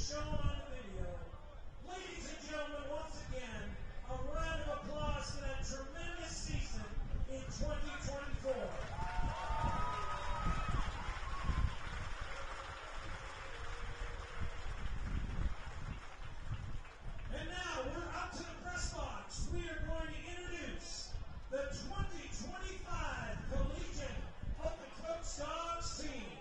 shown on the video. Ladies and gentlemen, once again, a round of applause for that tremendous season in 2024. And now we're up to the press box. We are going to introduce the 2025 Collegiate Okotoks Dawgs team.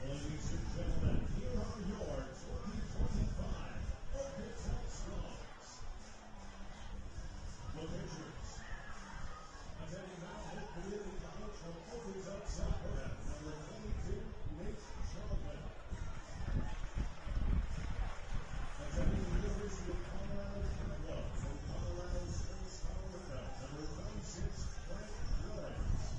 Ladies and gentlemen, here are your 2025 Okotoks Dawgs. Locations. Attending now at Community College from Okotoks, Alberta, number 22, Nate Charlton. Attending the University of Colorado Pueblo from Colorado Springs, Colorado, number 26, Frank Lawrence.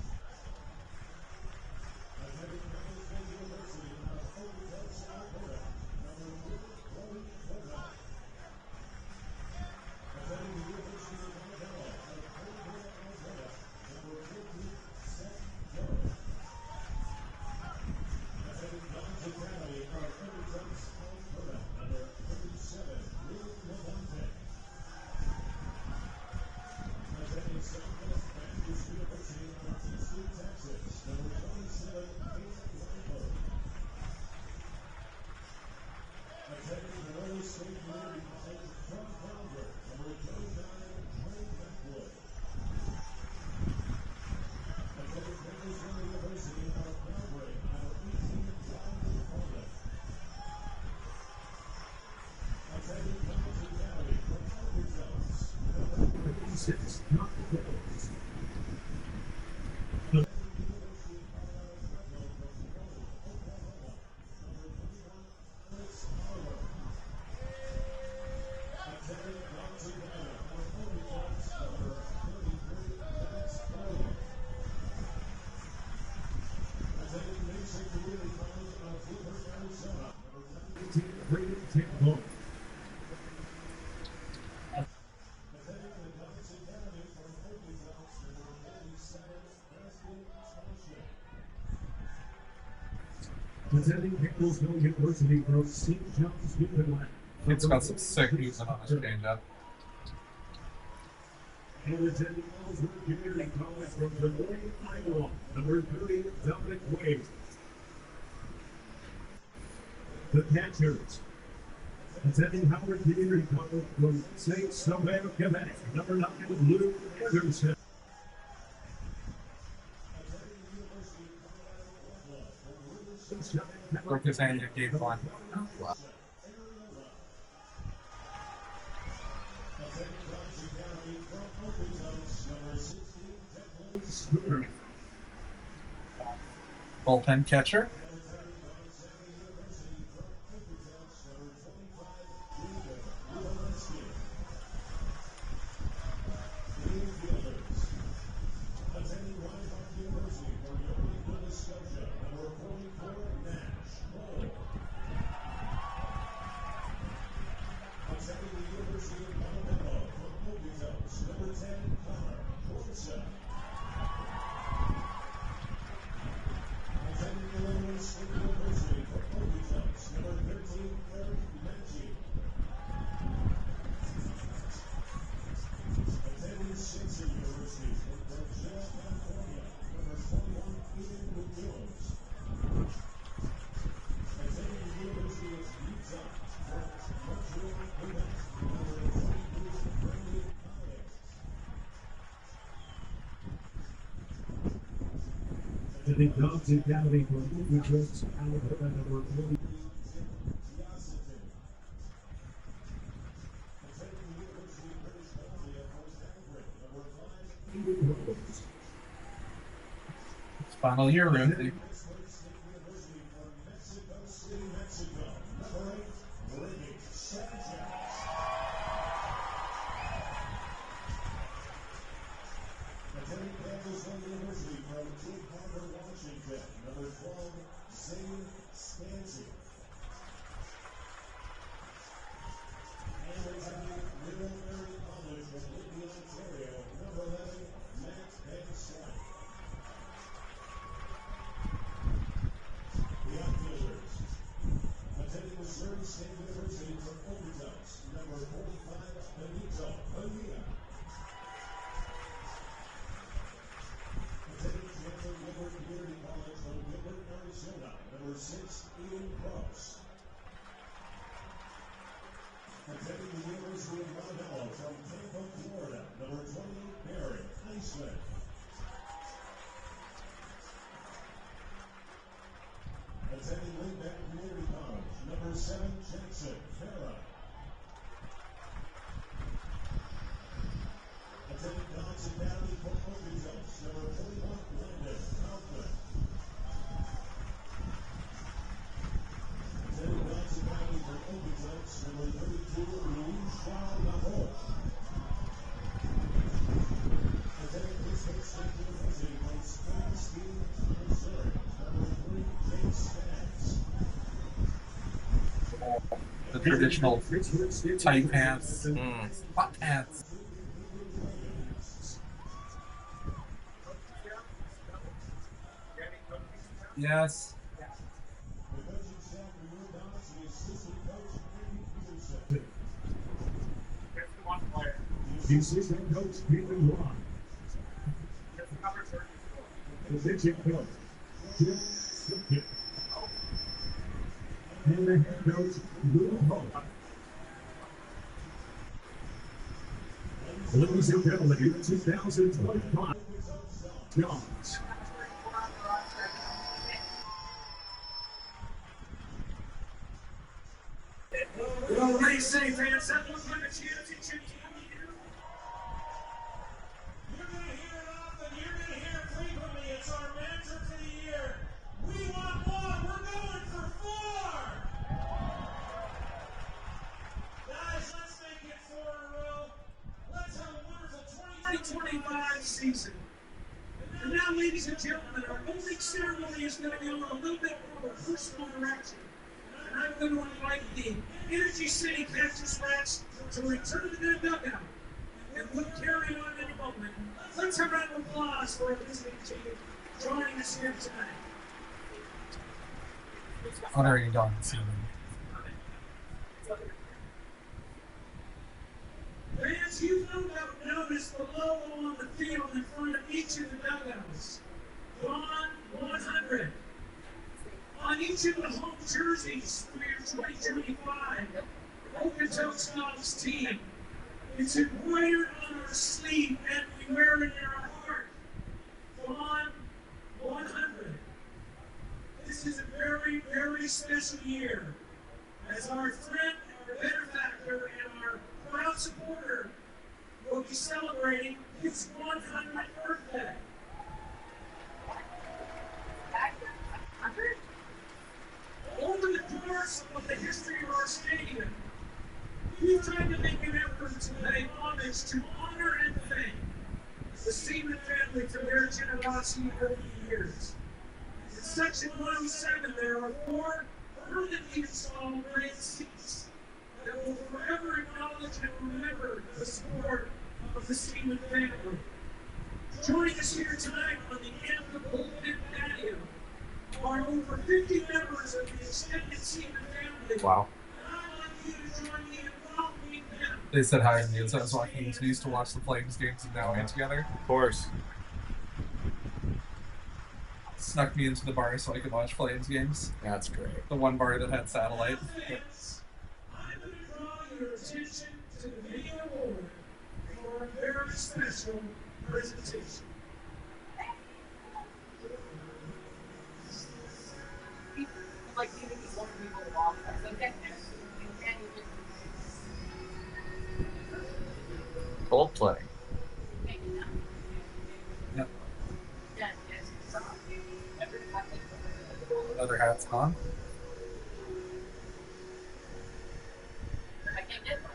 Attending Dawgs University out of Okotoks, Alberta, number 3, Chloe Porta. Attending the University of Alberta out of Alberta, Alberta, number 14, Seth Jones. Attending Dawgs Academy out of Okotoks, Alberta, number 37, Will Levante. Attending Southwest Baptist University out of Houston, Texas, number 27, Kate Weinberg. Attending the Royal State Community College from Calgary, number 29, Trey Backwood. Attending Cactus University out of Calgary, number 18, John Holland. Attending Dawgs Academy from Okotoks, number 36, John Dawgs. Attending the University of Colorado Pueblo from Rome, Oklahoma, number 21, Alex Harler. Attending Dawgs Academy out of Okotoks, number 33, Max Foley. Attending Mason Community College out of Woodford, Arizona, number 19, Braden Tickle. Attending the Dawgs Academy from Okotoks, number 37, Preston Township. Attending Picklesville University from St. John's, Newfoundland. It's got some sick music on this change up. And attending Ellsworth Community College from Des Moines, Iowa, number 30, Dominic Wade. The Catchers. Attending Howard Community College from St. Sauveur, Quebec, number 9, Lou Anderson. Attending the University of Colorado Pueblo from Riverside, Broke his hand at game one. Arizona. Attending Dawgs Academy from Okotoks, number 16, Declan Spooner. Bullpen catcher. Attending Dawgs University from Okotoks, number 25, David Wololeski. Infielders. Attending Reinhardt University from York, Nova Scotia, number 44, Nash Cole. Attending the University of Alberta from Okotoks, number 10, Connor Corsa. Attending Illinois State University from Okotoks, number 13, Eric Menchie. Attending Cincy University from Virginia, California, number 21, Eden Jones. Attending the University of Utah from Montreal, Quebec, number 22, Brandon Alex. Attending Dawgs Academy from Okotoks, Alberta, number 40. Attending the University of British Columbia from Calgary, number 5, Eden Rose. It's final year, Ruthie. Mexico State University from Mexico City, Mexico, number 8, Brady Sanchez. Attending Cactus University from Gig Harbor, Washington, number 12, Zane Scansey. And attending Middlebury College from Whitby, Ontario, number 11, Matt Van Slyke. 6, Ian Gross. Attending the University of Montana from Tampa, Florida, number 28, Barry Iceland. Attending Linbeck Community College, number 7, Jackson Farah. Attending Dawgs Academy for Okotoks, number 41, Landon Kaufman. Attending Dawgs Academy for Okotoks, number 32, Louise Shaw-Lahoche. Attending Pittsburgh State University from Spring Ski, Missouri, number 3, Jake Staggs. The traditional tight pants, hot pants. Yes. The coaching staff for your Dawgs, the assistant coach, Andy Peterson. The assistant coach, Peter Rock. The pitching coach, Jim Smith. And the head coach, Lou Hope. Ladies and gentlemen, 2025 Dawgs. Well, what do you say, fans? That looks like a championship team here. You're going to hear it often. You're going to hear it frequently. It's our mantra for the year. We want more. We're going for 4. Guys, let's make it 4 in a row. Let's have a wonderful 2025 season. And now, ladies and gentlemen, our opening ceremony is going to go a little bit more of a personal direction. And I'm going to invite the Energy City Cactus Rats to return to their dugout. And we'll carry on in a moment. Let's have a round of applause for our visiting team joining us here tonight. Honoring Don Seaman. Fans, you no doubt noticed the logo on the field in front of each of the dugouts. Dawn 100. On each of the home jerseys for your 2025 Okotoks Dawgs team, it's embroidered on our sleeve and we wear it in our heart. Dawn 100. This is a very, very special year as our friend, our benefactor, and our proud supporter will be celebrating his 100th birthday. Over the course of the history of our stadium, we've tried to make an effort to pay homage to honor and thank the Seaman family for their generosity over the years. In Section 107, there are 4 permanently installed granite seats that will forever acknowledge and remember the support of the Seaman family. Joining us here tonight on the end of the bullpen patio are over 50 members of the extended Seaman family. Wow. And I'd like you to join me in welcoming them. They said hi to me as I was walking into these to watch the Flames games and now we're together. Of course. Snuck me into the bar so I could watch Flames games. That's great. The one bar that had satellite. Fans, I'm going to draw your attention to the video award for a very special presentation. Like even if one people walk, that's okay. Coldplay. Maybe not. Yep. Yeah, yes. Another hat's on. I can't get one.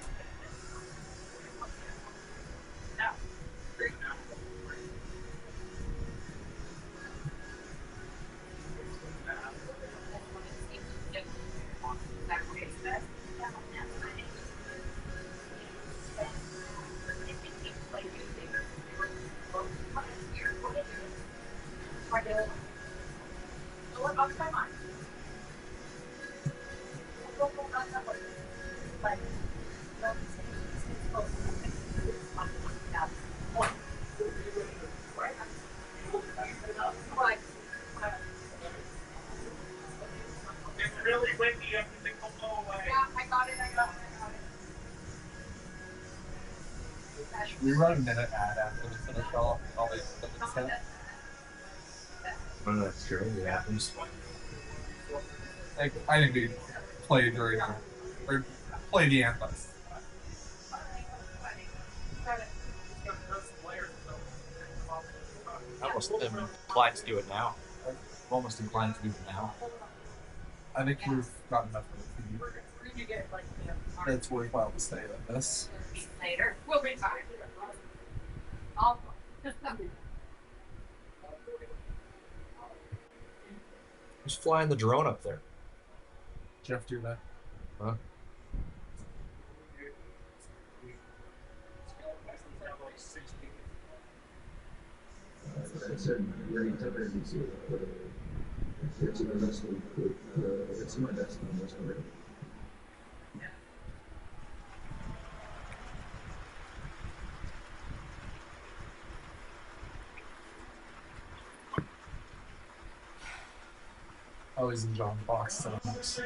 No. really windy up in the away. Yeah, I got it. We run a minute ad after we finish all these things. Oh, that's true. It happens. Like, I think we play during or play the anthem. I almost am inclined to do it now. I'm almost inclined to do it now. I think we've got enough of it. It's worthwhile to stay on this. Later. We'll be fine. Who's flying the drone up there? Jeff, do that. Huh? Always in John Fox so much.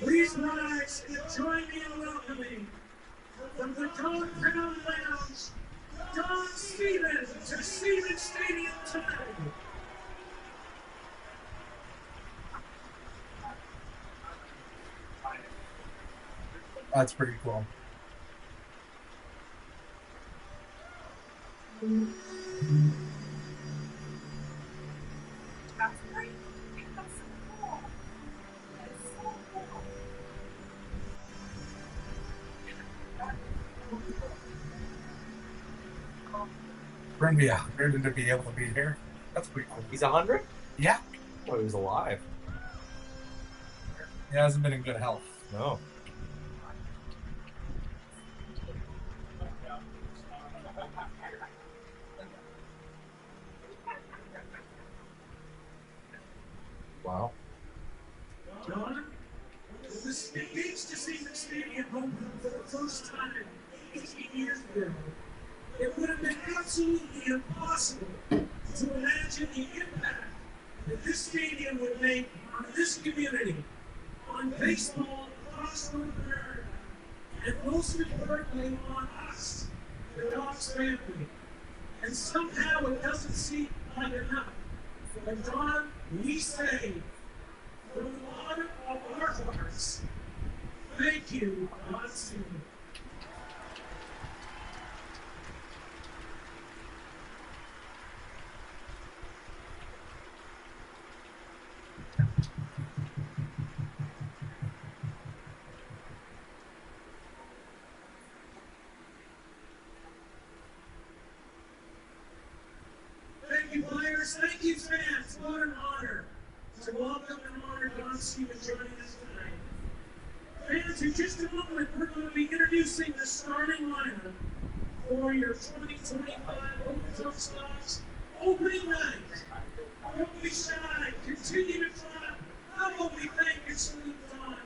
Please rise and join me in welcoming from the Dog Pound Lounge, Don Stevens to Stevens Stadium tonight. That's pretty cool. Bring me out here to be able to be here. That's pretty cool. He's 100? Yeah. Oh, he was alive. He hasn't been in good health. No. Wow. Don, it needs to see the stadium open for the first time 18 years ago. It would have been absolutely impossible to imagine the impact that this stadium would make on this community, on baseball across North America, and most importantly on us, the Dawgs family. And somehow it doesn't seem like enough. But Don, we say, from the bottom of our hearts, thank you, Godspeed. Thank you, players. Thank you, fans. What an honor to welcome and honor Don Stevens joining us tonight. Fans, in just a moment, we're going to be introducing the starting lineup for your 2025 Okotoks Dawgs opening night. Don't be shy. Continue to try. How about we thank and salute Don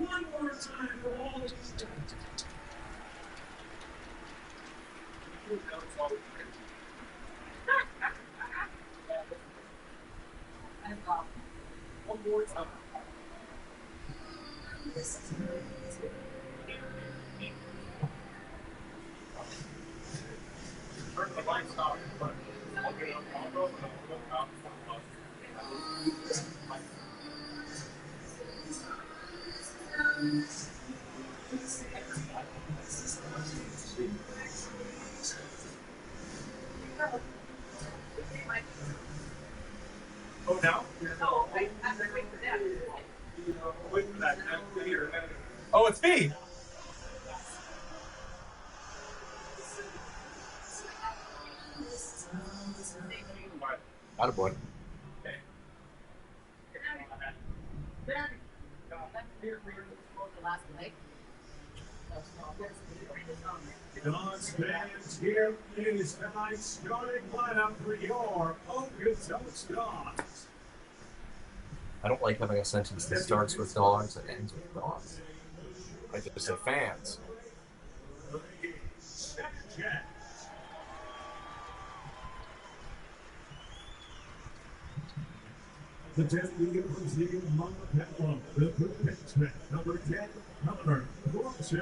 one more time for all that he's done. One more time. Oh, now? No, I have to wait for that. Wait for that. Oh, it's me. Attaboy. Dawgs fans, here is tonight's starting lineup for your Okotoks Dawgs. I don't like having a sentence that starts with dogs and ends with dogs. I just say fans. Jack. Attending the University of Montana, the pitchman, number 10, Connor Gorsuch.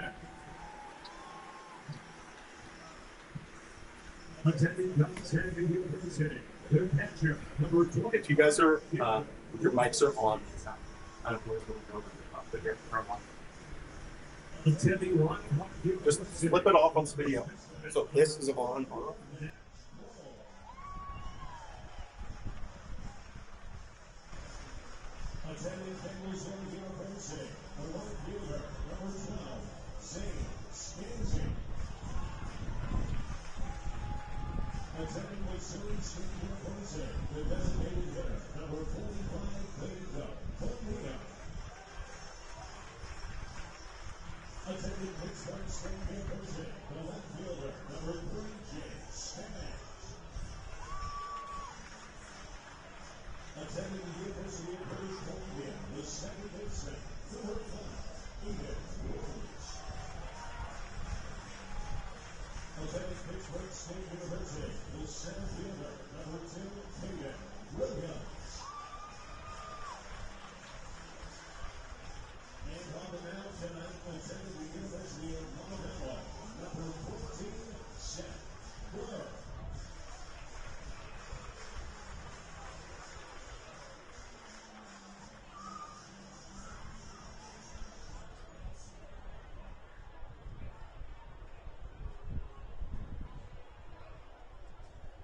Attending Dawgs University, the catcher, number 20. If you guys are, your mics are on. I don't know what's going on, but you're on. Attending Ron, Just flip it off on the video. So this is on. Attending Cambridge University, the right fielder, number 12, Zane Skinzy. Attending Missouri State University, the designated hitter, number 45, Pedro Polino. Attending Pittsburgh State University, the left fielder, number 3, James Stanek. Attending the University of British Columbia, the second baseman, number 5, Edith Woods. Attending Pittsburgh State University, the center fielder, number 2, Tatum Williams. And on the mound tonight, attending the University of Montana, number 14, Seth Burr.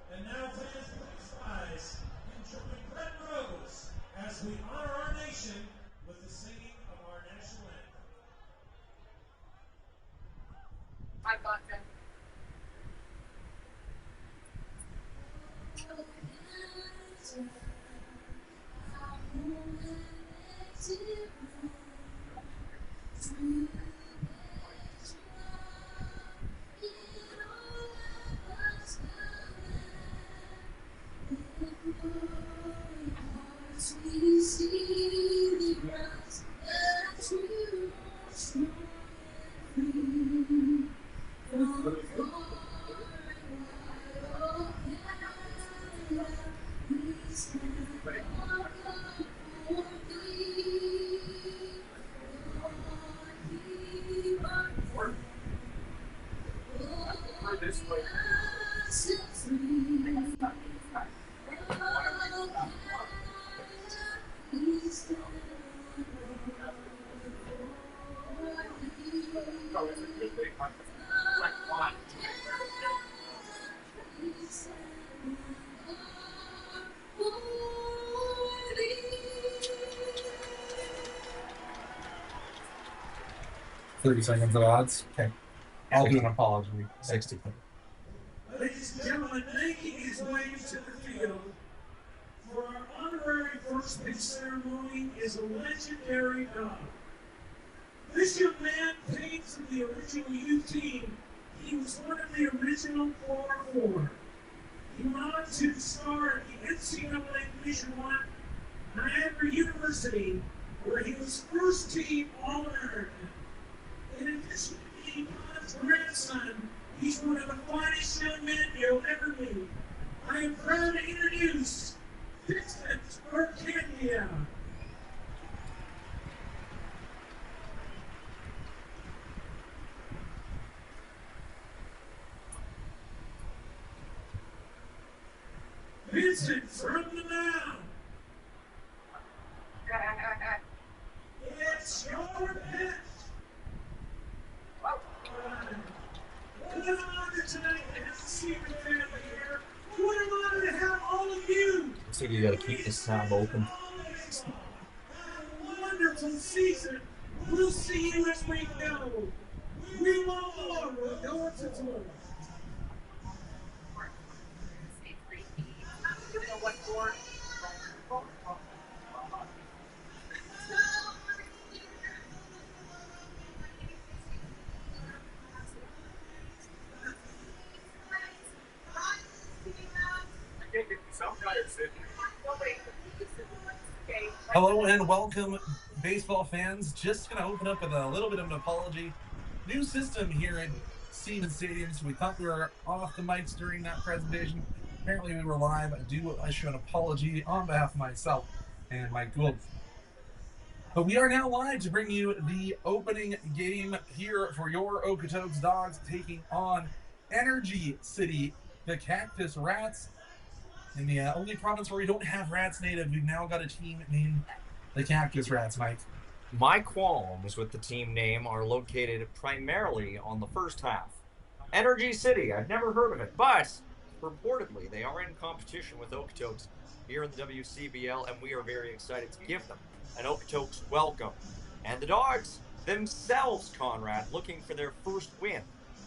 And now, fans, please rise and join Red Rose as we honor our nation with the singing of our national anthem. I got them. This way. Seconds of odds. Okay. I'll do an apology. 60. Ladies and gentlemen, making his way to the field for our honorary first pitch ceremony is a legendary dog. This young man came from the original U team. He was one of the original 4-4. He went on to star at the NCAA Division I Niagara University, where he was first team All-American. In addition to being God's grandson, he's one of the finest young men you'll ever meet. I am proud to introduce Cactus or Kenya. Vincent from the mound. It's your pitch. What an honor tonight to have the Secret family here. What an honor to have all of you. So you gotta keep this tab open. Have a wonderful season. We'll see you as we go. We want more. We'll go to tour. You know what for? Hello and welcome, baseball fans. Just going to open up with a little bit of an apology. New system here at Siemens Stadium, so we thought we were off the mics during that presentation. Apparently we were live. I do issue an apology on behalf of myself and Mike Gould. But we are now live to bring you the opening game here for your Okotoks Dawgs taking on Energy City, the Cactus Rats. In the only province where we don't have Rats native, we've now got a team named the Cactus Rats, Mike. My qualms with the team name are located primarily on the first half. Energy City, I've never heard of it, but purportedly they are in competition with Okotoks here in the WCBL, and we are very excited to give them an Okotoks welcome. And the Dawgs themselves, Conrad, looking for their first win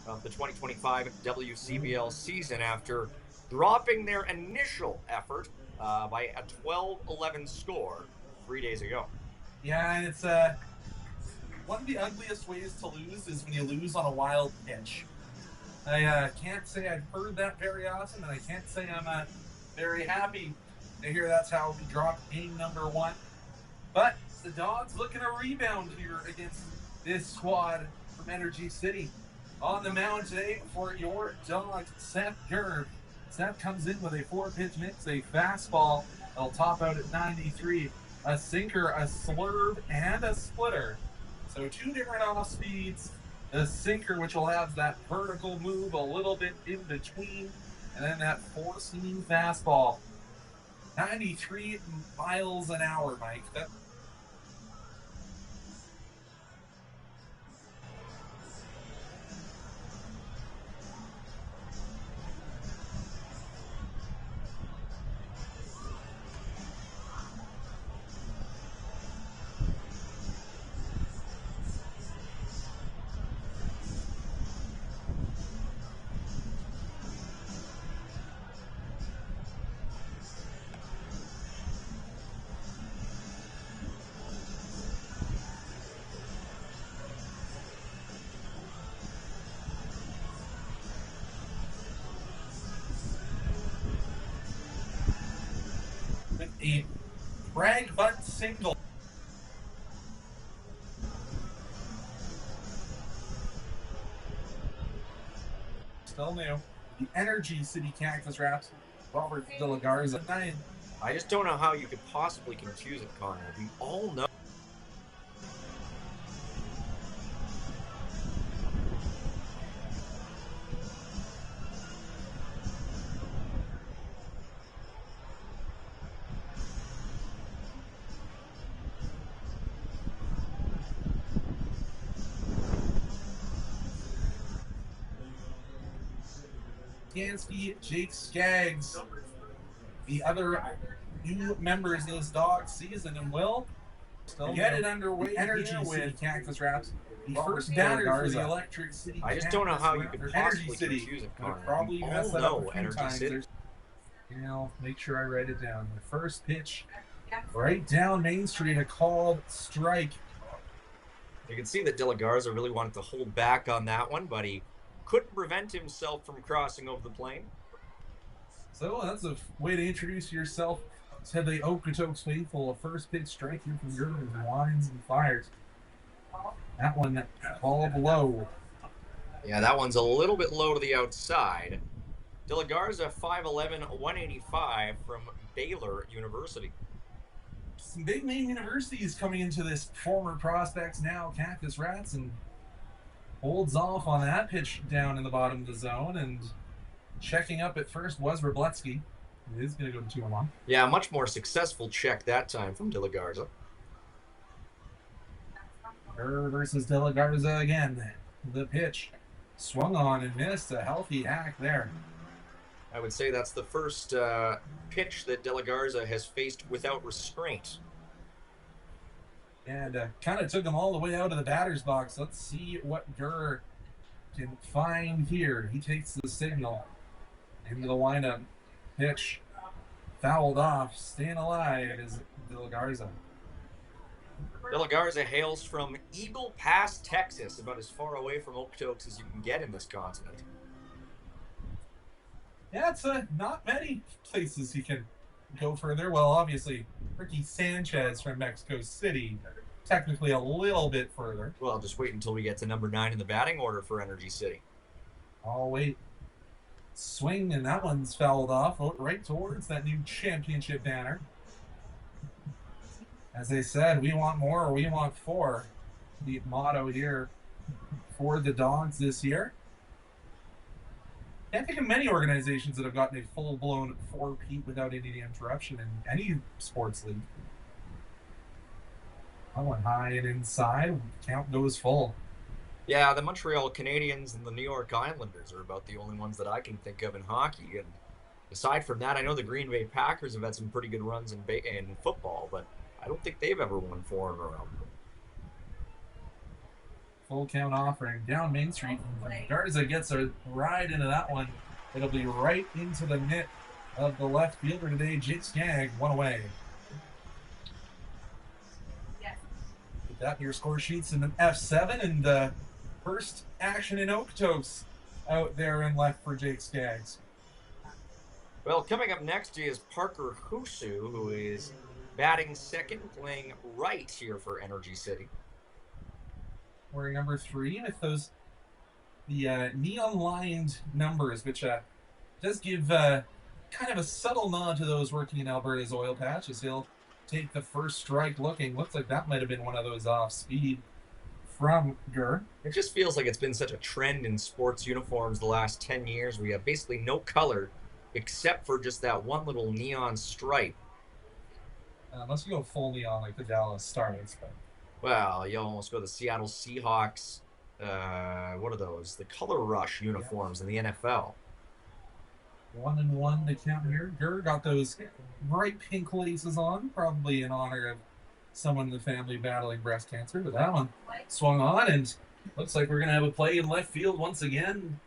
of the 2025 WCBL season after dropping their initial effort by a 12-11 score 3 days ago. Yeah, and it's one of the ugliest ways to lose is when you lose on a wild pitch. I can't say I've heard that very often, and I can't say I'm very happy to hear that's how we dropped game number 1. But the Dawgs looking to rebound here against this squad from Energy City. On the mound today for your Dawgs, Seth Gerb. Seth comes in with a 4-pitch mix, a fastball. They'll top out at 93. A sinker, a slurve, and a splitter. So 2 different off speeds. The sinker, which will have that vertical move a little bit in between, and then that 4-seam fastball. 93 miles an hour, Mike. A brag butt single. Still new. The Energy City Cactus Rats. Robert De La Garza. I just don't know how you could possibly confuse it, Conrad. We all know. Skansky, Jake Skaggs, the other new members of this Dawgs season, and will get it underway. Energy City Cactus Rats. The first batter for the Electric City. I just don't know how you could possibly confuse it, Conrad. Probably We mess all that up know a few Energy times. City. And I'll make sure I write it down. The first pitch, right down Main Street, a called strike. You can see that De La Garza really wanted to hold back on that one, but he couldn't prevent himself from crossing over the plane. So that's a way to introduce yourself to the Okotoks faithful. A first pitch strike here from German winds and fires. That one called low. Yeah, that one's a little bit low to the outside. De La Garza, 5'11", 185 from Baylor University. Some big name universities coming into this former prospects, now Cactus Rats, and holds off on that pitch down in the bottom of the zone, and checking up at first was Wroblewski. It is going to go to 2-1. Yeah, much more successful check that time from De La Garza. Versus De La Garza again. The pitch swung on and missed. A healthy hack there. I would say that's the first pitch that De La Garza has faced without restraint. And kind of took him all the way out of the batter's box. Let's see what Gurr can find here. He takes the signal into the windup. Pitch fouled off. Staying alive is De La Garza. De La Garza hails from Eagle Pass, Texas, about as far away from Okotoks as you can get in this continent. Yeah, it's not many places you can go further. Well, obviously, Ricky Sanchez from Mexico City, technically a little bit further. Well, just wait until we get to number 9 in the batting order for Energy City. I'll wait. Swing, and that one's fouled off right towards that new championship banner. As I said, we want more, we want 4. The motto here for the Dawgs this year. Can't think of many organizations that have gotten a full-blown 4-peat without any interruption in any sports league. That one high and inside. Count goes full. Yeah, the Montreal Canadiens and the New York Islanders are about the only ones that I can think of in hockey. And aside from that, I know the Green Bay Packers have had some pretty good runs in football, but I don't think they've ever won 4 in a row. Full count offering down Main Street. Garza gets a ride into that one. It'll be right into the mitt of the left fielder today, Jake Skaggs, 1 away. Put that in your score sheets in an F7, and first action in Okotoks out there in left for Jake Skaggs. Well, coming up next is Parker Husu, who is batting second, playing right here for Energy City. Wearing number 3 with the neon-lined numbers, which does give kind of a subtle nod to those working in Alberta's oil patch, as he'll take the first strike looking. Looks like that might have been one of those off-speed from Gur. It just feels like it's been such a trend in sports uniforms the last 10 years. We have basically no color except for just that one little neon stripe. Unless you go full neon like the Dallas Stars. But... Well, you almost go the Seattle Seahawks. What are those? The Color Rush uniforms in the NFL. 1-1 to count here. Gur got those bright pink laces on, probably in honor of someone in the family battling breast cancer. But that one swung on, and looks like we're going to have a play in left field once again.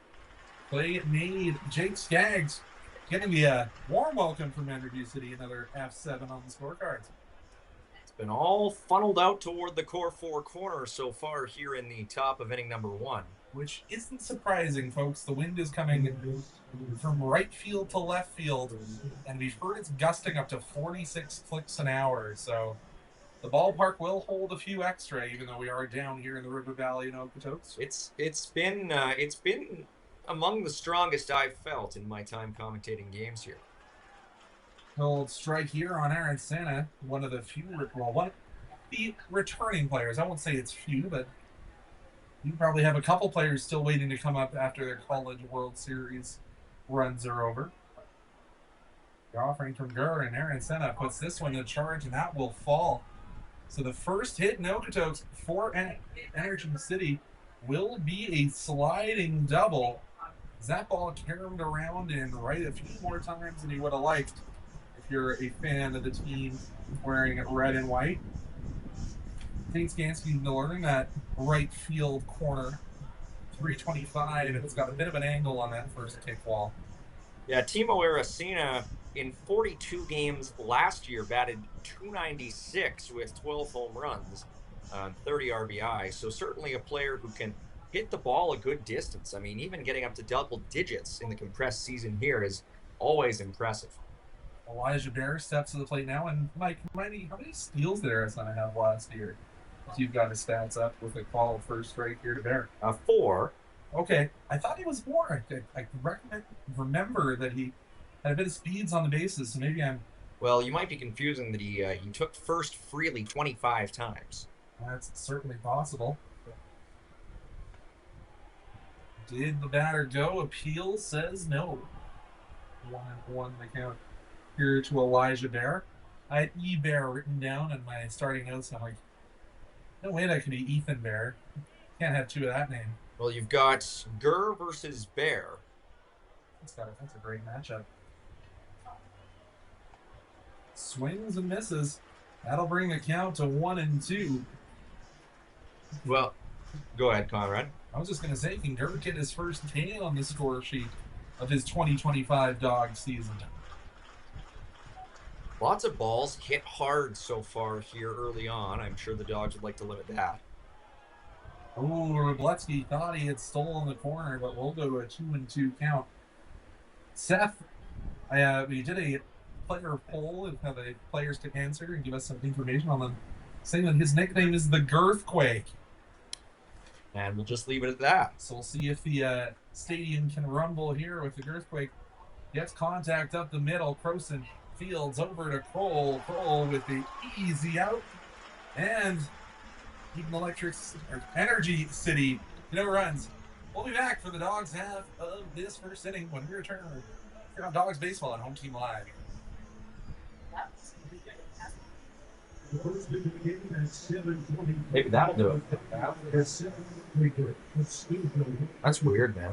Play made. Jake Skaggs getting the warm welcome from Energy City. Another F7 on the scorecards. Been all funneled out toward the core 4 corner so far here in the top of inning number 1. Which isn't surprising, folks. The wind is coming from right field to left field, and we've heard it's gusting up to 46 clicks an hour. So the ballpark will hold a few extra, even though we are down here in the River Valley in Okotoks. It's been among the strongest I've felt in my time commentating games here. Hold strike here on Aaron Santa, one of the few, one of the returning players. I won't say it's few, but you probably have a couple players still waiting to come up after their College World Series runs are over. The offering from Gur, and Aaron Santa puts this one to charge, and that will fall. So the first hit in Okotoks for Energy City will be a sliding double. As that ball caromed around and right a few more times than you would have liked. If you're a fan of the team wearing red and white. Tate Skansky learning that right field corner, 325, and it's got a bit of an angle on that first kick wall. Yeah, Timo Aracena in 42 games last year batted .296 with 12 home runs, 30 RBI. So certainly a player who can hit the ball a good distance. I mean, even getting up to double digits in the compressed season here is always impressive. Elijah Bear steps to the plate now, and Mike, how many steals did Arizona have last year? So you've got his stats up with a call first strike here to Bear. 4. Okay, I thought he was more. I remember that he had a bit of speeds on the bases, so maybe I'm... Well, you might be confusing that he took first freely 25 times. That's certainly possible. Did the batter go? Appeal says no. 1-1 the count here to Elijah Bear. I had E. Bear written down in my starting notes, and I'm like, no way that could be Ethan Bear. Can't have 2 of that name. Well, you've got Gur versus Bear. That's a great matchup. Swings and misses. That'll bring the count to 1-2. Well, go ahead, Conrad. I was just going to say, can Gur get his first K on the score sheet of his 2025 Dawgs season? Lots of balls hit hard so far here early on. I'm sure the Dawgs would like to limit that. Oh, Robletzky thought he had stolen the corner, but we'll go to a 2-2 count. Seth, we did a player poll of how the players could answer and give us some information on them, saying that his nickname is the Girthquake. And we'll just leave it at that. So we'll see if the stadium can rumble here with the Girthquake. Gets contact up the middle. Croson fields over to Kroll. Kroll with the easy out. And Eden Electric or Energy City, no runs. We'll be back for the Dawgs half of this first inning when we return here on Dawgs Baseball on Home Team Live. Maybe that'll do it. That's weird, man.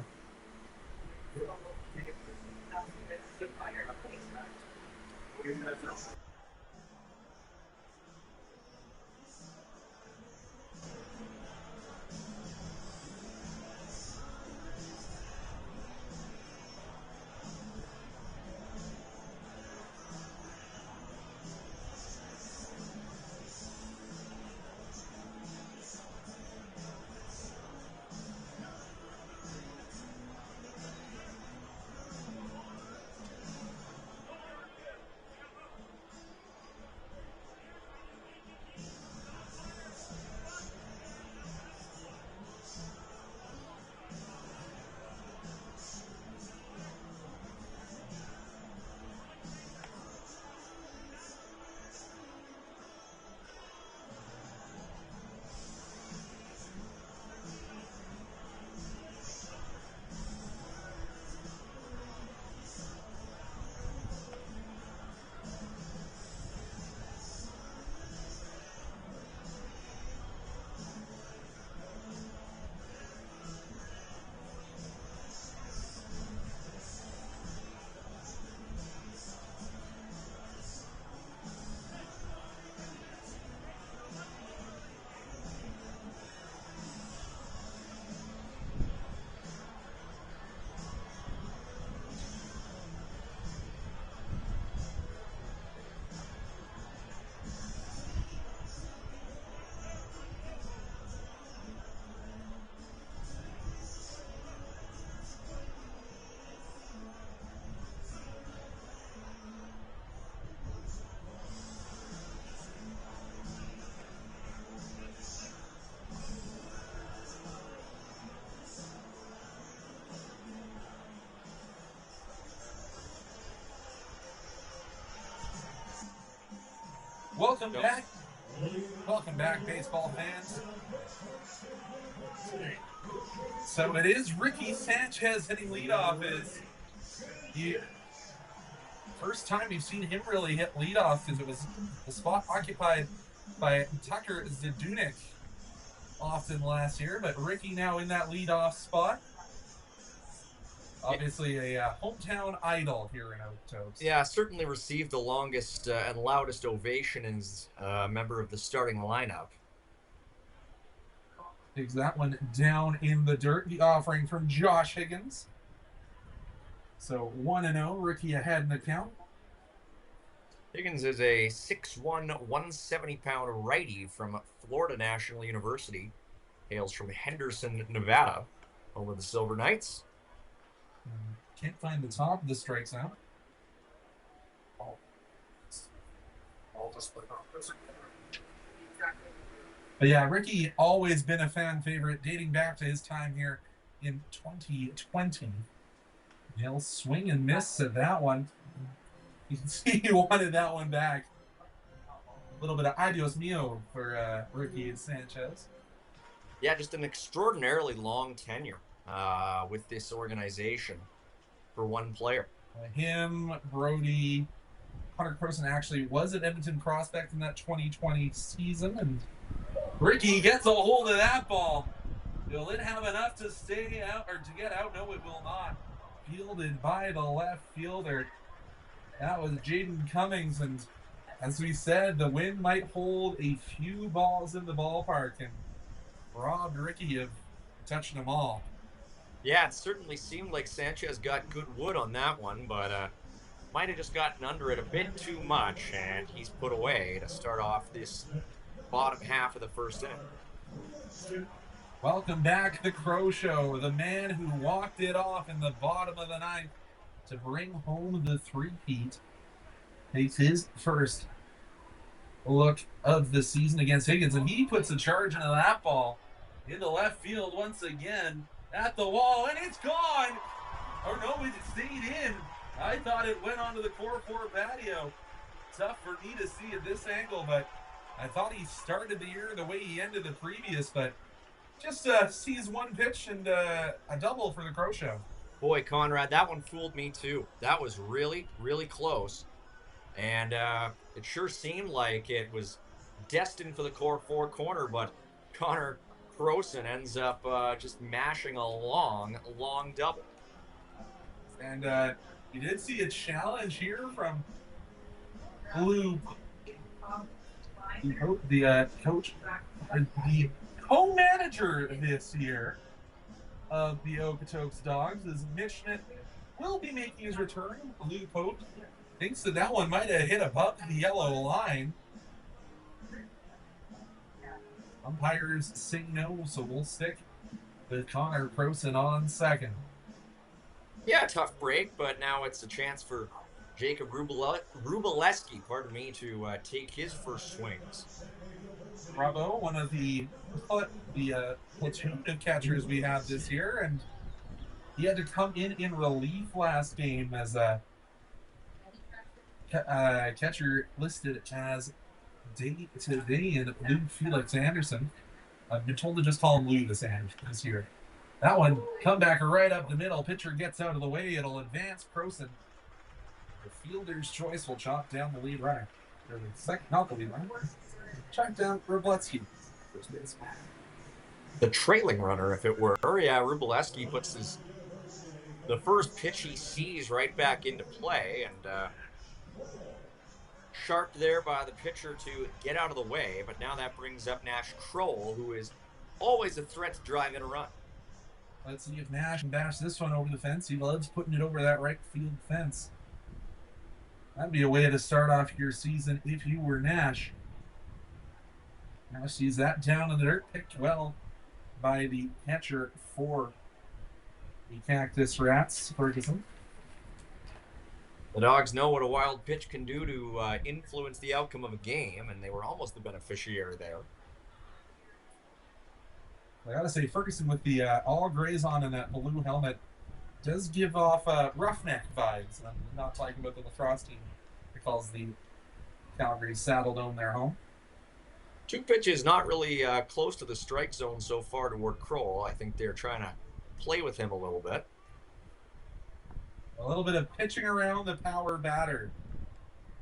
Welcome back. Welcome back, baseball fans. So it is Ricky Sanchez hitting leadoff. First time you've seen him really hit leadoff, because it was the spot occupied by Tucker Zdunek often last year. But Ricky now in that leadoff spot. Obviously a hometown idol here in Okotoks. Yeah, certainly received the longest and loudest ovation as a member of the starting lineup. Takes that one down in the dirt. The offering from Josh Higgins. So 1-0, Ricky ahead in the count. Higgins is a 6'1", 170-pound righty from Florida National University. Hails from Henderson, Nevada, over the Silver Knights. Can't find the top of the strike zone. But yeah, Ricky always been a fan favorite dating back to his time here in 2020. He'll swing and miss at that one. You can see he wanted that one back. A little bit of adios mio for Ricky Sanchez. Yeah, just an extraordinarily long tenure with this organization for one player. Him, Brody, Hunter Croson actually was an Edmonton prospect in that 2020 season, and Ricky gets a hold of that ball. Will it have enough to stay out or to get out? No, it will not. Fielded by the left fielder. That was Jaden Cummings, and as we said, the wind might hold a few balls in the ballpark and robbed Ricky of touching them all. Yeah, it certainly seemed like Sanchez got good wood on that one, but might have just gotten under it a bit too much, and he's put away to start off this bottom half of the first inning. Welcome back, the Crow Show. The man who walked it off in the bottom of the ninth to bring home the three-peat takes his first look of the season against Higgins, and he puts a charge into that ball into left field once again at the wall, and it's gone. Or no, it stayed in. I thought it went onto the core 4 patio. Tough for me to see at this angle, but I thought he started the year the way he ended the previous, but just sees one pitch and a double for the Crow Show. Boy, Conrad, that one fooled me too. That was really, really close. And it sure seemed like it was destined for the core four corner, but Connor Croson ends up just mashing a long double. And you did see a challenge here from Blue, the coach, the co-manager this year of the Okotoks Dawgs, is Mitch Schmidt will be making his return. Blue Pope thinks that one might have hit above the yellow line. Umpires say no, so we'll stick with Connor Croson on second. Yeah, tough break, but now it's a chance for Jacob Rubaleski, to take his first swings. Bravo, one of the platoon of catchers we have this year, and he had to come in relief last game as a catcher listed as today in Lou Felix Anderson. I've been told to just call him Lou this year. That one, come back right up the middle. Pitcher gets out of the way. It'll advance Croson. The fielder's choice will chop down the lead runner. Not the lead runner. Chop down Rubaleski. The trailing runner, if it were. Yeah, Rubaleski puts the first pitch he sees right back into play, and sharp there by the pitcher to get out of the way, but now that brings up Nash Kroll, who is always a threat to drive in a run. Let's see if Nash can bash this one over the fence. He loves putting it over that right field fence. That'd be a way to start off your season if you were Nash. Nash sees that down in the dirt, picked well by the catcher for the Cactus Rats, Ferguson. The Dawgs know what a wild pitch can do to influence the outcome of a game, and they were almost the beneficiary there. I gotta say, Ferguson with the all grays on and that blue helmet does give off roughneck vibes. I'm not talking about the lacrosse team that calls the Calgary Saddle Dome their home. Two pitches not really close to the strike zone so far toward Kroll. I think they're trying to play with him a little bit. A little bit of pitching around the power batter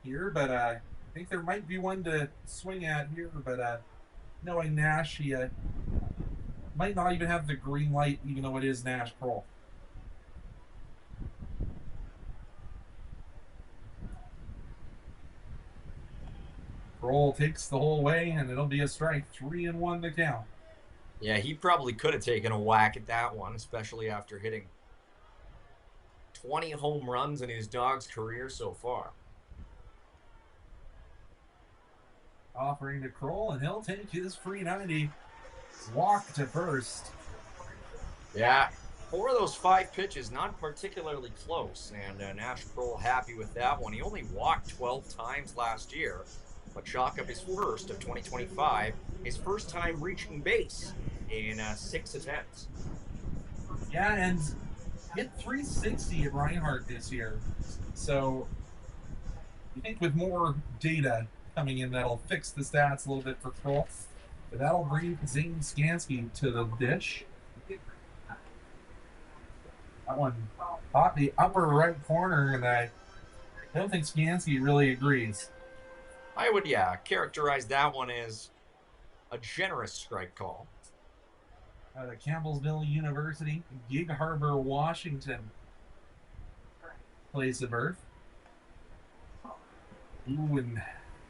here, but I think there might be one to swing at here, but knowing Nash, he might not even have the green light, even though it is Nash Kroll. Kroll takes the whole way, and it'll be a strike. 3-1 to count. Yeah, he probably could have taken a whack at that one, especially after hitting 20 home runs in his Dawgs career so far. Offering to Kroll, and he'll take his free 90. Walk to first. Yeah, 4 of those 5 pitches, not particularly close, and Nash Kroll happy with that one. He only walked 12 times last year, but chalk up his first of 2025, his first time reaching base in 6 attempts. Yeah, and hit 360 at Reinhardt this year. So I think with more data coming in, that'll fix the stats a little bit for Kroll. But that'll bring Zane Skansky to the dish. That one caught the upper right corner, and I don't think Skansky really agrees. I would, characterize that one as a generous strike call. Out of Campbellsville University, Gig Harbor, Washington, place of birth. Ooh, and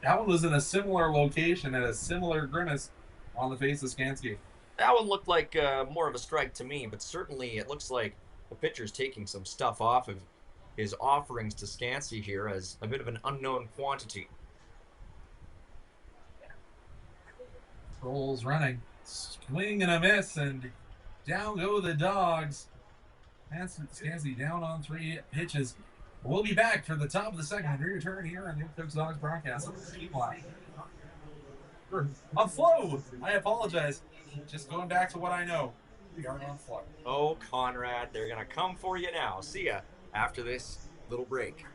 that one was in a similar location and a similar grimace on the face of Skansky. That one looked like more of a strike to me, but certainly it looks like the pitcher's taking some stuff off of his offerings to Skansky here as a bit of an unknown quantity. Rolls running. Swing and a miss, and down go the Dawgs. Skansky down on 3 pitches. We'll be back for the top of the second. Return here on the Okotoks Dawgs broadcast. On Flow. I apologize. Just going back to what I know. We are on Flow. Oh, Conrad, they're going to come for you now. See ya after this little break.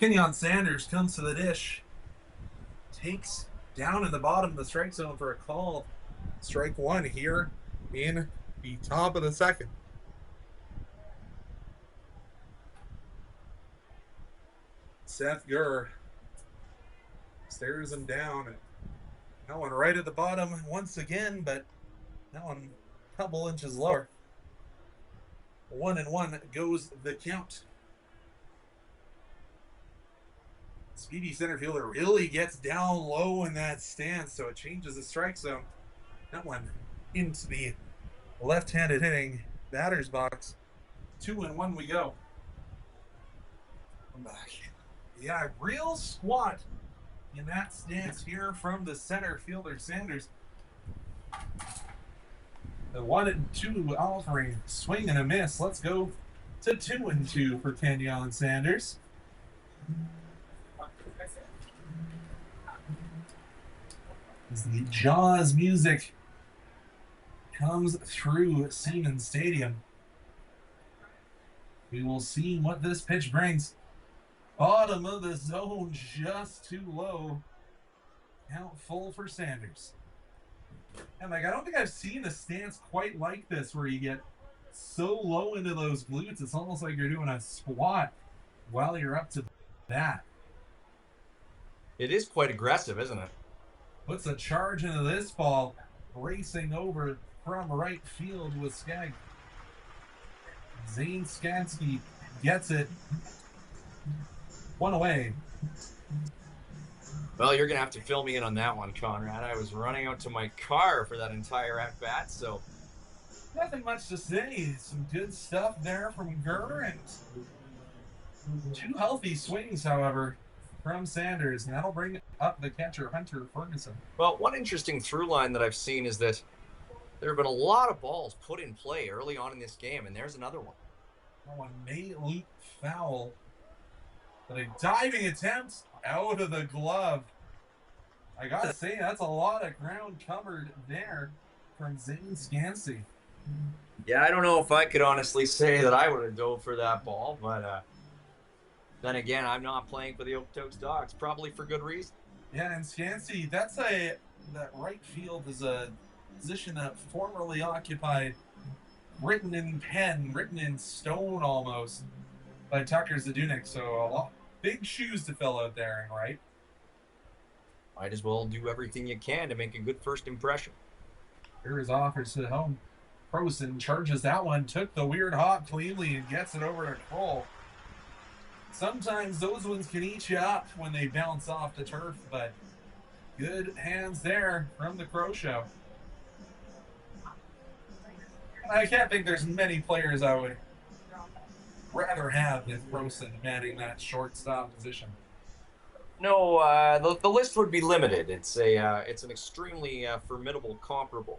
Kenyon Sanders comes to the dish. Takes down in the bottom of the strike zone for a call. Strike one here in the top of the second. Seth Gurr stares him down. That one right at the bottom once again, but that one a couple inches lower. 1-1 goes the count. Speedy center fielder really gets down low in that stance, so it changes the strike zone. That one into the left-handed hitting batter's box. 2-1 we go. I'm back. Yeah, real squat in that stance here from the center fielder Sanders. The 1-2 offering, swing and a miss. Let's go to 2-2 for Kenyon Sanders. As the Jaws music comes through Siemens Stadium, we will see what this pitch brings. Bottom of the zone, just too low. Count full for Sanders. And I don't think I've seen a stance quite like this where you get so low into those glutes, it's almost like you're doing a squat while you're up to bat. It is quite aggressive, isn't it? Puts a charge into this ball, racing over from right field with Skag. Zane Skansky gets it. One away. Well, you're going to have to fill me in on that one, Conrad. I was running out to my car for that entire at-bat, so... Nothing much to say. Some good stuff there from Gurr, and two healthy swings, however, from Sanders, and that'll bring up the catcher, Hunter Ferguson. Well, one interesting through line that I've seen is that there have been a lot of balls put in play early on in this game, and there's another one. That one may leap foul, but a diving attempt out of the glove. I gotta say, that's a lot of ground covered there from Zane Skansky. Yeah, I don't know if I could honestly say that I would have dove for that ball, but then again, I'm not playing for the Okotoks Dawgs, probably for good reason. Yeah, and Skansky, that right field is a position that formerly occupied, written in pen, written in stone almost, by Tucker Zadunik. So big shoes to fill out there, right? Might as well do everything you can to make a good first impression. Here is offers to home. Prosen charges that one, took the weird hop cleanly and gets it over to Kroll. Sometimes those ones can eat you up when they bounce off the turf, but good hands there from the Crow Show. I can't think there's many players I would rather have than Prosen manning that shortstop position. No, the list would be limited. It's an extremely formidable comparable.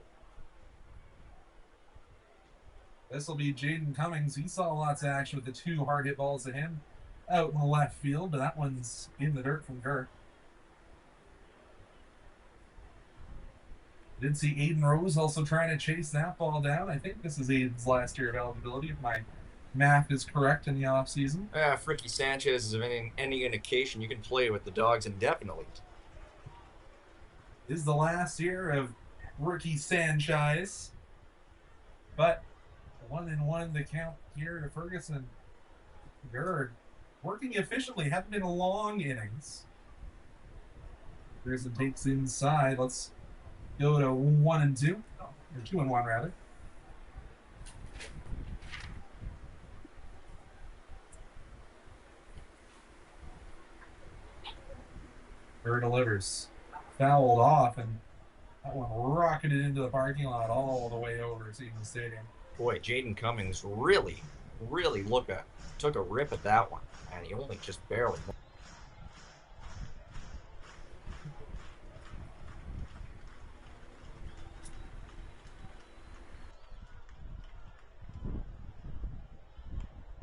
This will be Jaden Cummings. He saw lots of action with the two hard hit balls to him out in the left field, but that one's in the dirt from Gurr. Did see Aiden Rose also trying to chase that ball down. I think this is Aiden's last year of eligibility, if my math is correct in the offseason. If Ricky Sanchez is of any indication, you can play with the Dawgs indefinitely. This is the last year of rookie Sanchez, but 1-1 the count here to Ferguson. Gurr working efficiently, haven't been long innings. Pearson takes inside. Let's go to 1-2, or 2-1 rather. Gurr delivers. Fouled off, and that one rocketed into the parking lot all the way over to Siemens Stadium. Boy, Jaden Cummings really took a rip at that one, and he only just barely.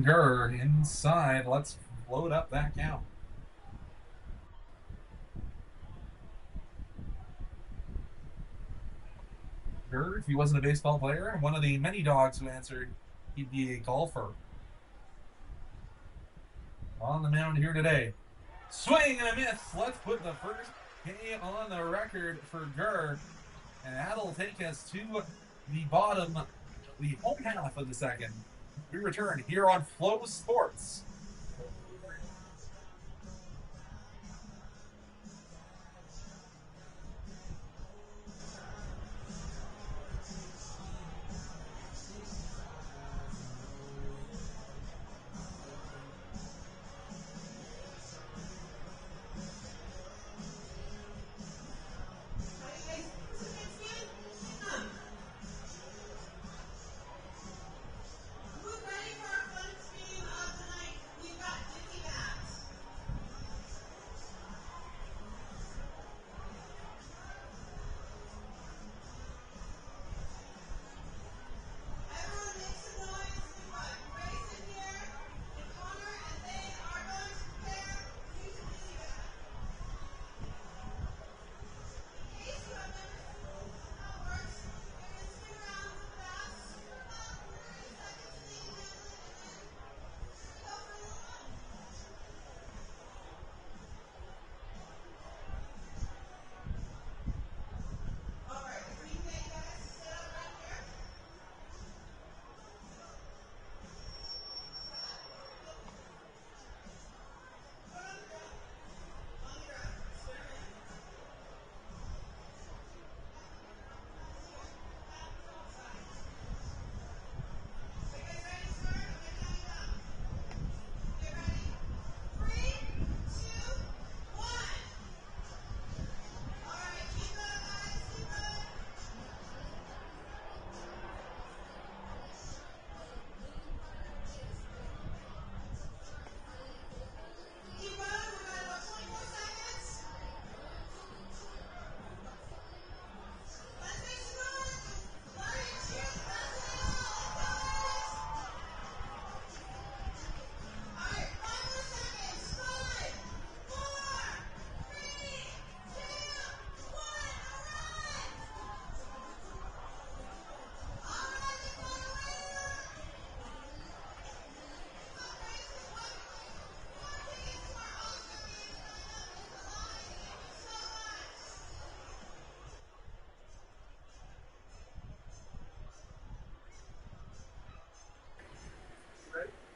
Gurr inside. Let's load up that count. Gurr, if he wasn't a baseball player, one of the many dogs who answered he'd be a golfer. On the mound here today, Swing and a miss. Let's put the first K on the record for Gurr. And that'll take us to the bottom, the home half of the second. We return here on Flow Sports.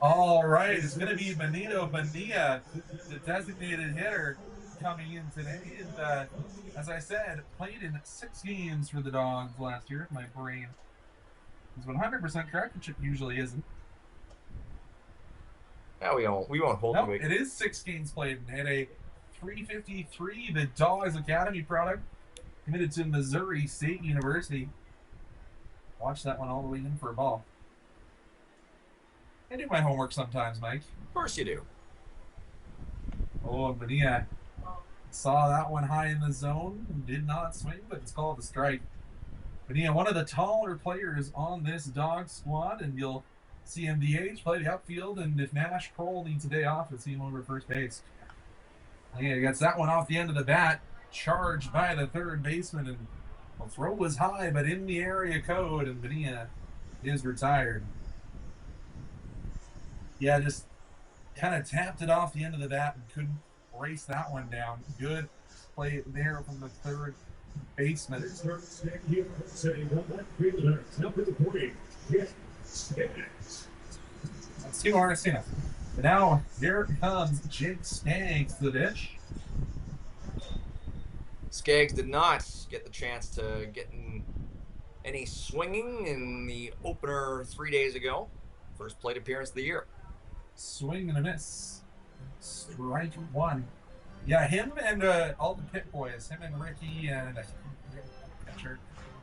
All right, it's going to be Benito Bonilla, the designated hitter, coming in today. And as I said, played in 6 games for the Dawgs last year. My brain is 100% correct, which it usually isn't. Yeah, we won't hold No, the it is 6 games played and hit a .353. The Dawgs Academy product, committed to Missouri State University. Watch that one all the way in for a ball. I do my homework sometimes, Mike. Of course you do. Oh, Bonilla saw that one high in the zone, did not swing, but it's called a strike. Bonilla, one of the taller players on this Dawgs squad, and you'll see him DH, play the outfield, and if Nash Kroll needs a day off, you'll see him over first base. Bonilla gets that one off the end of the bat, charged by the third baseman, and the throw was high, but in the area code, and Bonilla is retired. Yeah, just kind of tapped it off the end of the bat and couldn't race that one down. Good play there from the third baseman. Let's see Arcina. Now here comes Jake Skaggs to the dish. Skaggs did not get the chance to get any swinging in the opener 3 days ago. First plate appearance of the year. Swing and a miss. Strike one. Yeah, him and all the pit boys, him and Ricky and catcher,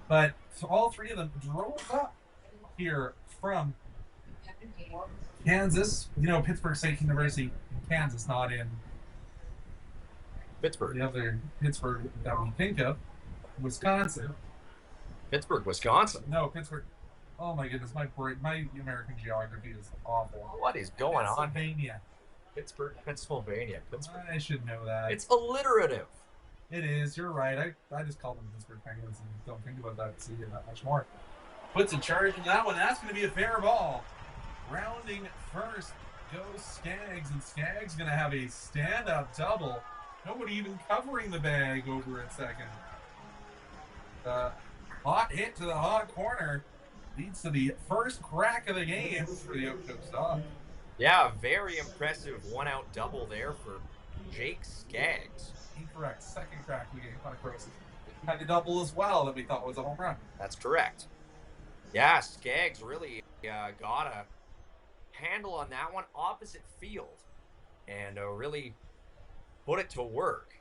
but all 3 of them drove up here from Kansas. You know, Pittsburgh State University, Kansas, not in Pittsburgh. The other Pittsburgh that we think of, Wisconsin. Pittsburgh, Wisconsin. No, Pittsburgh. Oh my goodness, my American geography is awful. What is going on? Pennsylvania. Pittsburgh, Pennsylvania. Pittsburgh. I should know that. It's alliterative. It is. You're right. I just call them Pittsburgh Penguins and don't think about that see that much more. Puts a charge in that one. That's going to be a fair ball. Rounding first goes Skaggs, and Skaggs going to have a stand-up double. Nobody even covering the bag over at second. Hot hit to the hot corner leads to the first crack of the game for the Okotoks Dawgs. Yeah, very impressive one-out double there for Jake Skaggs. Incorrect. Second crack of the game. Okotoks had a double as well that we thought was a home run. That's correct. Yeah, Skaggs really got a handle on that one opposite field and really put it to work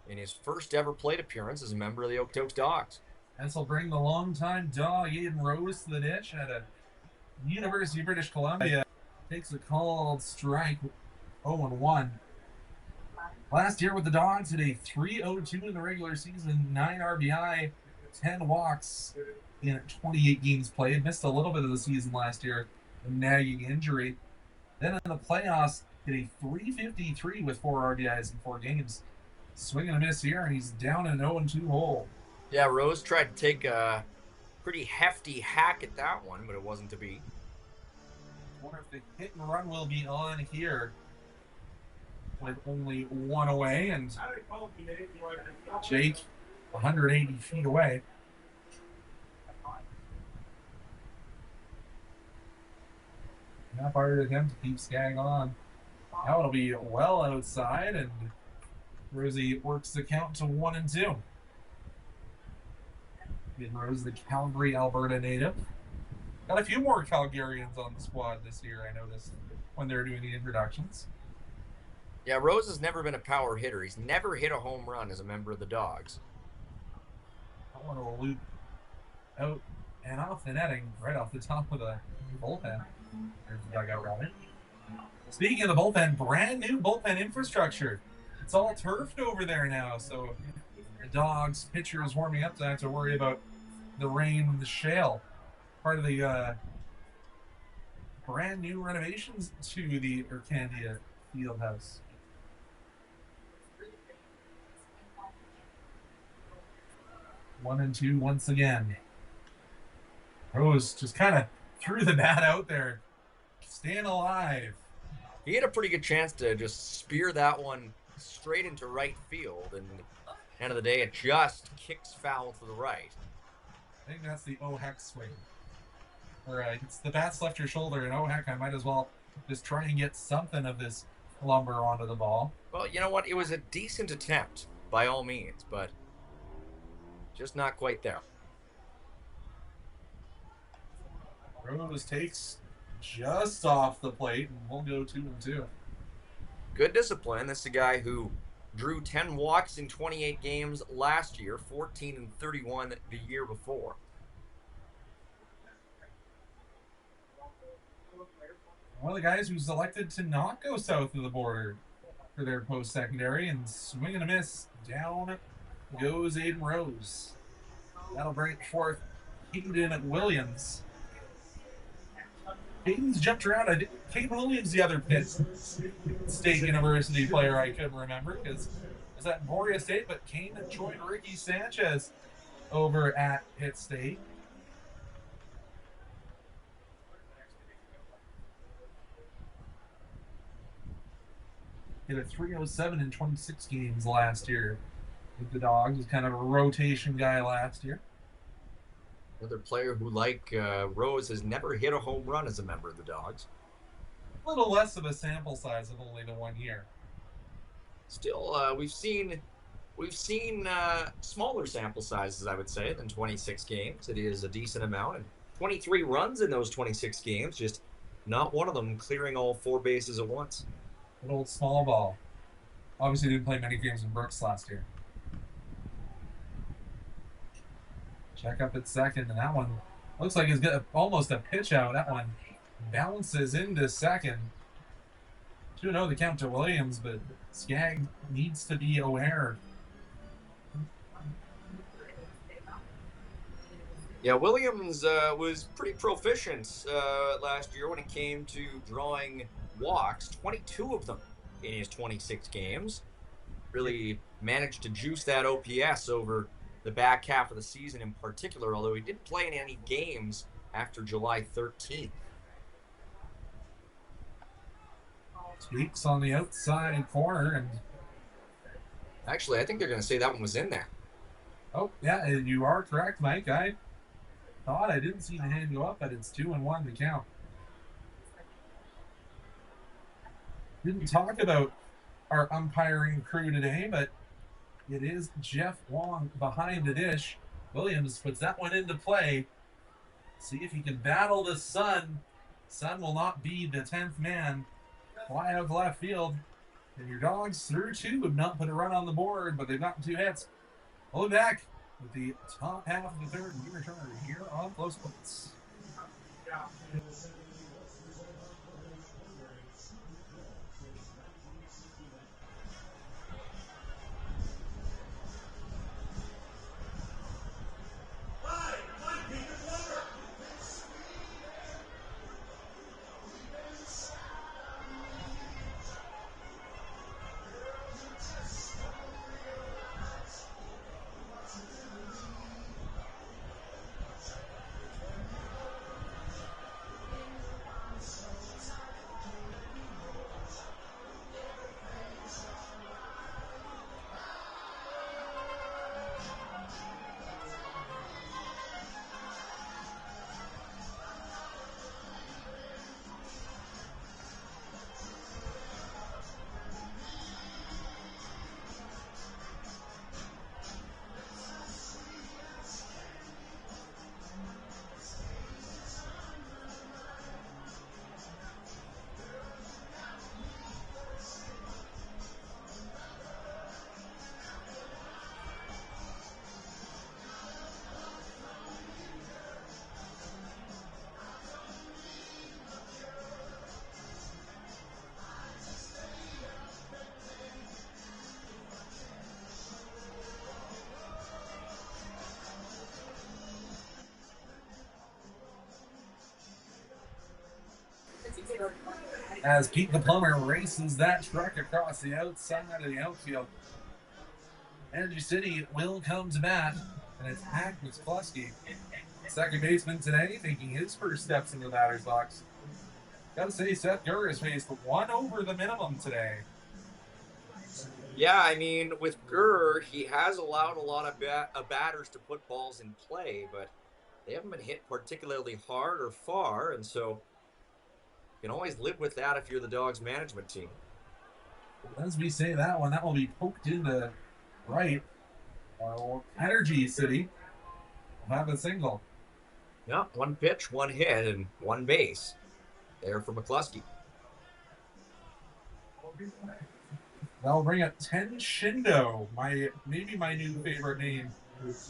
in his first ever plate appearance as a member of the Okotoks Dawgs. This will bring the longtime dog Aiden Rose to the ditch at a University of British Columbia. Takes a called strike, 0-1. Last year with the Dawgs, hit a 3.02 in the regular season, 9 RBI, 10 walks in 28 games played. Missed a little bit of the season last year, a nagging injury. Then in the playoffs, hit a 3.53 with 4 RBIs in 4 games. Swing and a miss here, and he's down in an 0-2 hole. Yeah, Rose tried to take a pretty hefty hack at that one, but it wasn't to be. Wonder if the hit and run will be on here with only 1 away, and Jake 180 feet away. Not harder than him to keep Skag on. Now it'll be well outside, and Rosie works the count to 1-2. Rose, the Calgary, Alberta native. Got a few more Calgarians on the squad this year, I noticed, when they were doing the introductions. Yeah, Rose has never been a power hitter. He's never hit a home run as a member of the Dawgs. I want to loop out and off the netting, right off the top of the bullpen. There's the dugout Robin. Speaking of the bullpen, brand new bullpen infrastructure. It's all turfed over there now, so the Dawgs pitcher is warming up to have to worry about the rain and the shale. Part of the brand new renovations to the Urcandia Fieldhouse. One and two once again. Rose just kind of threw the bat out there. Staying alive. He had a pretty good chance to just spear that one straight into right field, and at the end of the day, it just kicks foul to the right. I think that's the heck swing. Or it's the bat's left your shoulder, and heck, I might as well just try and get something of this lumber onto the ball. Well, you know what? It was a decent attempt, by all means, but just not quite there. Rose takes just off the plate, and we'll go 2-2. Good discipline. This is a guy who drew 10 walks in 28 games last year, 14 and 31 the year before. One of the guys who's elected to not go south of the border for their post-secondary, and swing and a miss. Down goes Aiden Rose. That'll bring forth Hayden Williams. Hayden's jumped around. Hayden Williams, the other Pitt State University player I couldn't remember because it was at Emporia State, but Kane joined Ricky Sanchez over at Pitt State. Hit a 307 in 26 games last year with the Dawgs. Was kind of a rotation guy last year. Another player who, like Rose, has never hit a home run as a member of the Dawgs. A little less of a sample size of only the 1 year. Still, we've seen smaller sample sizes, I would say, than 26 games. It is a decent amount, and 23 runs in those 26 games. Just not one of them clearing all 4 bases at once. Good old small ball. Obviously didn't play many games in Brooks last year. Check up at second, and that one looks like it's got almost a pitch out. That one bounces into second. 2-0 the count to Williams, but Skag needs to be aware. Yeah, Williams was pretty proficient last year when it came to drawing walks, 22 of them in his 26 games. Really managed to juice that OPS over the back half of the season in particular, although he didn't play in any games after July 13th. Speaks on the outside corner, and Actually, I think they're going to say that one was in there. oh yeah, you are correct, Mike. I thought I didn't see the hand go up, but it's 2-1 to count. Didn't talk about our umpiring crew today, but it is Jeff Wong behind the dish. Williams puts that one into play. See if he can battle the Sun. Sun will not be the 10th man. Fly out to left field. And your Dogs through two have not put a run on the board, but they've gotten 2 hits. We'll be back with the top half of the third. We return here on FloCollege. As Pete the Plumber races that truck across the outside of the outfield. Energy City will come to bat, and it's Hack McCluskey, second baseman today, making his first steps into the batter's box. Gotta say, Seth Gurr has faced 1 over the minimum today. Yeah, I mean, with Gurr, he has allowed a lot of batters to put balls in play, but they haven't been hit particularly hard or far, and so you can always live with that if you're the Dogs management team. As we say that one, that will be poked into right. Energy City will have a single. Yeah, 1 pitch, 1 hit, and 1 base there for McCluskey. That'll bring up Ten Shindo, maybe my new favorite name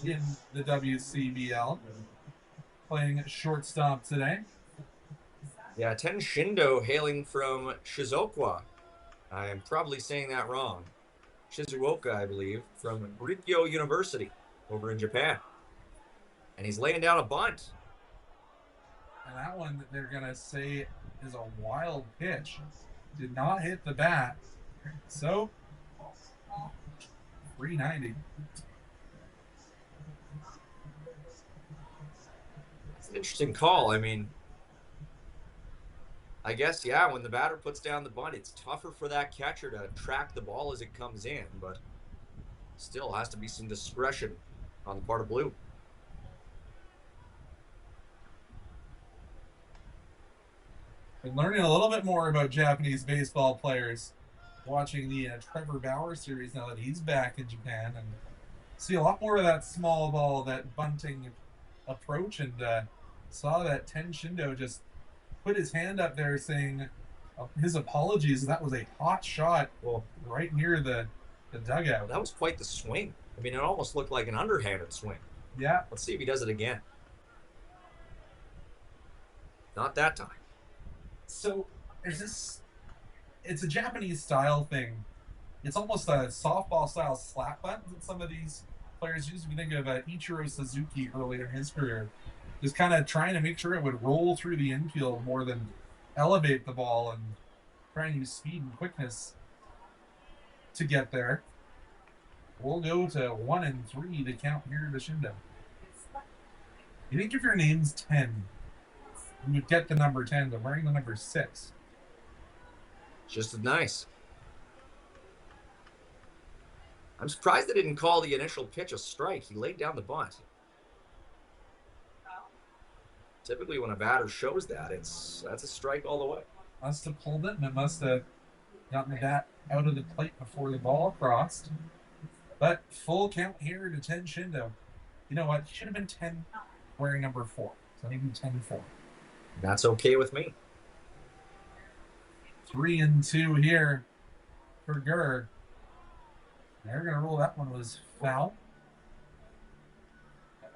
in the WCBL, playing shortstop today. Yeah, Ten Shindo hailing from Shizuoka. I'm probably saying that wrong. Shizuoka, I believe, from Rikyo University over in Japan. And he's laying down a bunt. And that one they're going to say is a wild pitch. Did not hit the bat. So, 390. It's an interesting call. I mean, I guess, yeah, when the batter puts down the bunt, it's tougher for that catcher to track the ball as it comes in, but still has to be some discretion on the part of Blue. Been learning a little bit more about Japanese baseball players, watching the Trevor Bauer series now that he's back in Japan, and see a lot more of that small ball, that bunting approach, and saw that Ten Shindo just put his hand up there saying his apologies. That was a hot shot right near the dugout. That was quite the swing. I mean, it almost looked like an underhanded swing. Yeah. Let's see if he does it again. Not that time. So there's this, it's a Japanese style thing. It's almost a softball style slap bunt that some of these players use. We think of Ichiro Suzuki earlier in his career, just kind of trying to make sure it would roll through the infield more than elevate the ball, and try and use speed and quickness to get there. We'll go to 1 and 3 to count here to Shindo. You think if your name's 10, you would get the number 10, but wearing the number 6. Just as nice. I'm surprised they didn't call the initial pitch a strike. He laid down the bunt. Typically, when a batter shows that, that's a strike all the way. Must have pulled it, and it must have gotten the bat out of the plate before the ball crossed. But full count here to 10 Shindo. You know what? He should have been 10 wearing number 4. So maybe 10-4. That's okay with me. 3-2 here for Gurr. They're going to rule that one was foul.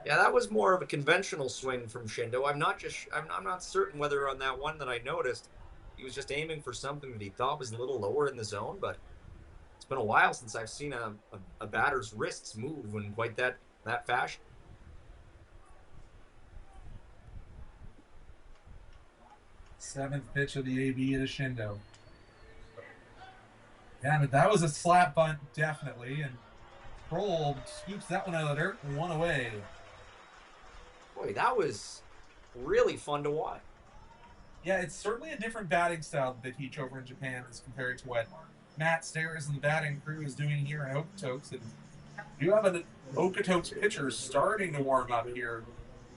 Yeah, that was more of a conventional swing from Shindo. I'm not certain whether on that one that I noticed he was just aiming for something that he thought was a little lower in the zone, but it's been a while since I've seen a batter's wrists move in quite that fashion. Seventh pitch of the AB to Shindo. Yeah, but that was a slap bunt, definitely, and Kroll scoops that one out of the dirt and one away. Boy, that was really fun to watch. Yeah, it's certainly a different batting style that they teach over in Japan as compared to what Matt Stairs and the batting crew is doing here in Okotoks. And you have an Okotoks pitcher starting to warm up here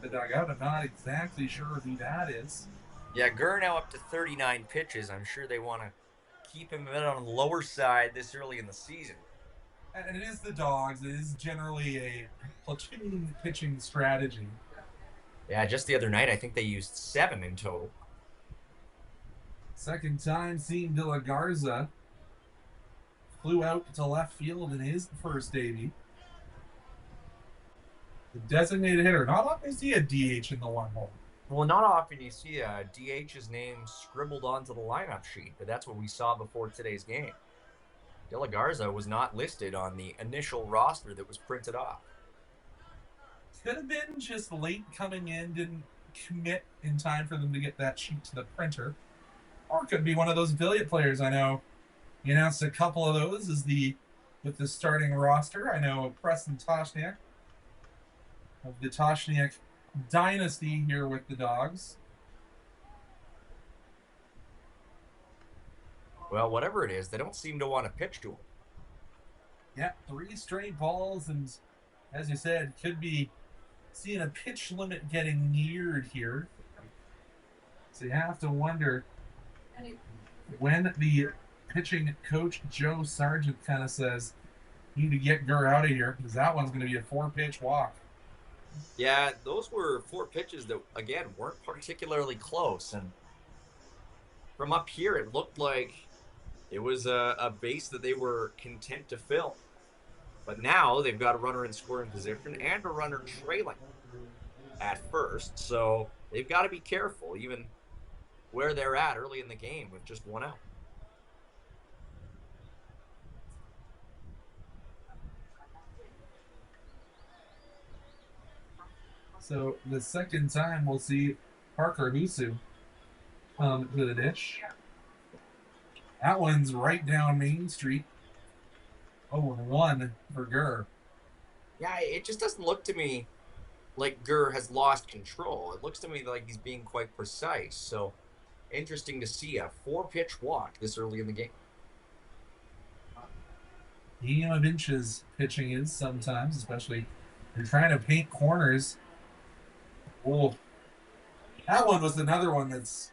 in the dugout. I'm not exactly sure who that is. Yeah, Gurr now up to 39 pitches. I'm sure they want to keep him a bit on the lower side this early in the season. And it is the Dawgs. It is generally a platoon pitching strategy. Yeah, just the other night, I think they used 7 in total. Second time seeing De La Garza flew out to left field in his first debut. The designated hitter. Not often you see a DH in the one hole. Well, not often you see a DH's name scribbled onto the lineup sheet, but that's what we saw before today's game. De La Garza was not listed on the initial roster that was printed off. Could have been just late coming in, didn't commit in time for them to get that sheet to the printer. Or it could be one of those affiliate players. I know he announced a couple of those with the starting roster. I know Preston Toshniak of the Toshniak dynasty here with the Dawgs. Well, whatever it is, they don't seem to want to pitch to him. Yeah, 3 straight balls, and as you said, could be seeing a pitch limit getting neared here. So you have to wonder when the pitching coach, Joe Sargent, kind of says, you need to get Gurr out of here, because that one's going to be a 4-pitch walk. Yeah, those were 4 pitches that, again, weren't particularly close. And from up here, it looked like it was a base that they were content to fill. But now they've got a runner in scoring position and a runner trailing at first. So they've got to be careful, even where they're at early in the game with just 1 out. So the second time we'll see Parker Husu come to the dish. That one's right down Main Street. 0-1 for Gurr. Yeah, it just doesn't look to me like Gurr has lost control. It looks to me like he's being quite precise. So interesting to see a 4-pitch walk this early in the game. Game of inches pitching is sometimes, especially if you're trying to paint corners. Oh, that one was another one that's,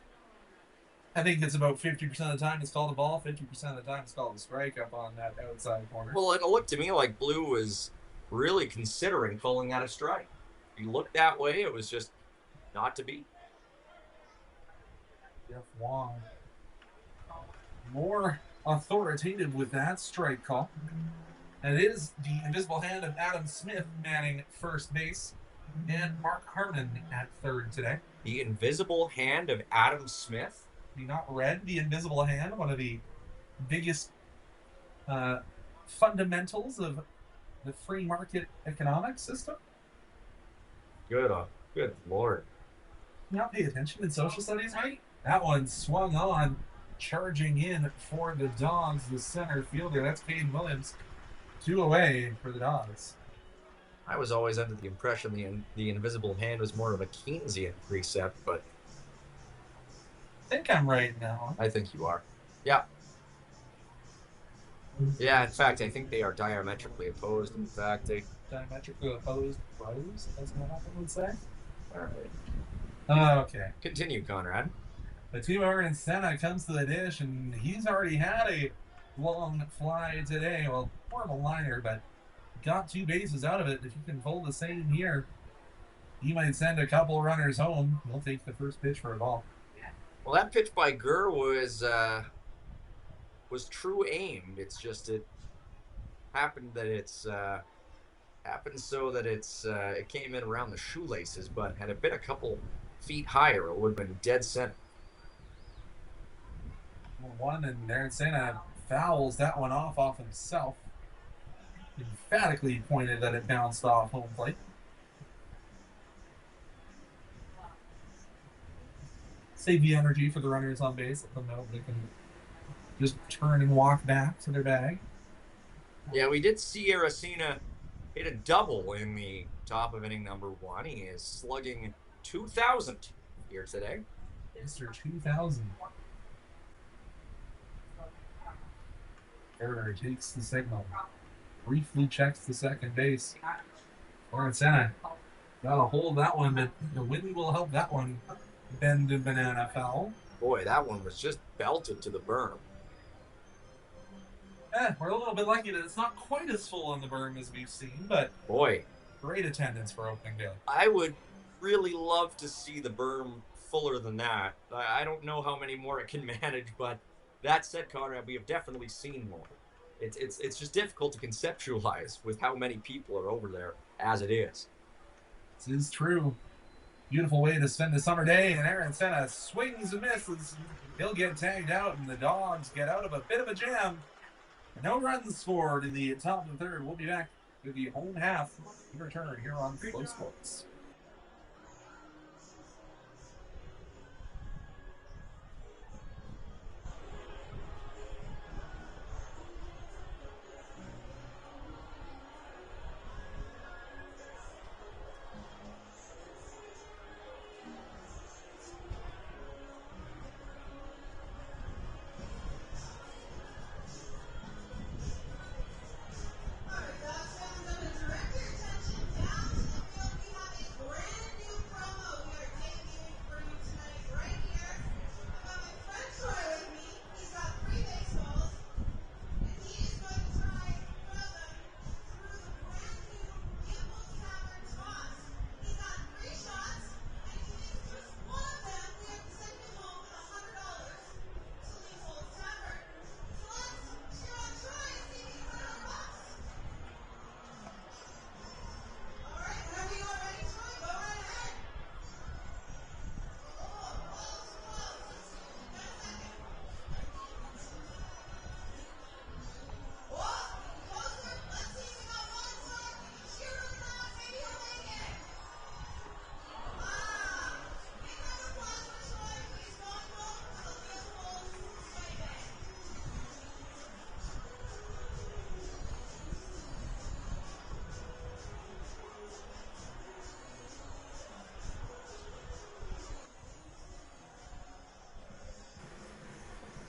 I think it's about 50% of the time it's called a ball, 50% of the time it's called a strike up on that outside corner. Well, it looked to me like Blue was really considering calling that a strike. If you looked that way, it was just not to be. Jeff Wong more authoritative with that strike call. And it is the invisible hand of Adam Smith manning first base and Mark Harmon at third today. The invisible hand of Adam Smith? Have you not read The Invisible Hand, one of the biggest fundamentals of the free market economic system? Good Lord. Not pay attention in social studies, mate? That one swung on, charging in for the Dawgs, the center fielder. That's Caden Williams. 2 away for the Dawgs. I was always under the impression the invisible hand was more of a Keynesian precept, but I think I'm right now. I think you are. Yeah. Yeah, in fact, I think they are diametrically opposed. In fact, they. Diametrically opposed pros, as Malcolm would say. All right. Okay. Continue, Conrad. The team over in Senna comes to the dish, and he's already had a long fly today. Well, more of a liner, but got 2 bases out of it. If you can pull the same here, he might send a couple runners home. He'll take the first pitch for a ball. Well, that pitch by Gurr was true aimed. It's just it happened that it came in around the shoelaces, but had it been a couple feet higher, it would have been dead center. 1, and Aaron Senna fouls that one off himself. Emphatically pointed that it bounced off home plate. Save the energy for the runners on base. Let them know they can just turn and walk back to their bag. Yeah, we did see Aracena hit a double in the top of inning number 1. He is slugging 2,000 here today. Mr. 2000. Error takes the signal. Briefly checks the second base. Aaron Senna gotta hold that one, but the wind will help that one bend and banana foul. Boy, that one was just belted to the berm. We're a little bit lucky that it's not quite as full on the berm as we've seen, but boy, great attendance for opening day. I would really love to see the berm fuller than that. I don't know how many more it can manage, but that said, Conrad, we have definitely seen more. It's just difficult to conceptualize with how many people are over there as it is. This is true. Beautiful way to spend a summer day, and Aaron Senna swings and misses. He'll get tagged out, and the Dawgs get out of a bit of a jam. No runs scored in the top of the third. We'll be back with the home half in return here on Flow Sports.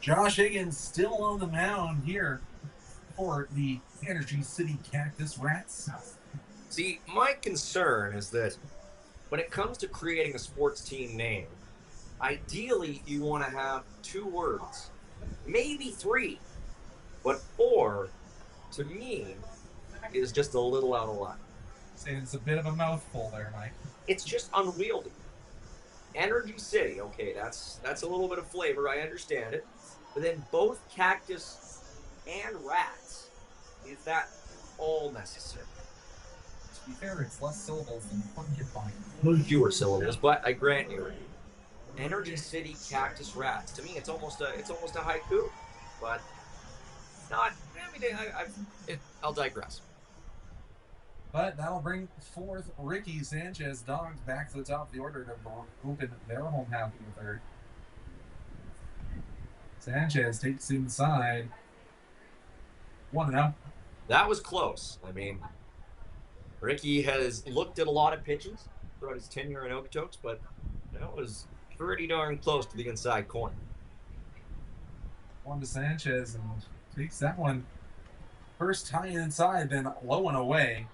Josh Higgins still on the mound here for the Energy City Cactus Rats. See, my concern is that when it comes to creating a sports team name, ideally you want to have 2 words, maybe 3, but 4, to me, is just a little out of line. Saying it's a bit of a mouthful there, Mike. It's just unwieldy. Energy City, okay, that's a little bit of flavor, I understand it. But then both Cactus and Rats, is that all necessary? To be fair, it's less syllables than Porcupine. Fewer syllables, but I grant you, Energy City Cactus Rats. To me, it's almost a haiku, but not. I mean, I'll digress. But that'll bring forth Ricky Sanchez. Dawgs back to the top of the order to open their home half of the third. Sanchez takes inside. 1-0. That was close. I mean, Ricky has looked at a lot of pitches throughout his tenure in Okotoks, but that was pretty darn close to the inside corner. On to Sanchez and takes that one First high inside, then low and away.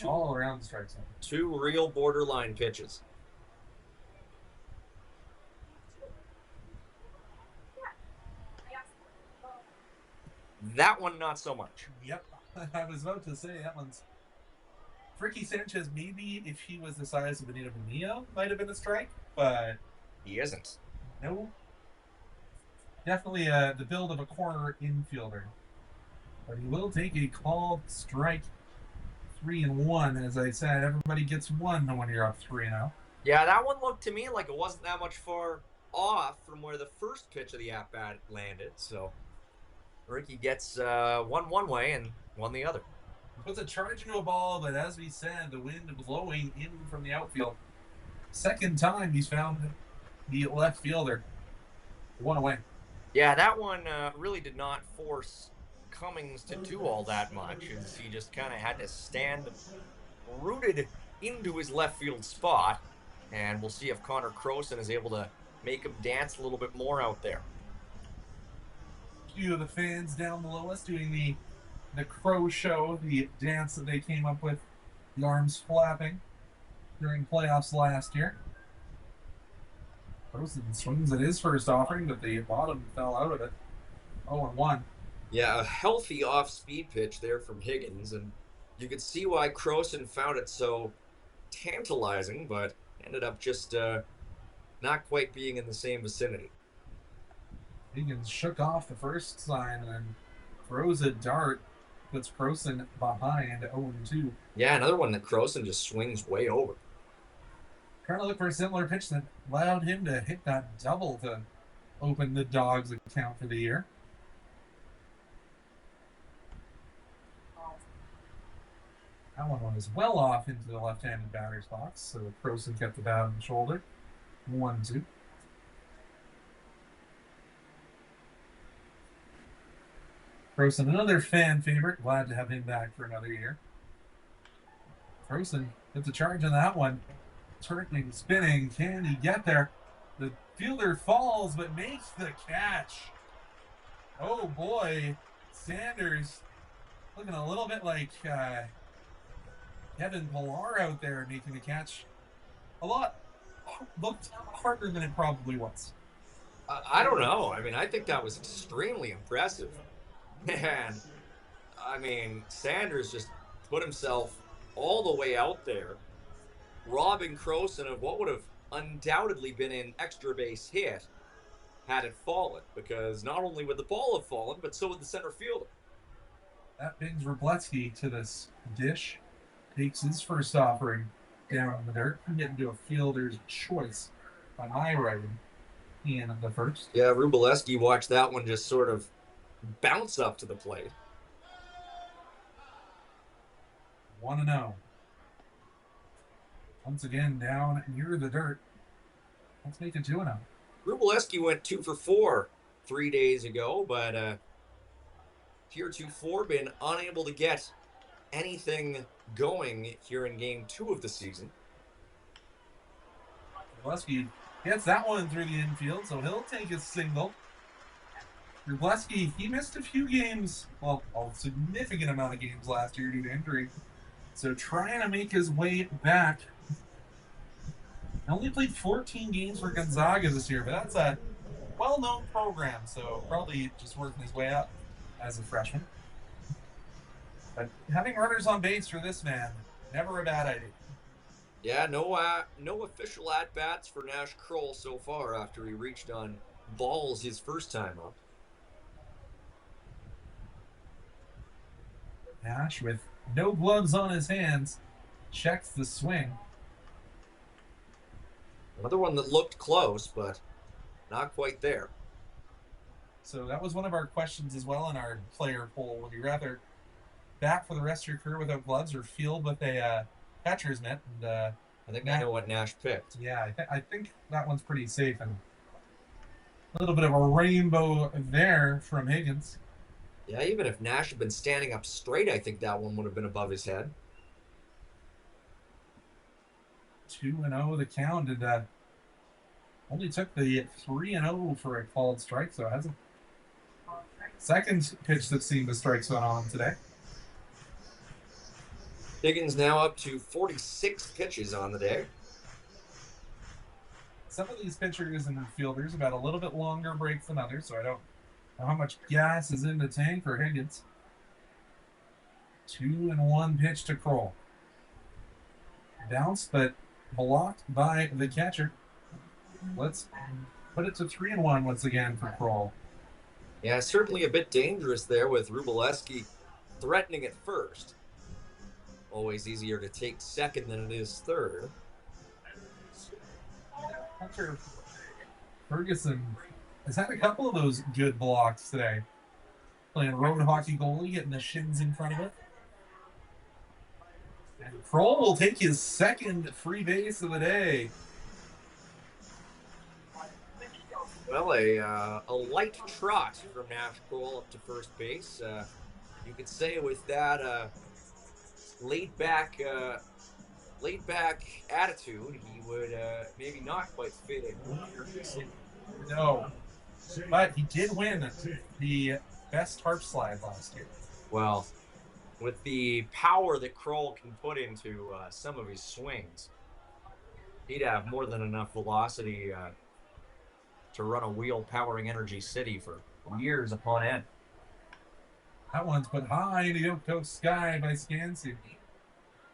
All around the strike zone. 2 real borderline pitches. That one, not so much. Yep. I was about to say that one's. Ricky Sanchez, maybe if he was the size of Benito Bonillo, might have been a strike, but He isn't. no. Definitely the build of a corner infielder. But he will take a called strike. 3-1. As I said, everybody gets one when you're up 3-0. Yeah, that one looked to me like it wasn't that much far off from where the first pitch of the at-bat landed. So Ricky gets one way and one the other. Puts a charge into a ball, but as we said, the wind blowing in from the outfield. Second time he's found the left fielder. One away. Yeah, that one really did not force Cummings to do all that much. As he just kind of had to stand rooted into his left field spot. And we'll see if Connor Croson is able to make him dance a little bit more out there. A few of the fans down below us doing the crow show, the dance that they came up with, the arms flapping during playoffs last year. Croson swings at his first offering, but the bottom fell out of it. 0-1. Yeah, a healthy off-speed pitch there from Higgins, and you could see why Croson found it so tantalizing, but ended up just not quite being in the same vicinity. Higgins shook off the first sign and then throws a dart, puts Croson behind 0-2. Yeah, another one that Croson just swings way over. Trying to look for a similar pitch that allowed him to hit that double to open the Dawgs account for the year. That one was well off into the left-handed batter's box, so Croson kept the bat on the shoulder. 1-2. Croson, another fan favorite. Glad to have him back for another year. Croson gets a charge on that one. Turning, spinning. Can he get there? The fielder falls, but makes the catch. Oh, boy. Sanders looking a little bit like Kevin Pillar out there making the catch. A lot looked harder than it probably was. I don't know. I mean, I think that was extremely impressive. And, I mean, Sanders just put himself all the way out there, robbing Croson of what would have undoubtedly been an extra base hit had it fallen. Because not only would the ball have fallen, but so would the center fielder. That brings Wroblewski to this dish. Takes his first offering down in the dirt. Getting to a fielder's choice by my writing. In the first. Yeah, Wroblewski watched that one just sort of bounce up to the plate. 1-0. Once again, down near the dirt. Let's make it 2-0. Wroblewski went 2 for 4 3 days ago, but heretofore been unable to get anything going here in Game 2 of the season. Wroblewski gets that one through the infield, so he'll take his single. Wroblewski, he missed a few games, well, a significant amount of games last year due to injury. So trying to make his way back. Only played 14 games for Gonzaga this year, but that's a well-known program, so probably just working his way up as a freshman. But having runners on base for this man, never a bad idea. Yeah, no official at-bats for Nash Kroll so far after he reached on balls his first time up. Nash, with no gloves on his hands, checks the swing. Another one that looked close, but not quite there. So that was one of our questions as well in our player poll. Would you rather bat for the rest of your career without gloves or field with a catcher's mitt? And I think I know what Nash picked. Yeah, I think that one's pretty safe. And a little bit of a rainbow there from Higgins. Yeah, even if Nash had been standing up straight, I think that one would have been above his head. 2-0 the count, and only took the 3-0 for a called strike, so it hasn't Second pitch that seemed the strikes went on today. Higgins now up to 46 pitches on the day. Some of these pitchers and fielders have had a little bit longer break than others, so I don't know how much gas is in the tank for Higgins. 2-1 pitch to Kroll. Bounced, but blocked by the catcher. Let's put it to 3-1 once again for Kroll. Yeah, certainly a bit dangerous there with Rubleski threatening at first. Always easier to take second than it is third. Hunter Ferguson has had a couple of those good blocks today. Playing road hockey goalie, getting the shins in front of it. And Kroll will take his second free base of the day. Well, a light trot from Nash Kroll up to first base. You could say with that laid back attitude, he would maybe not quite fit in. No, but he did win the best harp slide last year. Well, with the power that Kroll can put into some of his swings, he'd have more than enough velocity to run a wheel powering Energy City for years upon end. That one's put high in the Okotoks sky by Scansey.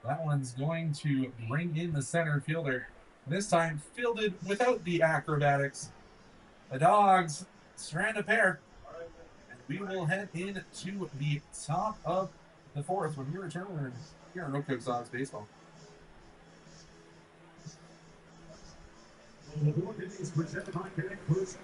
That one's going to bring in the center fielder. This time fielded without the acrobatics. The Dawgs strand a pair. And we will head into the top of the fourth when we return here on Okotoks Dawgs Baseball. The board is presented by Cactus.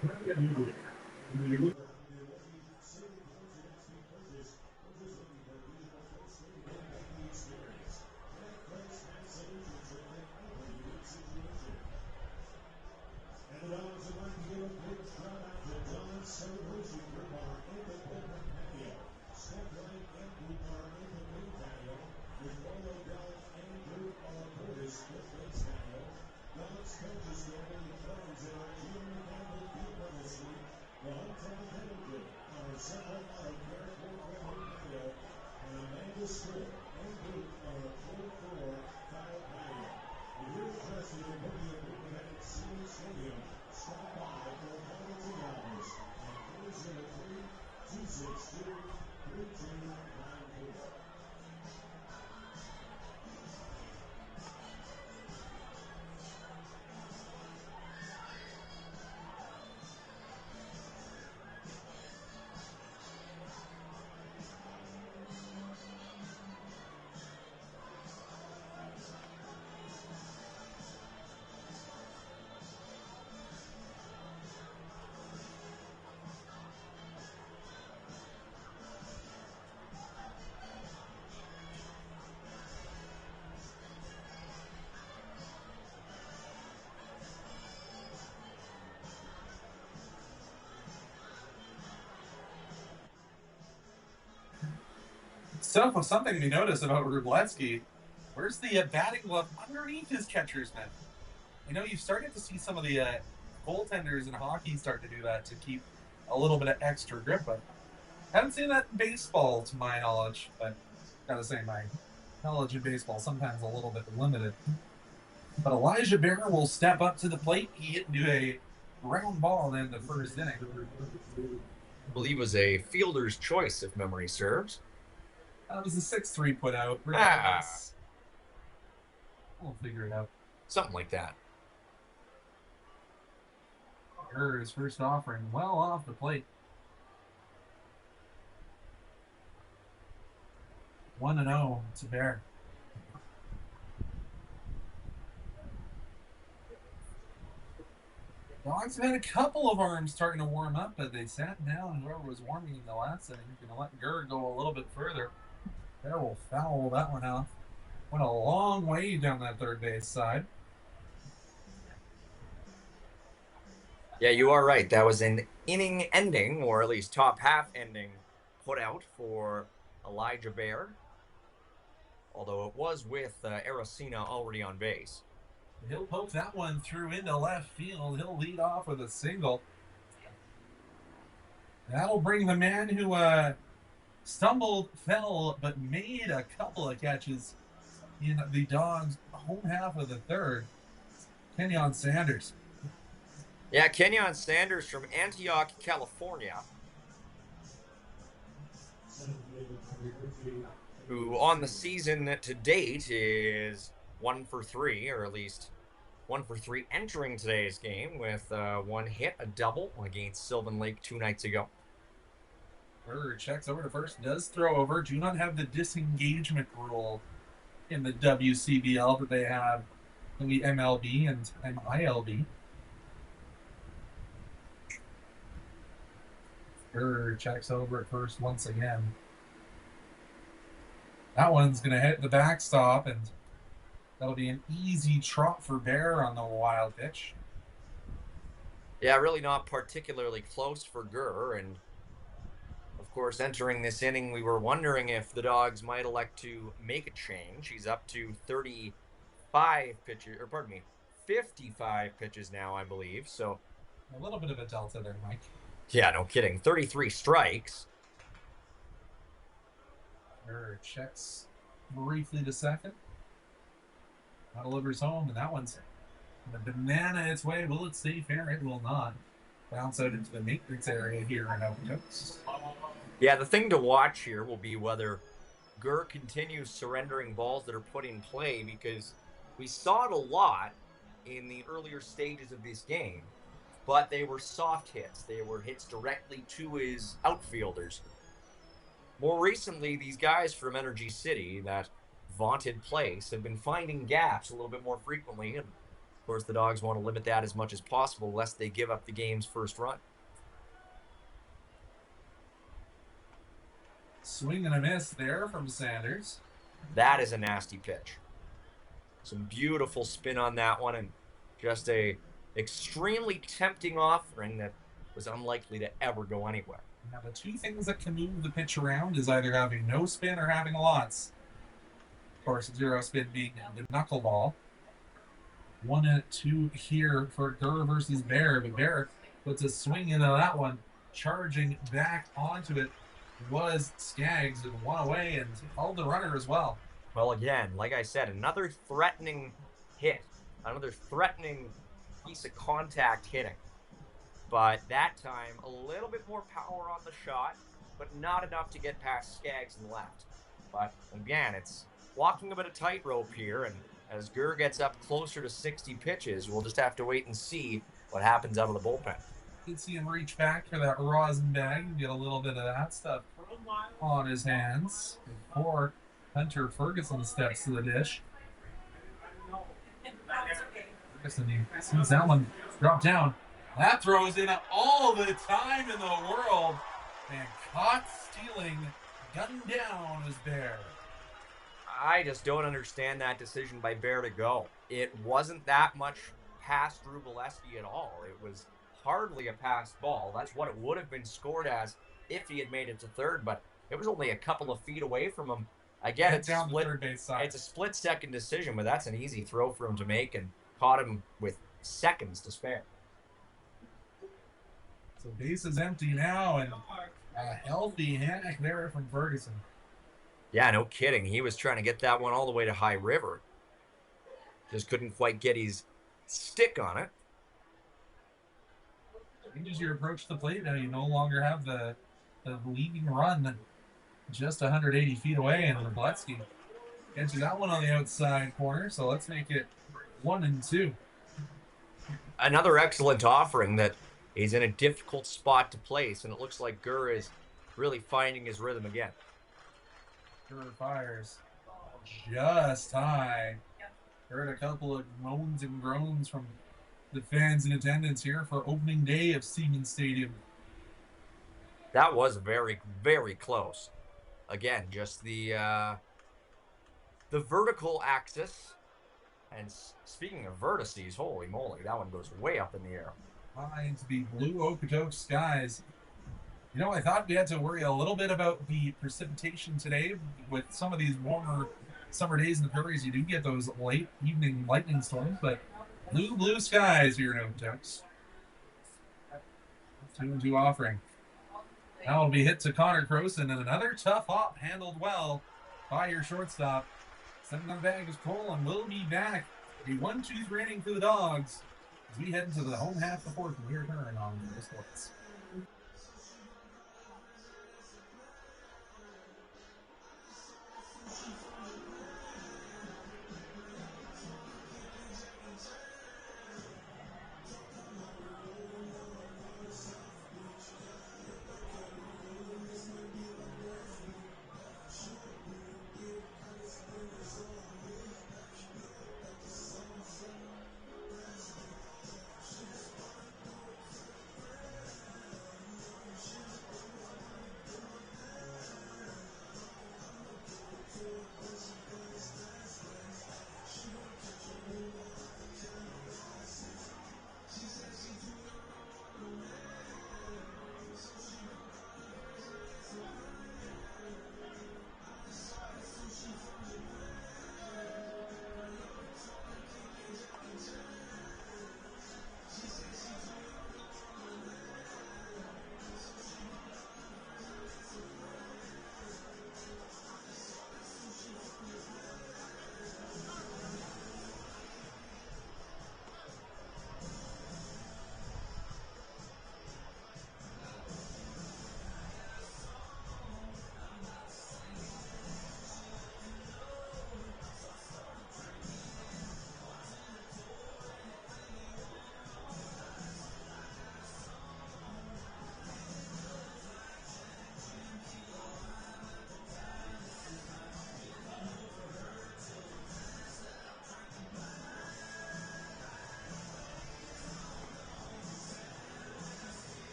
Something we noticed about Rubleski, where's the batting glove underneath his catcher's mitt? You know, you've started to see some of the goaltenders in hockey start to do that to keep a little bit of extra grip, but haven't seen that in baseball to my knowledge, but gotta say my knowledge of baseball sometimes a little bit limited. But Elijah Bear will step up to the plate. He hit into a ground ball in the first inning. I believe it was a fielder's choice, if memory serves. That was a 6-3 put out. We'll figure it out. Something like that. His first offering well off the plate. 1-0 to Bear. Dogs have had a couple of arms starting to warm up, but they sat down. Whoever was warming in the last inning, going to let Gurr go a little bit further. Bear will foul that one off. Went a long way down that third base side. Yeah, you are right. That was an inning ending, or at least top half ending, put out for Elijah Bear. Although it was with Aracena already on base. He'll poke that one through into left field. He'll lead off with a single. That'll bring the man who stumbled, fell, but made a couple of catches in the Dawgs' home half of the third, Kenyon Sanders. Yeah, Kenyon Sanders from Antioch, California, who on the season to date is 1 for 3, or at least 1 for 3 entering today's game with 1 hit, a double against Sylvan Lake 2 nights ago. Burr checks over to first, does throw over. Do not have the disengagement rule in the WCBL that they have in the MLB and ILB. Burr checks over at first once again. That one's going to hit the backstop, and that'll be an easy trot for Bear on the wild pitch. Yeah, really not particularly close for Gurr, and of course, entering this inning, we were wondering if the Dawgs might elect to make a change. He's up to 55 pitches now, I believe. So a little bit of a delta there, Mike. Yeah, no kidding. 33 strikes. Burr checks briefly to second. Now delivers home, and that one's the banana its way. Will it stay fair? It will not. Bounce out into the maintenance area here in Okotoks. Yeah, the thing to watch here will be whether Gurr continues surrendering balls that are put in play, because we saw it a lot in the earlier stages of this game, but they were soft hits. They were hits directly to his outfielders. More recently, these guys from Energy City, that vaunted place, have been finding gaps a little bit more frequently, and of course the Dawgs want to limit that as much as possible lest they give up the game's first run. Swing and a miss there from Sanders. That is a nasty pitch. Some beautiful spin on that one, and just a extremely tempting offering that was unlikely to ever go anywhere. Now, the two things that can move the pitch around is either having no spin or having lots. Of course, zero spin being the knuckleball. 1-2 here for Gurr versus Bear, but Bear puts a swing into that one. Charging back onto it was Skaggs, and one away and held the runner as well. Well, again, like I said, another threatening hit, another threatening piece of contact hitting. But that time, a little bit more power on the shot, but not enough to get past Skaggs and left. But again, it's walking a bit of tightrope here, and as Gurr gets up closer to 60 pitches, we'll just have to wait and see what happens out of the bullpen. You can see him reach back for that rosin bag and get a little bit of that stuff on his hands before Hunter Ferguson steps to the dish. Ferguson, he sees that one drop down. That throws in all the time in the world. And caught stealing, gunned down is Bear. I just don't understand that decision by Bear to go. It wasn't that much past Rubileski at all. It was hardly a passed ball. That's what it would have been scored as if he had made it to third, but it was only a couple of feet away from him. Again, it's down the third base side. It's a split-second decision, but that's an easy throw for him to make, and caught him with seconds to spare. So base is empty now, and a healthy hack there from Ferguson. Yeah, no kidding. He was trying to get that one all the way to High River. Just couldn't quite get his stick on it. Changes your approach to the plate now. You no longer have the leading run just 180 feet away, and Rubileski catches that one on the outside corner, so let's make it 1-2. Another excellent offering that is in a difficult spot to place, and it looks like Gurr is really finding his rhythm again. Gurr fires just high. Heard a couple of moans and groans from the fans in attendance here for opening day of Siemens Stadium. That was very, very close. Again, just the vertical axis. And speaking of vertices, holy moly, that one goes way up in the air. High into the blue Okotoks skies. You know, I thought we had to worry a little bit about the precipitation today. With some of these warmer summer days in the prairies, you do get those late evening lightning storms, but blue skies here in Okotoks. 2-2 offering. That will be hit to Connor Croson, and another tough hop handled well by your shortstop. Sending them back is Cole, and we'll be back. A 1-2-3 inning for the Dogs as we head into the home half of the fourth, and we return on the sports.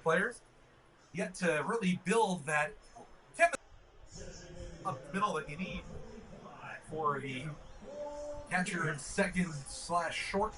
Players yet to really build that up the middle that you need for the catcher second / short.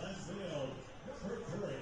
Left field, number 3,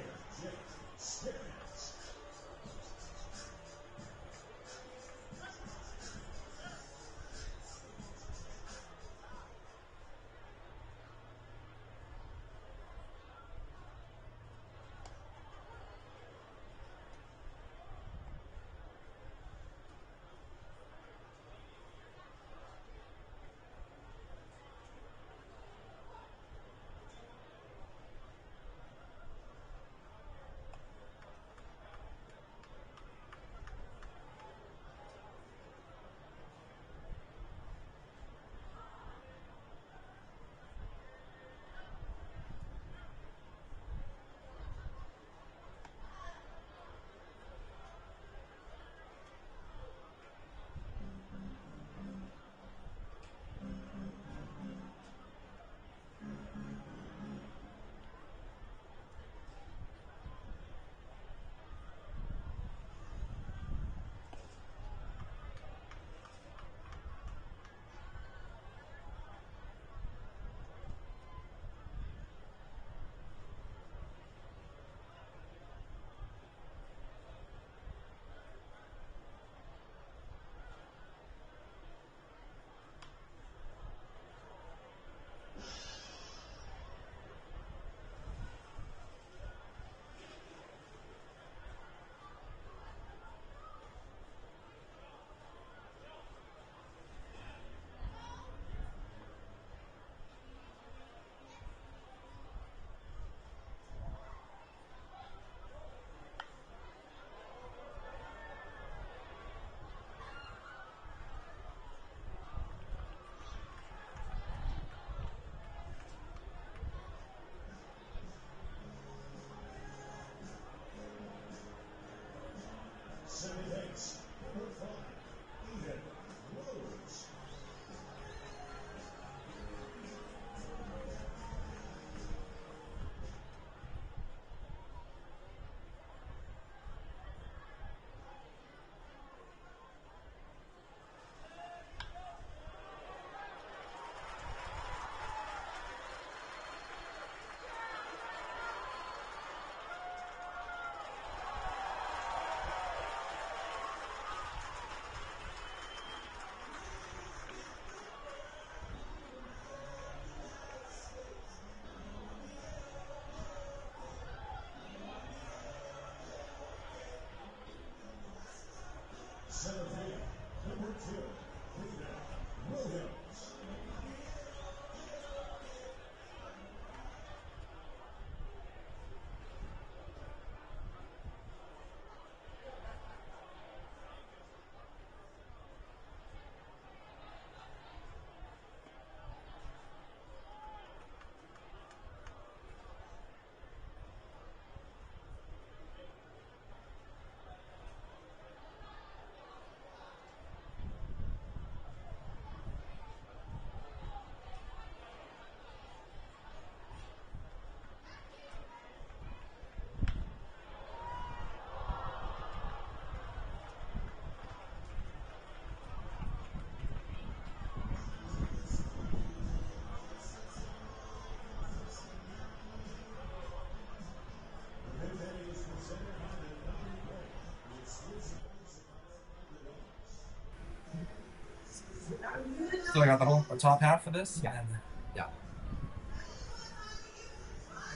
So I got the top half of this. Yeah. And Yeah.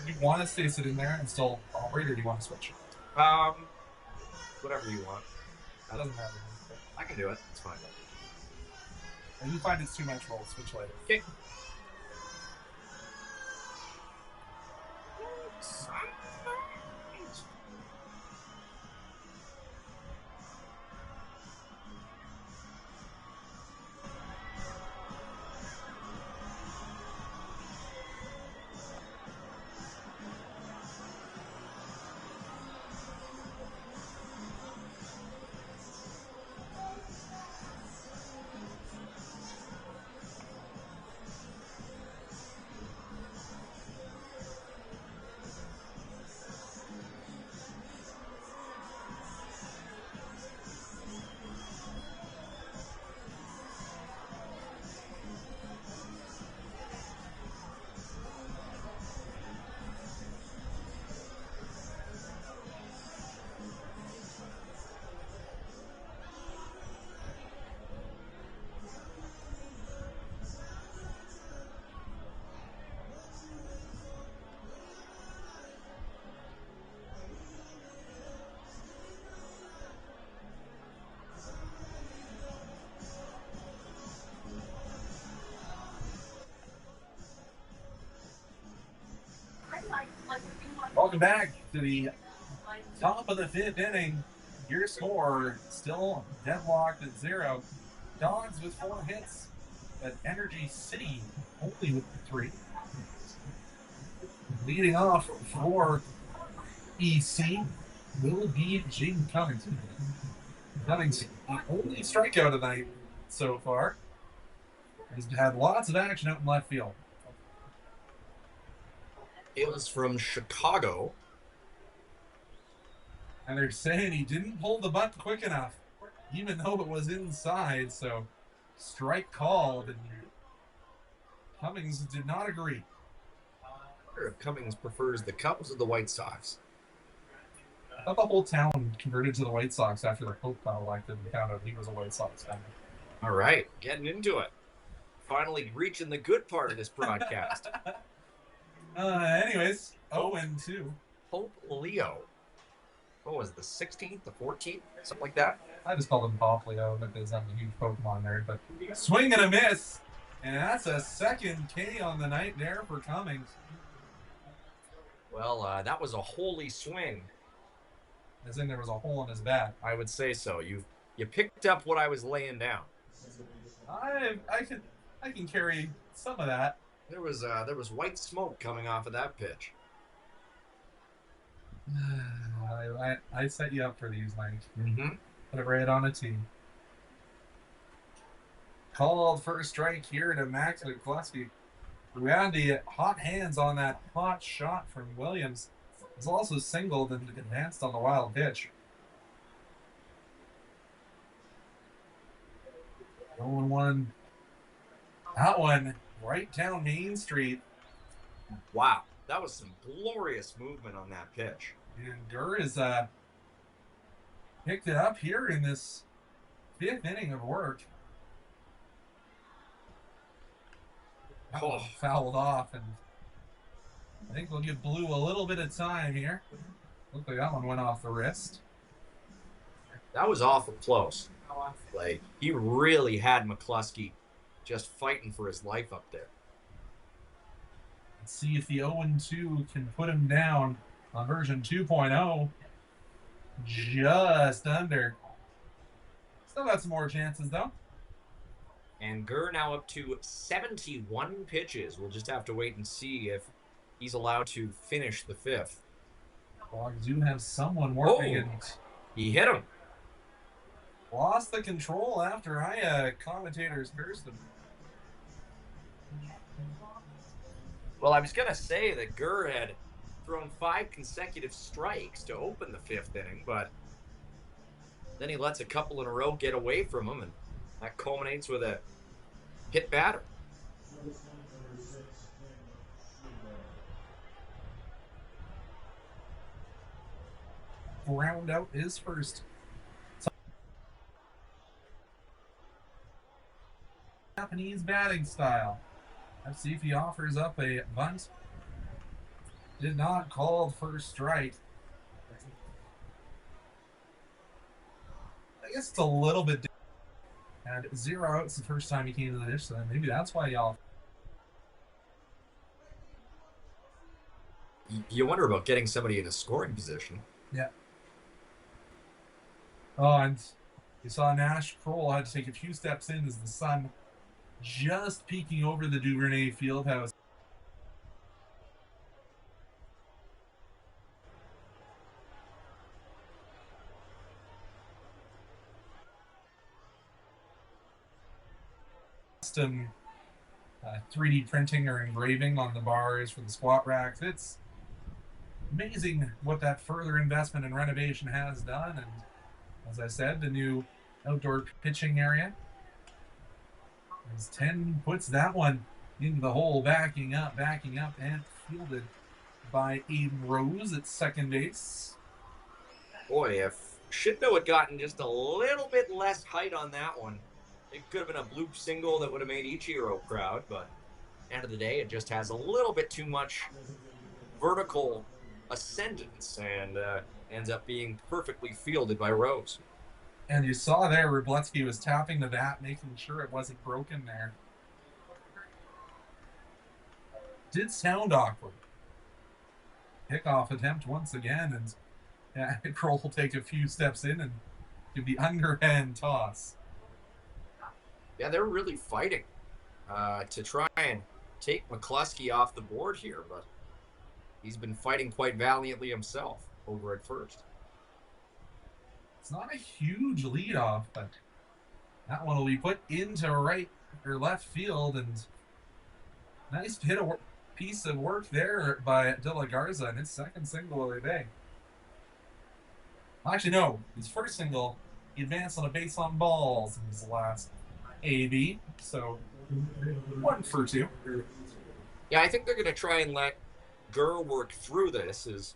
you want to stay sitting there and still operate, or do you want to switch? Whatever you want. That doesn't matter. I can do it. It's fine. If you find it's too much, we'll switch later. Okay. Welcome back to the top of the 5th inning. Your score still deadlocked at 0. Dawgs with 4 hits, but Energy City only with 3. Leading off for EC will be Jaden Cummings. Cummings, the only strikeout tonight so far. He's had lots of action out in left field. Hails from Chicago. And they're saying he didn't pull the butt quick enough, even though it was inside. So, strike called, and Cummings did not agree. I wonder if Cummings prefers the Cubs or the White Sox. I thought the whole town converted to the White Sox after the Pope got elected and found out he was a White Sox fan. All right, getting into it. Finally reaching the good part of this broadcast. Anyways, 0-2. Pope Leo. What was it, the 16th, the 14th, something like that? I just called him Pop Leo because I'm a huge Pokemon nerd. But swing and a miss, and that's a second K on the night there for Cummings. Well, that was a holy swing. As in there was a hole in his bat. I would say so. You picked up what I was laying down. I can carry some of that. There was white smoke coming off of that pitch. I set you up for these, Mike. Mm-hmm. Put it right on a tee. Called for a strike here to Max McCluskey. We had the hot hands on that hot shot from Williams. He's also singled and advanced on the wild pitch. 0-1. That one right down Main Street. Wow, that was some glorious movement on that pitch. And Gurr has picked it up here in this 5th inning of work. Oh. Fouled off, and I think we'll give Blue a little bit of time here. Looked like that one went off the wrist. That was awful close. Like, he really had McCluskey just fighting for his life up there. Let's see if the 0-2 can put him down on version 2.0. Just under. Still got some more chances, though. And Gurr now up to 71 pitches. We'll just have to wait and see if he's allowed to finish the 5th. Dawgs do have someone working, and he hit him. Lost the control after commentators cursed him. Well, I was going to say that Gurr had thrown 5 consecutive strikes to open the 5th inning, but then he lets a couple in a row get away from him, and that culminates with a hit batter. Round out his first. Japanese batting style. Let's see if he offers up a bunt. Did not call first strike. I guess it's a little bit different. Had 0 outs the first time he came to the dish, so maybe that's why y'all. You wonder about getting somebody in a scoring position. Yeah. Oh, and you saw Nash Kroll had to take a few steps in as the sun just peeking over the Duvernay Fieldhouse. Custom 3D printing or engraving on the bars for the squat racks. It's amazing what that further investment and renovation has done. And as I said, the new outdoor pitching area. As 10 puts that one into the hole, backing up, and fielded by Aiden Rose at second base. Boy, if Shipno had gotten just a little bit less height on that one, it could have been a bloop single that would have made Ichiro proud, but at the end of the day, it just has a little bit too much vertical ascendance and ends up being perfectly fielded by Rose. And you saw there, Wroblewski was tapping the bat, making sure it wasn't broken there. Did sound awkward. Kickoff attempt once again, and yeah, Kroll will take a few steps in and give the underhand toss. Yeah, they're really fighting to try and take McCluskey off the board here, but he's been fighting quite valiantly himself over at first. It's not a huge leadoff, but that one will be put into right or left field, and nice piece of work there by De La Garza and his second single of the day. Actually, no, his first single, he advanced on a base on balls in his last AB, so 1 for 2. Yeah, I think they're going to try and let Gurr work through this as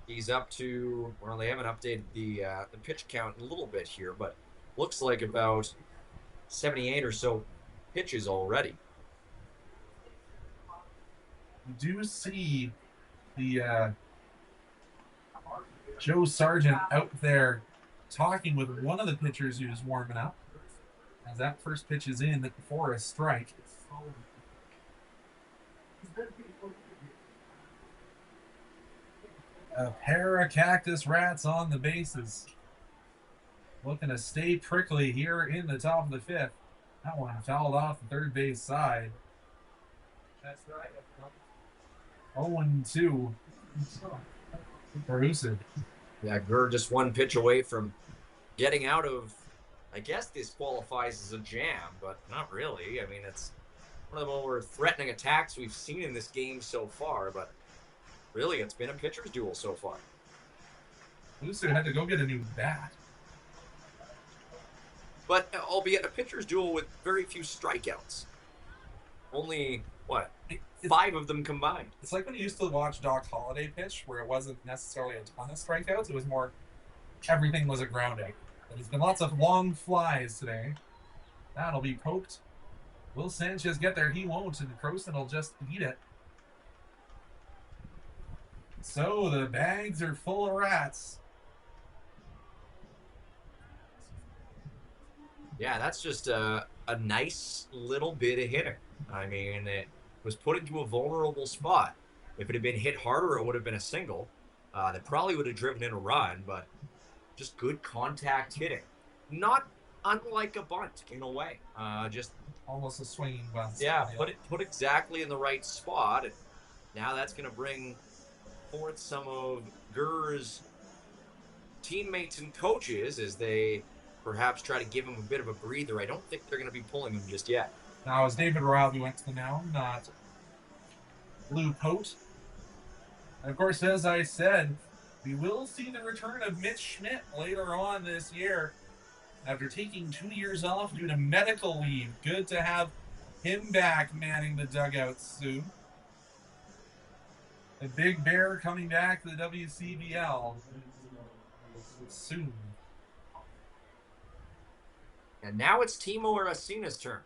he's up to, well, they haven't updated the pitch count a little bit here, but looks like about 78 or so pitches already. You do see the Joe Sargent out there talking with one of the pitchers who's warming up. As that first pitch is in for a strike. A pair of Cactus rats on the bases. Looking to stay prickly here in the top of the 5th. That one fouled off the third base side. That's right. 0-2 for Husid. Yeah, Gurr just one pitch away from getting out of, I guess this qualifies as a jam, but not really. I mean, it's one of the more threatening attacks we've seen in this game so far, but really, it's been a pitcher's duel so far. Husid had to go get a new bat. But albeit a pitcher's duel with very few strikeouts. Only, what, 5 of them combined. It's like when you used to watch Doc Holliday pitch, where it wasn't necessarily a ton of strikeouts. It was more, everything was a ground out. There's been lots of long flies today. That'll be poked. Will Sanchez get there? He won't, and Croson will just eat it. So the bags are full of rats. Yeah, that's just a nice little bit of hitting. I mean, it was put into a vulnerable spot. If it had been hit harder, it would have been a single. That probably would have driven in a run, but just good contact hitting. Not unlike a bunt in a way. Just almost a swinging bunt. Yeah, put exactly in the right spot. And now that's going to bring forth some of Gurr's teammates and coaches as they perhaps try to give him a bit of a breather. I don't think they're going to be pulling him just yet. Now, as David Royalby went to the mound, not Lou Pote. And of course, as I said, we will see the return of Mitch Schmidt later on this year after taking 2 years off due to medical leave. Good to have him back manning the dugouts soon. The Big Bear coming back to the WCBL soon. And now it's Timo Aracina's turn.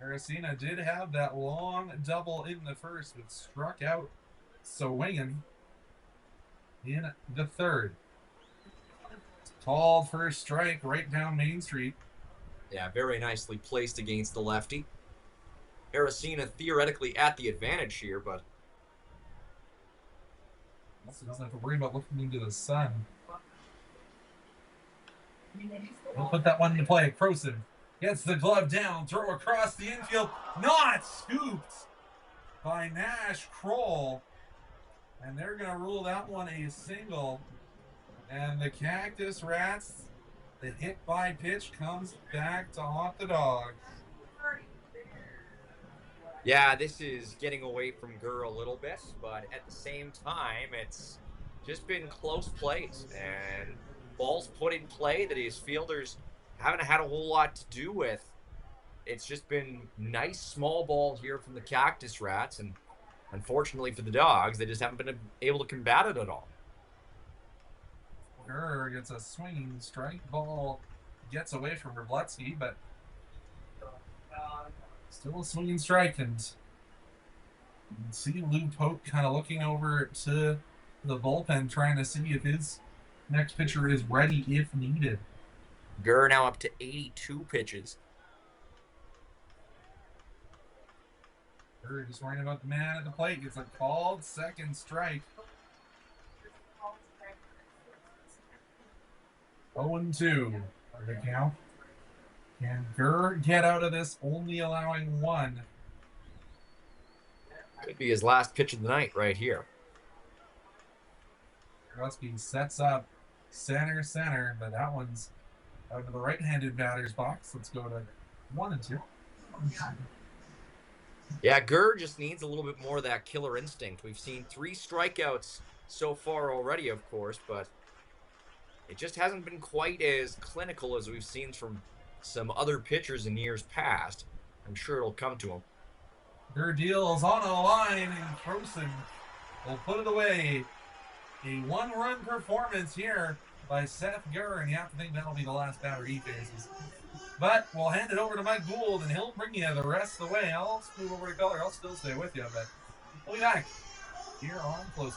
Aracena did have that long double in the first, but struck out swinging in the third. Tall first strike right down Main Street. Yeah, very nicely placed against the lefty. Aracena theoretically at the advantage here, but also doesn't have to worry about looking into the sun. We'll put that one into play. Croson gets the glove down, throw across the infield, not scooped by Nash Kroll. And they're going to rule that one a single. And the Cactus Rats, the hit by pitch comes back to haunt the Dawgs. yeah, this is getting away from Gurr a little bit, but at the same time, it's just been close plays and balls put in play that his fielders haven't had a whole lot to do with. It's just been nice small ball here from the Cactus Rats, and unfortunately for the Dawgs, they just haven't been able to combat it at all. Gurr gets a swinging strike. Ball gets away from Wroblewski, but still a swinging strike. And you can see Lou Pope kind of looking over to the bullpen, trying to see if his next pitcher is ready if needed. Gurr now up to 82 pitches. Gurr just worrying about the man at the plate. Gets a called second strike. 0-2 for the count. Can Gurr get out of this only allowing one? Could be his last pitch of the night right here. Wroblewski sets up center, but that one's out of the right-handed batter's box. Let's go to 1 and 2. Yeah, Gurr just needs a little bit more of that killer instinct. We've seen 3 strikeouts so far already, of course, but it just hasn't been quite as clinical as we've seen from some other pitchers in years past. I'm sure it'll come to him. Gurr deals on a line, and Croson will put it away. A 1-run performance here by Seth Gurr, and you have to think that'll be the last batter he faces. But we'll hand it over to Mike Gould, and he'll bring you the rest of the way. I'll move over to color. I'll still stay with you, but we'll be back here on FloCollege.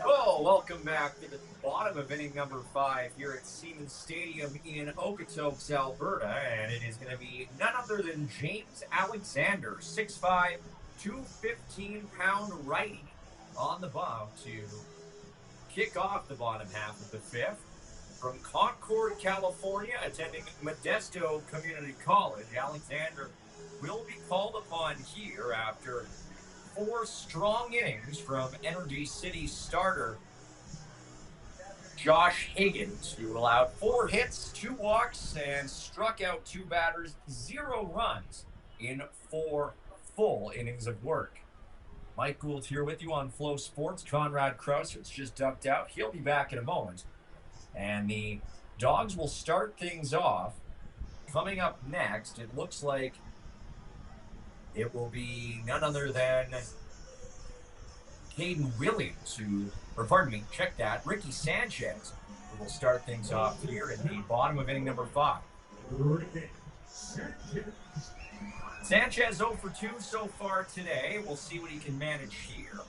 Well, welcome back to the bottom of inning number 5 here at Siemens Stadium in Okotoks, Alberta, and it is going to be none other than James Alexander, 6'5", 215-pound righty on the bump to kick off the bottom half of the 5th. From Concord, California, attending Modesto Community College, Alexander will be called upon here after 4 strong innings from Energy City starter Josh Higgins, who allowed 4 hits, 2 walks, and struck out 2 batters, 0 runs in 4 full innings of work. Mike Gould here with you on Flow Sports. Conrad Krauser's just ducked out. He'll be back in a moment. And the Dawgs will start things off. Coming up next, it looks like it will be none other than Caden Williams, Ricky Sanchez, who will start things off here in the bottom of inning number 5. Sanchez 0 for 2 so far today. We'll see what he can manage here.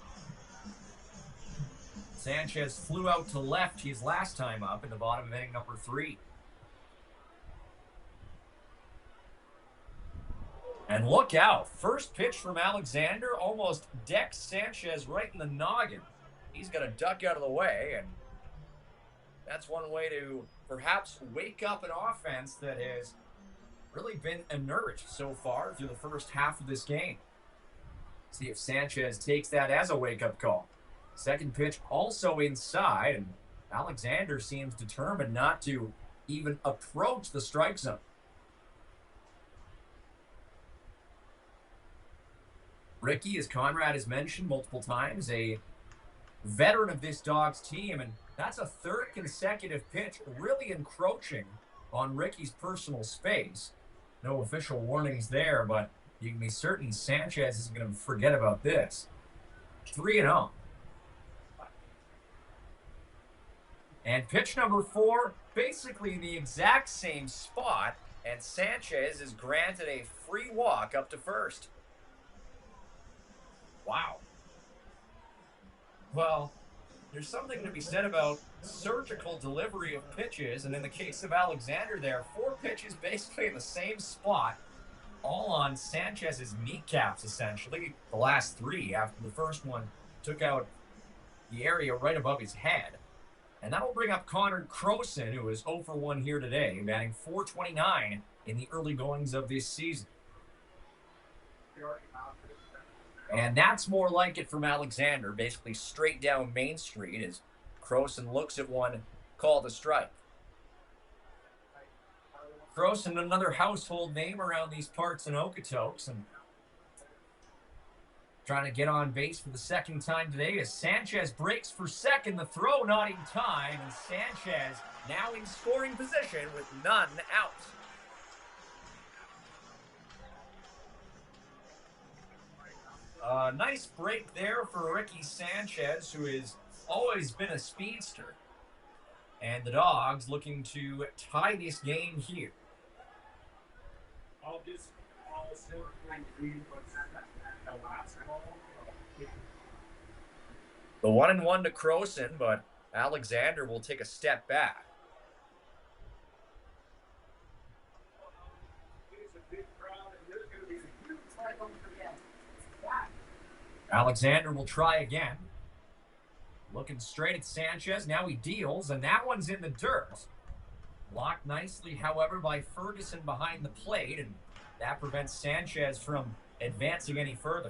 Sanchez flew out to left his last time up in the bottom of inning number 3. And look out. First pitch from Alexander almost decks Sanchez right in the noggin. He's going to duck out of the way, and that's one way to perhaps wake up an offense that has really been inert so far through the first half of this game. See if Sanchez takes that as a wake-up call. Second pitch also inside, and Alexander seems determined not to even approach the strike zone. Ricky, as Conrad has mentioned multiple times, a veteran of this Dawgs team, and that's a third consecutive pitch really encroaching on Ricky's personal space. No official warnings there, but you can be certain Sanchez isn't going to forget about this. 3-0. And pitch number 4, basically in the exact same spot, and Sanchez is granted a free walk up to first. Wow. Well, there's something to be said about surgical delivery of pitches, and in the case of Alexander there, 4 pitches basically in the same spot, all on Sanchez's kneecaps, essentially. The last 3 after the first one took out the area right above his head. And that will bring up Connor Croson, who is 0 for 1 here today, batting .429 in the early goings of this season. And that's more like it from Alexander, basically straight down Main Street as Croson looks at one called a strike. Croson, another household name around these parts in Okotoks, and trying to get on base for the second time today as Sanchez breaks for second. The throw not in time, and Sanchez now in scoring position with none out. Nice break there for Ricky Sanchez, who has always been a speedster. And the Dawgs looking to tie this game here. The 1-1 to Croson, but Alexander will take a step back. Alexander will try again. Looking straight at Sanchez. Now he deals, and that one's in the dirt. Blocked nicely, however, by Ferguson behind the plate, and that prevents Sanchez from advancing any further.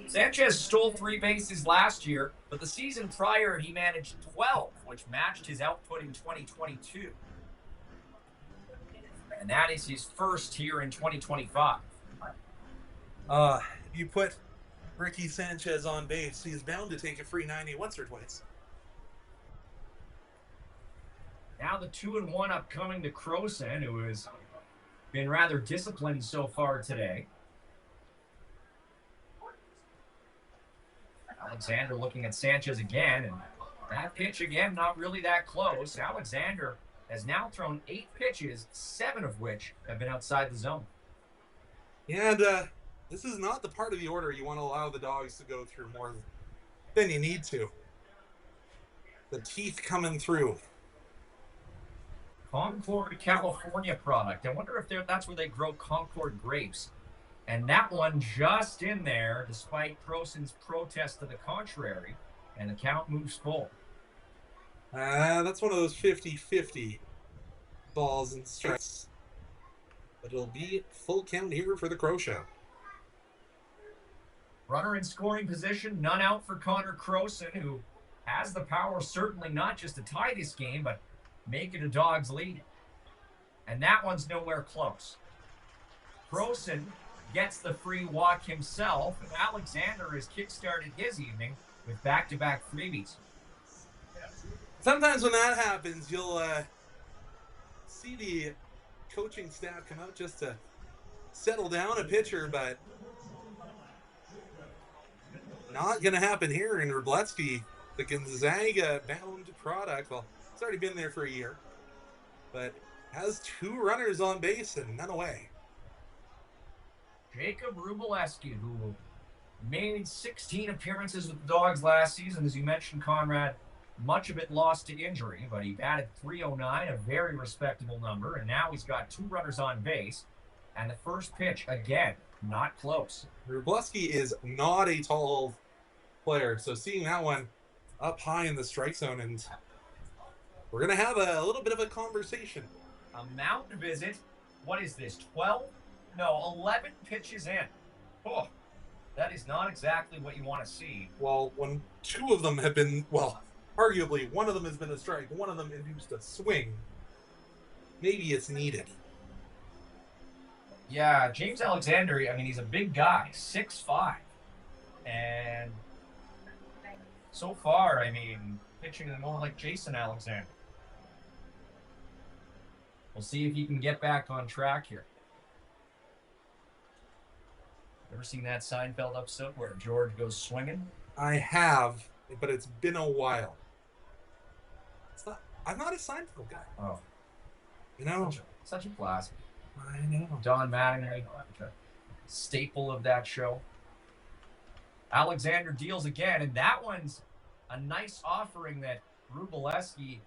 Sanchez stole 3 bases last year, but the season prior he managed 12, which matched his output in 2022. And that is his first here in 2025. You put Ricky Sanchez on base, he's bound to take a free 90 once or twice. Now the 2-1 upcoming to Croson, who has been rather disciplined so far today. Alexander looking at Sanchez again, and that pitch again not really that close. Alexander has now thrown 8 pitches, 7 of which have been outside the zone. Yeah, and this is not the part of the order you want to allow the Dawgs to go through more than you need to. The teeth coming through. Concord, California product. I wonder if that's where they grow Concord grapes. And that one just in there, despite Croson's protest to the contrary, and the count moves forward. That's one of those 50-50 balls and strikes. But it'll be full count here for the Crow Show. Runner in scoring position, none out for Connor Croson, who has the power certainly not just to tie this game, but make it a Dawgs lead. And that one's nowhere close. Croson gets the free walk himself, and Alexander has kickstarted his evening with back-to-back freebies. Sometimes when that happens, you'll see the coaching staff come out just to settle down a pitcher, but not going to happen here in Wróblewski, the Gonzaga-bound product. Well, it's already been there for a year, but has 2 runners on base and none away. Jacob Wróblewski, who made 16 appearances with the Dawgs last season, as you mentioned, Conrad, much of it lost to injury, but he batted .309, a very respectable number, and now he's got 2 runners on base, and the first pitch, again, not close. Wróblewski is not a tall player, so seeing that one up high in the strike zone, and we're going to have a little bit of a conversation. A mound visit. What is this, 12? No, 11 pitches in. Oh, that is not exactly what you want to see. Well, when 2 of them have been, well, arguably one of them has been a strike, one of them induced a swing, maybe it's needed. Yeah, James Alexander, I mean, he's a big guy, 6'5". And so far, I mean, pitching more like Jason Alexander. We'll see if he can get back on track here. Ever seen that Seinfeld episode where George goes swinging? I have, but it's been a while. I'm not a Seinfeld guy. Oh. You know? Such a classic. I know. Don Mattingly, a staple of that show. Alexander deals again, and that one's a nice offering that Wróblewski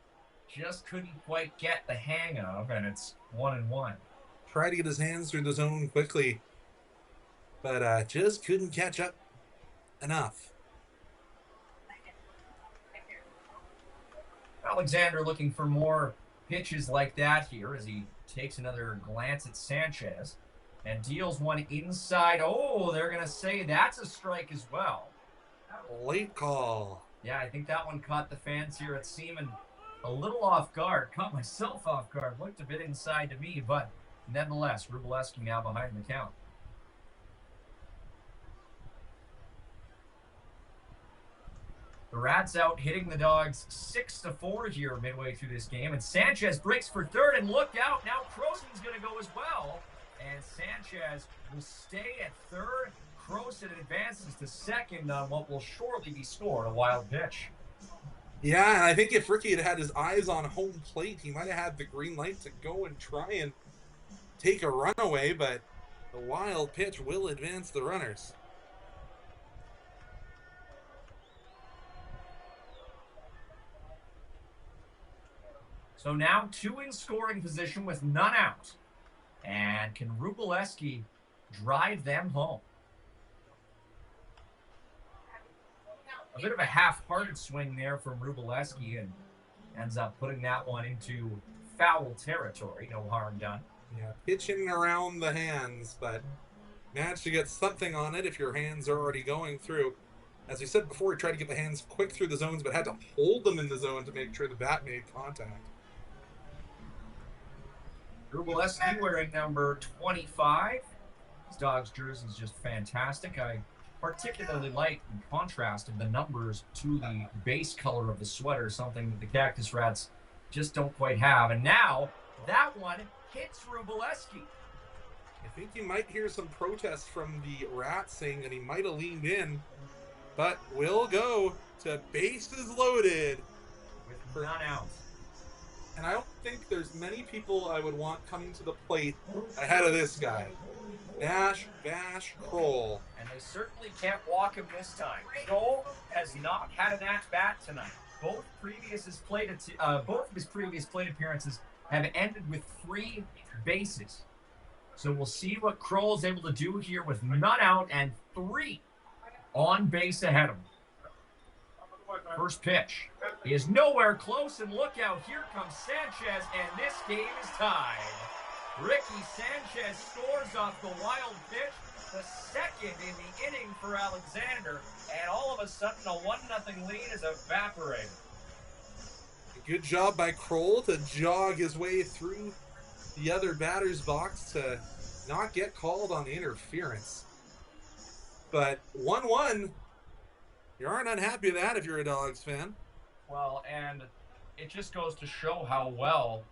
just couldn't quite get the hang of, and it's 1-1. Tried to get his hands through the zone quickly, but just couldn't catch up enough. Alexander looking for more pitches like that here as he takes another glance at Sanchez and deals one inside. Oh, they're going to say that's a strike as well. Late call. Yeah, I think that one caught the fans here at Seaman a little off guard. Caught myself off guard. Looked a bit inside to me, but nonetheless, Wróblewski now behind the count. The Rats out hitting the Dawgs 6-4 here midway through this game. And Sanchez breaks for third, and look out. Now Croson's going to go as well. And Sanchez will stay at third. Croson advances to second on what will shortly be scored, a wild pitch. Yeah, and I think if Ricky had his eyes on home plate, he might have had the green light to go and try and take a runaway, but the wild pitch will advance the runners. So now 2 in scoring position with none out. And can Wróblewski drive them home? A bit of a half-hearted swing there from Wróblewski, and ends up putting that one into foul territory. No harm done. Yeah, pitching around the hands, but managed to get something on it if your hands are already going through. As we said before, he tried to get the hands quick through the zones, but had to hold them in the zone to make sure the bat made contact. Wróblewski wearing number 25. His Dawgs jersey is just fantastic. I particularly like the contrast of the numbers to the base color of the sweater, something that the Cactus Rats just don't quite have. And now, that one hits Wróblewski. I think you might hear some protests from the Rats saying that he might have leaned in, but will go to bases loaded. With none out. And I don't think there's many people I would want coming to the plate ahead of this guy. Bash, Kroll. And they certainly can't walk him this time. Kroll has not had an at-bat tonight. Both of his previous plate appearances have ended with 3 bases. So we'll see what Kroll is able to do here with none out and 3 on base ahead of him. First pitch. He is nowhere close, and look out, here comes Sanchez, and this game is tied. Ricky Sanchez scores off the wild pitch, the second in the inning for Alexander, and all of a sudden a 1-0 lead is evaporated. Good job by Kroll to jog his way through the other batter's box to not get called on the interference. But 1-1, you aren't unhappy with that if you're a Dawgs fan. Well, and it just goes to show how well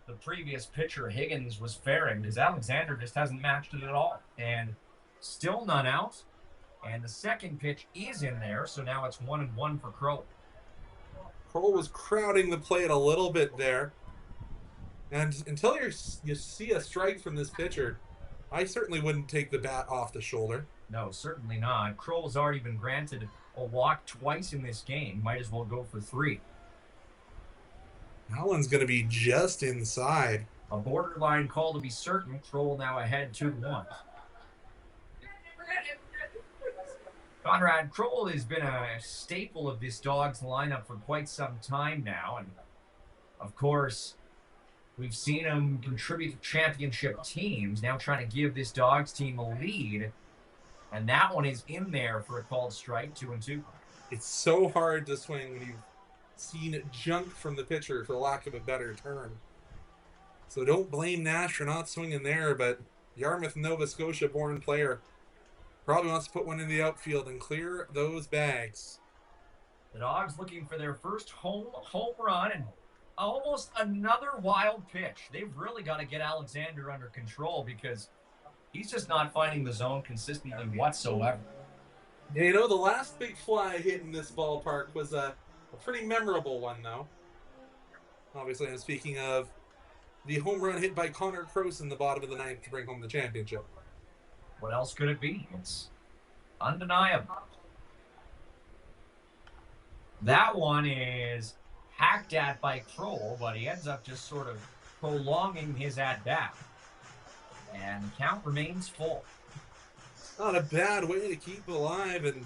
the previous pitcher Higgins was faring, because Alexander just hasn't matched it at all. And still none out. And the second pitch is in there, so now it's 1-1 for Kroll. Kroll was crowding the plate a little bit there. And until you see a strike from this pitcher, I certainly wouldn't take the bat off the shoulder. No, certainly not. Kroll's already been granted a walk twice in this game. Might as well go for 3. That one's going to be just inside. A borderline call to be certain. Kroll now ahead 2-1. Conrad, Kroll has been a staple of this Dawgs lineup for quite some time now. And, of course, we've seen him contribute to championship teams, now trying to give this Dawgs team a lead. And that one is in there for a called strike, 2-2. It's so hard to swing when you've seen junk from the pitcher, for lack of a better term. So don't blame Nash for not swinging there, but Yarmouth, Nova Scotia-born player probably wants to put one in the outfield and clear those bags. The Dawgs looking for their first home run and almost another wild pitch. They've really got to get Alexander under control because he's just not finding the zone consistently whatsoever. Yeah, you know, the last big fly hit in this ballpark was a pretty memorable one, though. Obviously, I'm speaking of the home run hit by Connor Crouse in the bottom of the ninth to bring home the championship. What else could it be? It's undeniable. That one is hacked at by Kroll, but he ends up just sort of prolonging his at-bat. And the count remains full. Not a bad way to keep it alive and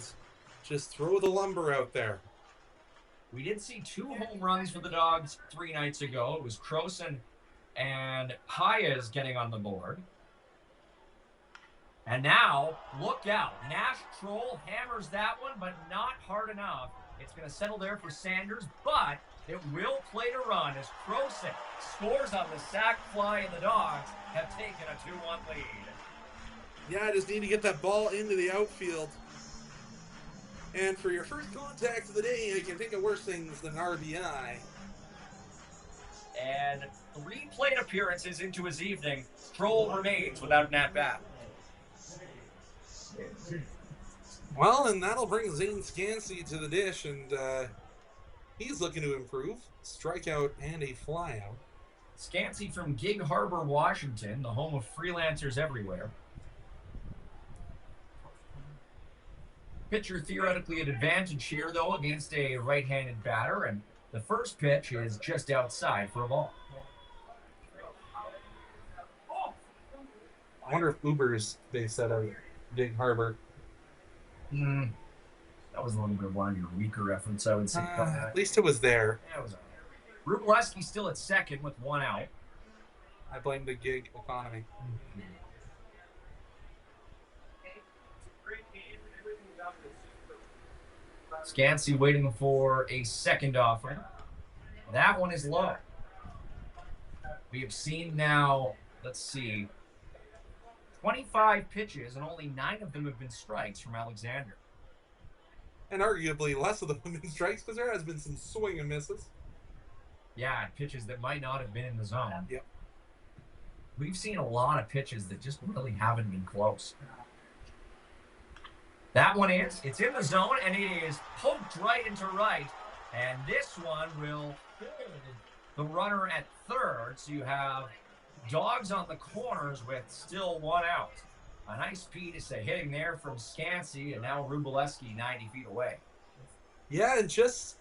just throw the lumber out there. We did see 2 home runs for the Dawgs 3 nights ago. It was Croson and Paez getting on the board. And now, look out. Nash Kroll hammers that one, but not hard enough. It's going to settle there for Sanders, but it will play to run as Croson scores on the sac fly, and the Dawgs have taken a 2-1 lead. Yeah, I just need to get that ball into the outfield. And for your first contact of the day, I can think of worse things than RBI. And 3 plate appearances into his evening, Kroll remains without an at-bat. Well, and that'll bring Zane Scansey to the dish, and he's looking to improve. Strikeout and a flyout. Scansey from Gig Harbor, Washington, the home of freelancers everywhere. Pitcher theoretically at advantage here, though, against a right-handed batter, and the first pitch is just outside for a ball. I wonder if Uber's based out of Gig Harbor. That was a little bit of one of your weaker efforts, I would say. At least it was there. Yeah, it was all right. Rubleski still at second with 1 out. I blame the gig economy. Scansey waiting for a second offering. That one is low. We have seen now, let's see, 25 pitches, and only 9 of them have been strikes from Alexander. And arguably less of them have been strikes because there has been some swing and misses. Yeah, pitches that might not have been in the zone. Yep. We've seen a lot of pitches that just really haven't been close. That one is. It's in the zone, and it is poked right into right. And this one will hold the runner at third. So you have Dawgs on the corners with still 1 out. A nice piece of hitting there from Scansey, and now Rubleski 90 feet away. Yeah, and just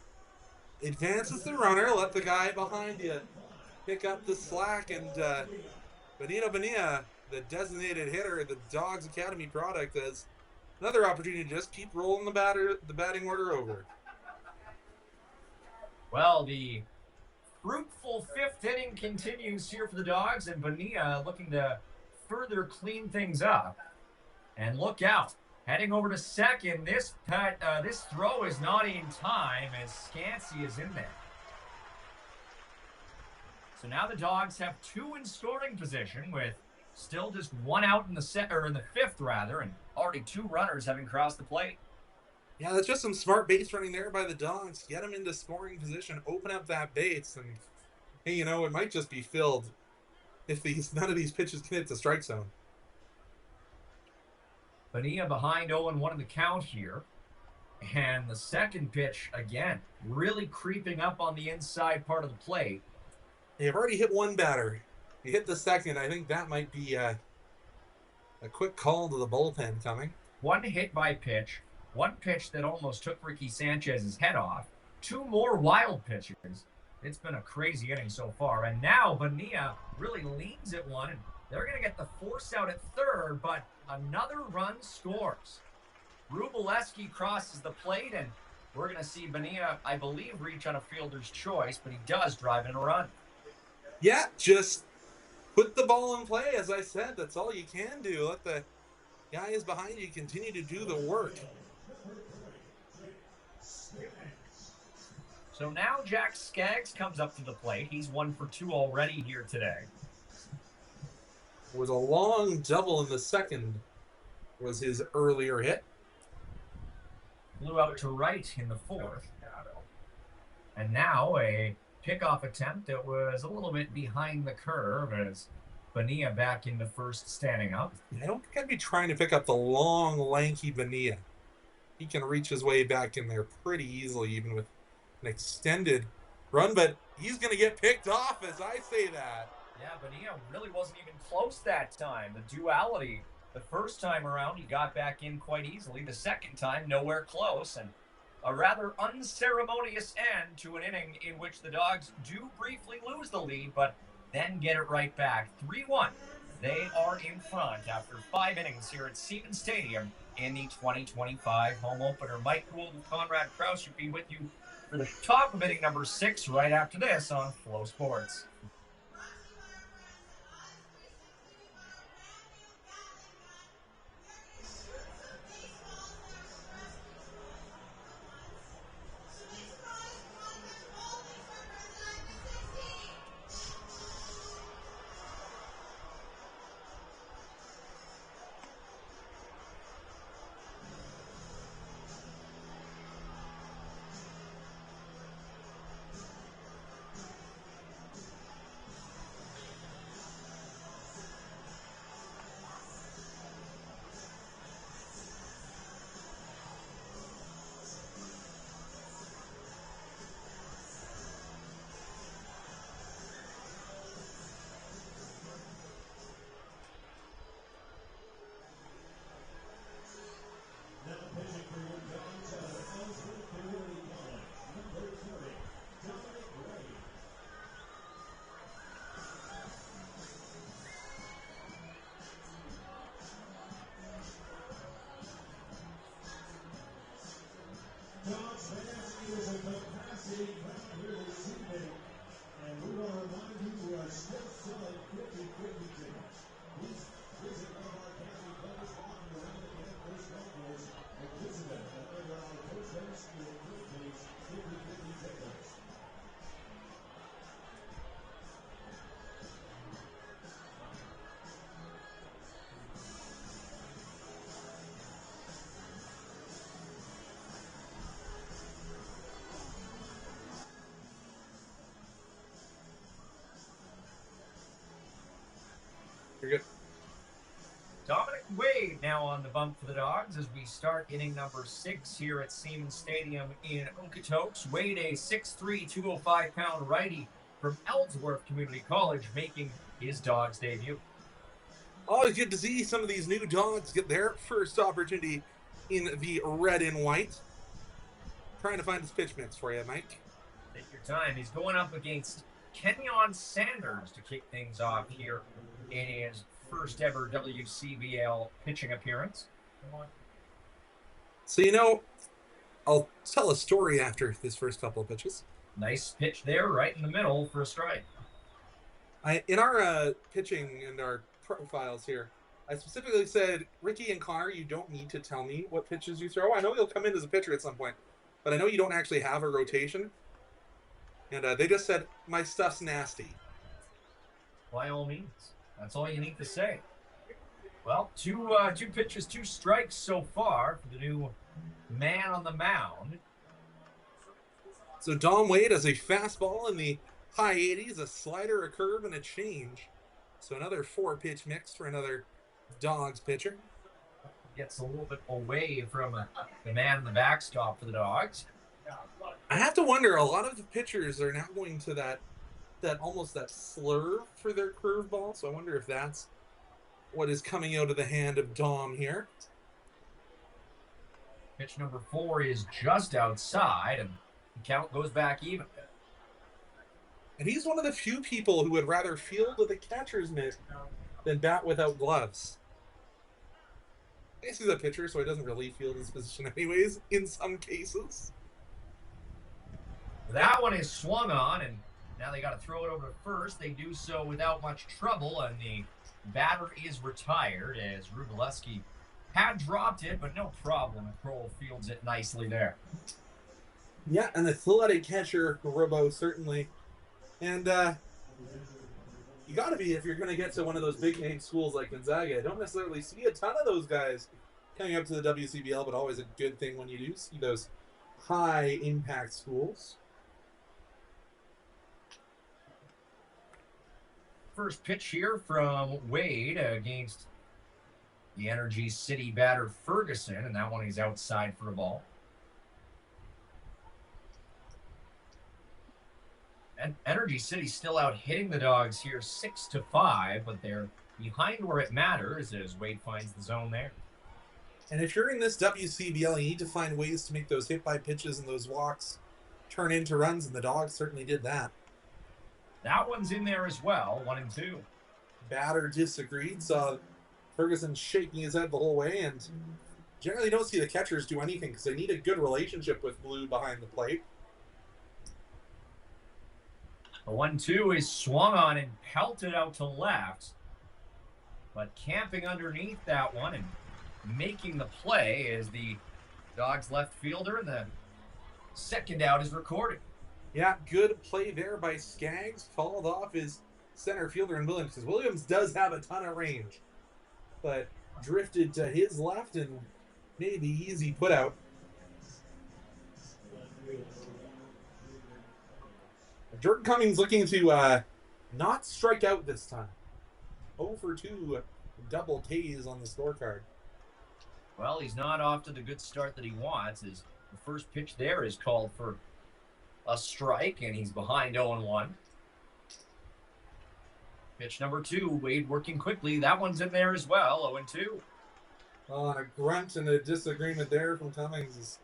advances the runner, let the guy behind you pick up the slack, and Bonilla, the designated hitter, the Dawgs Academy product, has another opportunity to just keep rolling the batting order over. Well, the fruitful 5th inning continues here for the Dawgs, and Bonilla looking to further clean things up. And look out. Heading over to second, this throw is not in time as Scansey is in there. So now the Dawgs have 2 in scoring position with still just 1 out in the 5th rather, and already 2 runners having crossed the plate. Yeah, that's just some smart base running there by the Dawgs. Get them into scoring position, open up that base, and Hey, you know, it might just be filled if none of these pitches can hit the strike zone. Bonilla behind 0-1 in the count here. And the second pitch, again, really creeping up on the inside part of the plate. They've already hit one batter. You hit the second. I think that might be a quick call to the bullpen coming. One hit by pitch, one pitch that almost took Ricky Sanchez's head off, two more wild pitches. It's been a crazy inning so far. And now Bonilla really leans at one, and they're going to get the force out at third, but another run scores. Rubleski crosses the plate, and we're going to see Bonilla, I believe, reach on a fielder's choice, but he does drive in a run. Yeah, just put the ball in play, as I said. That's all you can do. Let the guys behind you continue to do the work. So now Jack Skaggs comes up to the plate. He's 1 for 2 already here today. It was a long double in the second, was his earlier hit. Flew out to right in the fourth. And now a pickoff attempt that was a little bit behind the curve as Bonilla back into first, standing up. I don't think I'd be trying to pick up the long, lanky Bonilla. He can reach his way back in there pretty easily, even with an extended run, but he's going to get picked off as I say that. Yeah, Bonilla really wasn't even close that time. The duality, the first time around, he got back in quite easily. The second time, nowhere close, and a rather unceremonious end to an inning in which the Dawgs do briefly lose the lead, but then get it right back. 3-1. They are in front after 5 innings here at Siemens Stadium in the 2025 home opener. Mike Gould and Conrad Krause will be with you for the top of inning number 6 right after this on Flow Sports. Dawgs fans, it is a capacity crowd here this evening. And we want to remind you we are still selling 50 tickets. Please visit one of our county players walking around the campus golf course and visit them at our post-haste or purchase 50 tickets. You're good. Dominic Wade now on the bump for the Dawgs as we start inning number 6 here at Siemens Stadium in Okotoks. Wade, a 6'3", 205-pound righty from Ellsworth Community College, making his Dawgs debut. Always good to see some of these new Dawgs get their first opportunity in the red and white. Trying to find his pitch mix for you, Mike. Take your time. He's going up against Kenyon Sanders to kick things off here in his first ever WCBL pitching appearance. So, you know, I'll tell a story after this first couple of pitches. Nice pitch there, right in the middle for a strike. In our pitching and our profiles here, I specifically said, Ricky and Connor, you don't need to tell me what pitches you throw. I know you'll come in as a pitcher at some point, but I know you don't actually have a rotation. And they just said, my stuff's nasty. By all means. That's all you need to say. Well, two pitches, 2 strikes so far for the new man on the mound. So Dom Wade has a fastball in the high 80s, a slider, a curve, and a change. So another 4-pitch mix for another Dawgs pitcher. Gets a little bit away from the man in the backstop for the Dawgs. I have to wonder, a lot of the pitchers are now going to that almost that slurve for their curveball. So I wonder if that's what is coming out of the hand of Dom here. Pitch number 4 is just outside, and the count goes back even. And he's one of the few people who would rather field with a catcher's mitt than bat without gloves. I guess he's a pitcher, so he doesn't really field his position anyways, in some cases. That one is swung on, and now they got to throw it over to first. They do so without much trouble, and the batter is retired as Rubileski had dropped it, but no problem. Kroll fields it nicely there. Yeah, an athletic catcher, Rubo, certainly. And you got to be if you're going to get to one of those big-name schools like Gonzaga. I don't necessarily see a ton of those guys coming up to the WCBL, but always a good thing when you do see those high-impact schools. First pitch here from Wade against the Energy City batter Ferguson, and that one is outside for a ball. And Energy City still out hitting the Dawgs here 6-5, but they're behind where it matters as Wade finds the zone there. And if you're in this WCBL, you need to find ways to make those hit-by pitches and those walks turn into runs, and the Dawgs certainly did that. That one's in there as well, 1-2. Batter disagreed, saw Ferguson shaking his head the whole way, and generally don't see the catchers do anything because they need a good relationship with Blue behind the plate. The 1-2 is swung on and pelted out to left, but camping underneath that one and making the play is the Dawgs left fielder, and the second out is recorded. Yeah, good play there by Skaggs. Called off his center fielder in Williams, because Williams does have a ton of range, but drifted to his left and made the easy put out. Jordan Cummings looking to not strike out this time. 0 for 2 double Ks on the scorecard. Well, he's not off to the good start that he wants, as the first pitch there is called for a strike, and he's behind 0-1. Pitch number 2, Wade working quickly. That one's in there as well, 0-2. Well, and a grunt and a disagreement there from Cummings.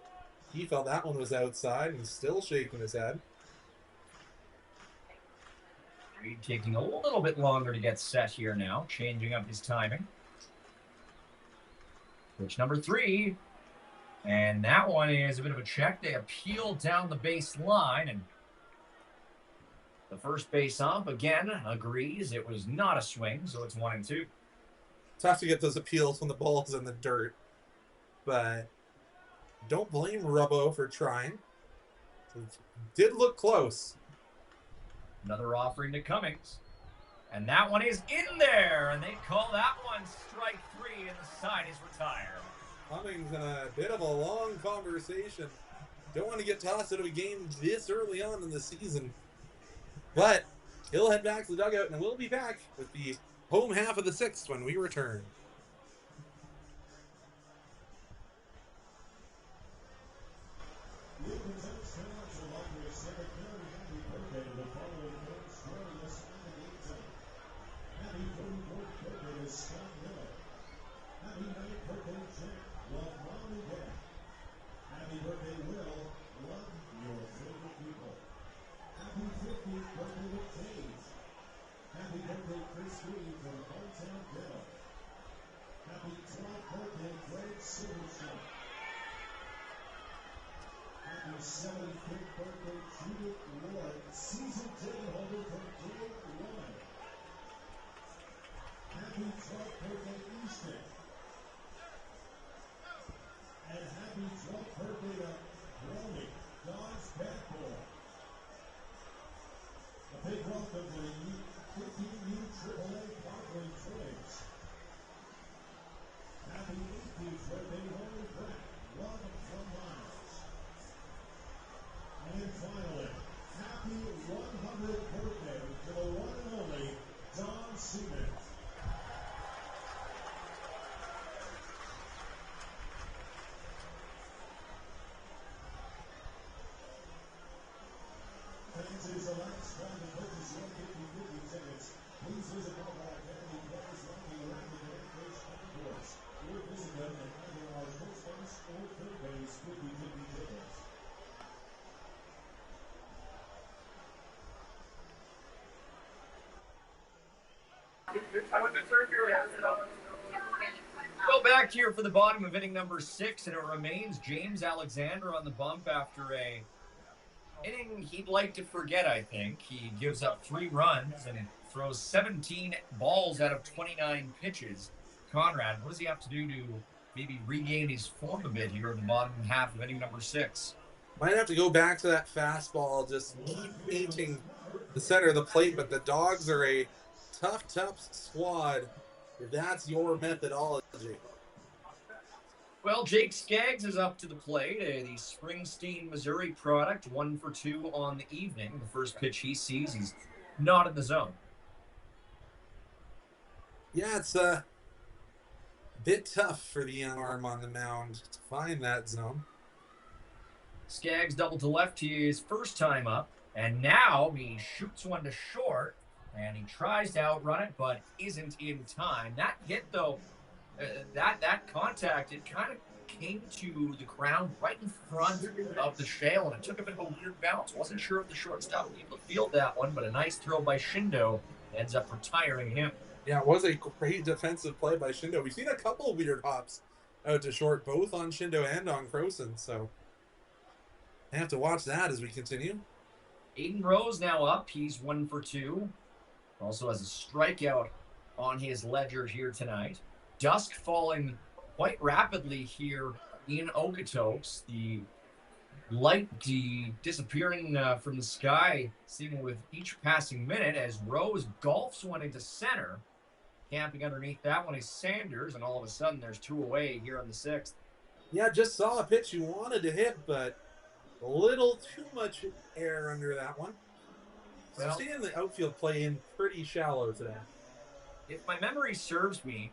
He felt that one was outside, and he's still shaking his head. Wade taking a little bit longer to get set here now, changing up his timing. Pitch number 3. And that one is a bit of a check. They appeal down the baseline, and the first base ump again agrees it was not a swing, so it's 1-2. Tough to get those appeals when the ball's in the dirt, but don't blame Rubbo for trying. It did look close. Another offering to Cummings, and that one is in there, and they call that one strike 3, and the side is retired. Cummings in a bit of a long conversation. Don't want to get tossed out of a game this early on in the season. But he'll head back to the dugout, and we'll be back with the home half of the 6th when we return. And finally, happy 100th birthday. the last time to purchase your 50/50 tickets, please visit one of our Academy players walking around the Grand Coach Concourse or visit them at either our first base or third base 50/50 tickets. Go back here for the bottom of inning number 6, and it remains James Alexander on the bump after a inning he'd like to forget, I think. He gives up 3 runs and throws 17 balls out of 29 pitches. Conrad, what does he have to do to maybe regain his form a bit here in the bottom half of inning number 6? Might have to go back to that fastball, just keep painting the center of the plate, but the Dawgs are a tough squad if that's your methodology. Well, Jake Skaggs is up to the plate, the Springsteen, Missouri product, 1 for 2 on the evening. The first pitch he sees, he's not in the zone. Yeah, it's a bit tough for the young arm on the mound to find that zone. Skaggs doubled to left his first time up, and now he shoots one to short, and he tries to outrun it, but isn't in time. That hit, though, that contact, it kind of came to the ground right in front of the shale, and it took a bit of a weird bounce. Wasn't sure if the shortstop was able to field that one, but a nice throw by Shindo ends up retiring him. Yeah, it was a great defensive play by Shindo. We've seen a couple of weird hops out to short, both on Shindo and on Croson, so I have to watch that as we continue. Aiden Rose now up. He's 1 for 2. Also has a strikeout on his ledger here tonight. Dusk falling quite rapidly here in Okotoks. The light disappearing from the sky, seeming with each passing minute as Rose golfs one into center. Camping underneath that one is Sanders, and all of a sudden there's 2 away here on the 6th. Yeah, just saw a pitch you wanted to hit, but a little too much air under that one. So Well, seeing the outfield play in pretty shallow today. if my memory serves me,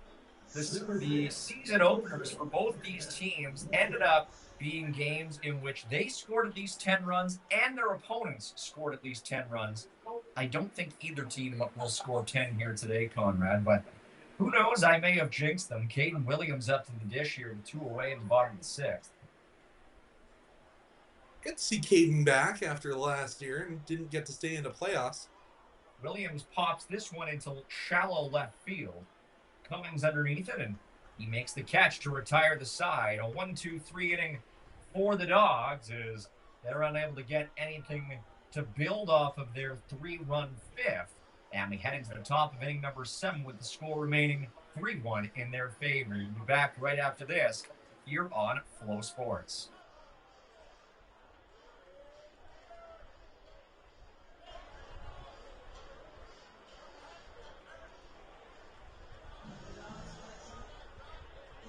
the season openers for both these teams ended up being games in which they scored at least 10 runs and their opponents scored at least 10 runs. I don't think either team will score 10 here today, Conrad, but who knows? I may have jinxed them. Caden Williams up to the dish here with 2 away in the bottom of the 6th. Good to see Caden back after last year and didn't get to stay in the playoffs. Williams pops this one into shallow left field. Cummings underneath it, and he makes the catch to retire the side. A 1-2-3 inning for the Dawgs as they're unable to get anything to build off of their 3-run 5th. And we head into the top of inning number 7 with the score remaining 3-1 in their favor. We'll be back right after this here on Flow Sports.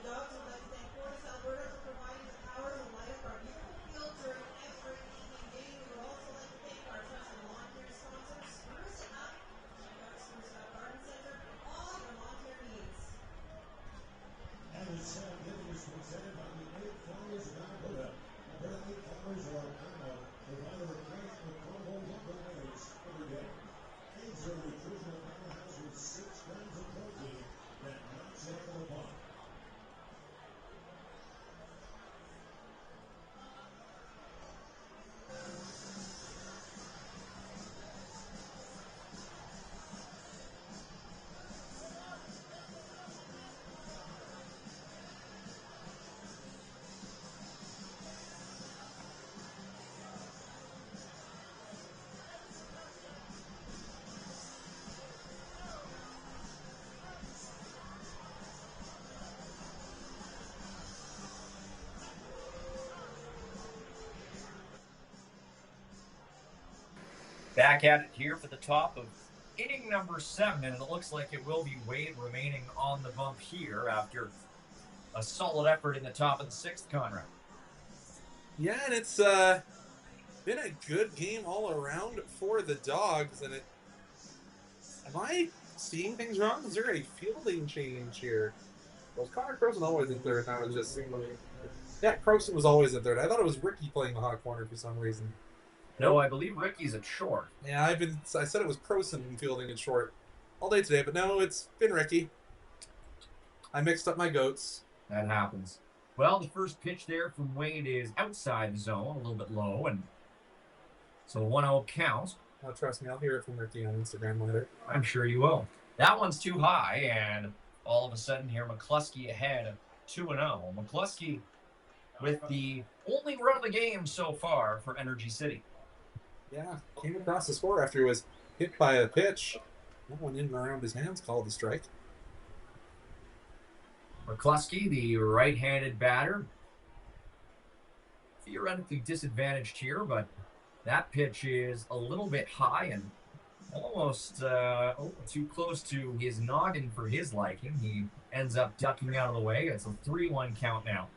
Dawgs would like to thank Fortis Alberta for providing the power to light up our beautiful field during every evening game. We would also like to thank our trusted lawn care sponsors, Spruce Up, Spruce Up Garden Center, for all your lawn care needs. And the 7th inning is presented by the 8 Flowers of Alberta. Alberta 8 Flowers are a provider of great affordable lumber eggs every day. Eggs are a nutritional powerhouse with 6 grams of protein that knocks it out of the park. Back at it here for the top of inning number 7, and it looks like it will be Wade remaining on the bump here after a solid effort in the top of the 6th, Conrad. Yeah, and it's been a good game all around for the Dawgs. And am I seeing things wrong? Is there a fielding change here? Was Connor Croson always in third? And I was just yeah, Croson was always in third. I thought it was Ricky playing the hot corner for some reason. No, I believe Ricky's at short. Yeah, I said it was Croson fielding at short all day today, but no, it's been Ricky. I mixed up my goats. That happens. Well, the first pitch there from Wade is outside the zone, a little bit low, and so 1-0 count. Oh, trust me, I'll hear it from Ricky on Instagram later. I'm sure you will. That one's too high, and all of a sudden here, McCluskey ahead 2-0. McCluskey with the only run of the game so far for Energy City. Yeah, came across the score after he was hit by a pitch. That one in and around his hands called the strike. McCluskey, the right-handed batter, theoretically disadvantaged here, but that pitch is a little bit high and almost too close to his noggin for his liking. He ends up ducking out of the way. It's a 3-1 count now.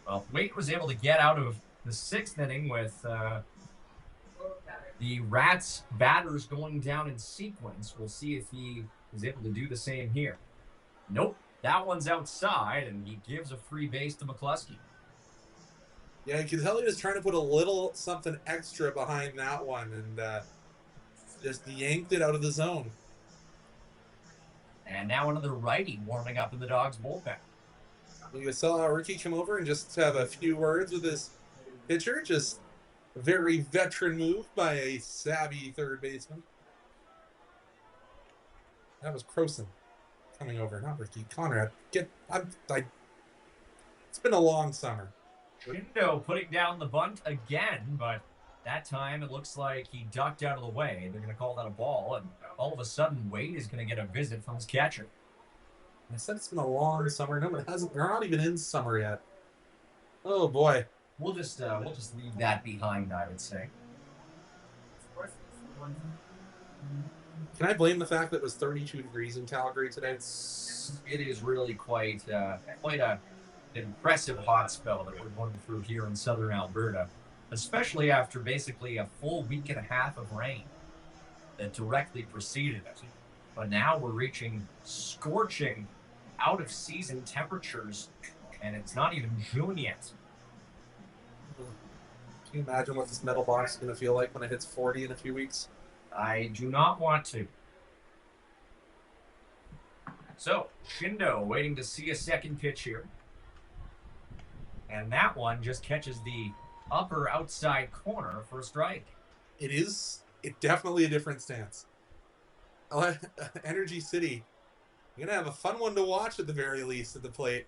Well, Wade was able to get out of the 6th inning with the Rats batters going down in sequence. We'll see if he is able to do the same here. Nope, that one's outside, and he gives a free base to McCluskey. Yeah, you can tell he was trying to put a little something extra behind that one and just yanked it out of the zone. And now another righty warming up in the Dawgs bullpen. You saw Ricky come over and just have a few words with his pitcher. Just a very veteran move by a savvy third baseman. That was Croson coming over, not Ricky. Conrad, it's been a long summer. Shindo putting down the bunt again, but that time it looks like he ducked out of the way. They're going to call that a ball, and all of a sudden Wade is going to get a visit from his catcher. I said it's been a long summer. No, it hasn't. We're not even in summer yet. Oh boy. We'll just leave that behind, I would say. Can I blame the fact that it was 32 degrees in Calgary today? It is really quite an impressive hot spell that we're going through here in southern Alberta, especially after basically a full week and a half of rain that directly preceded it. But now we're reaching scorching out-of-season temperatures, and it's not even June yet. Can you imagine what this metal box is going to feel like when it hits 40 in a few weeks? I do not want to. So, Shindo waiting to see a second pitch here. And that one just catches the upper outside corner for a strike. It's definitely a different stance. Energy City, you're going to have a fun one to watch at the very least at the plate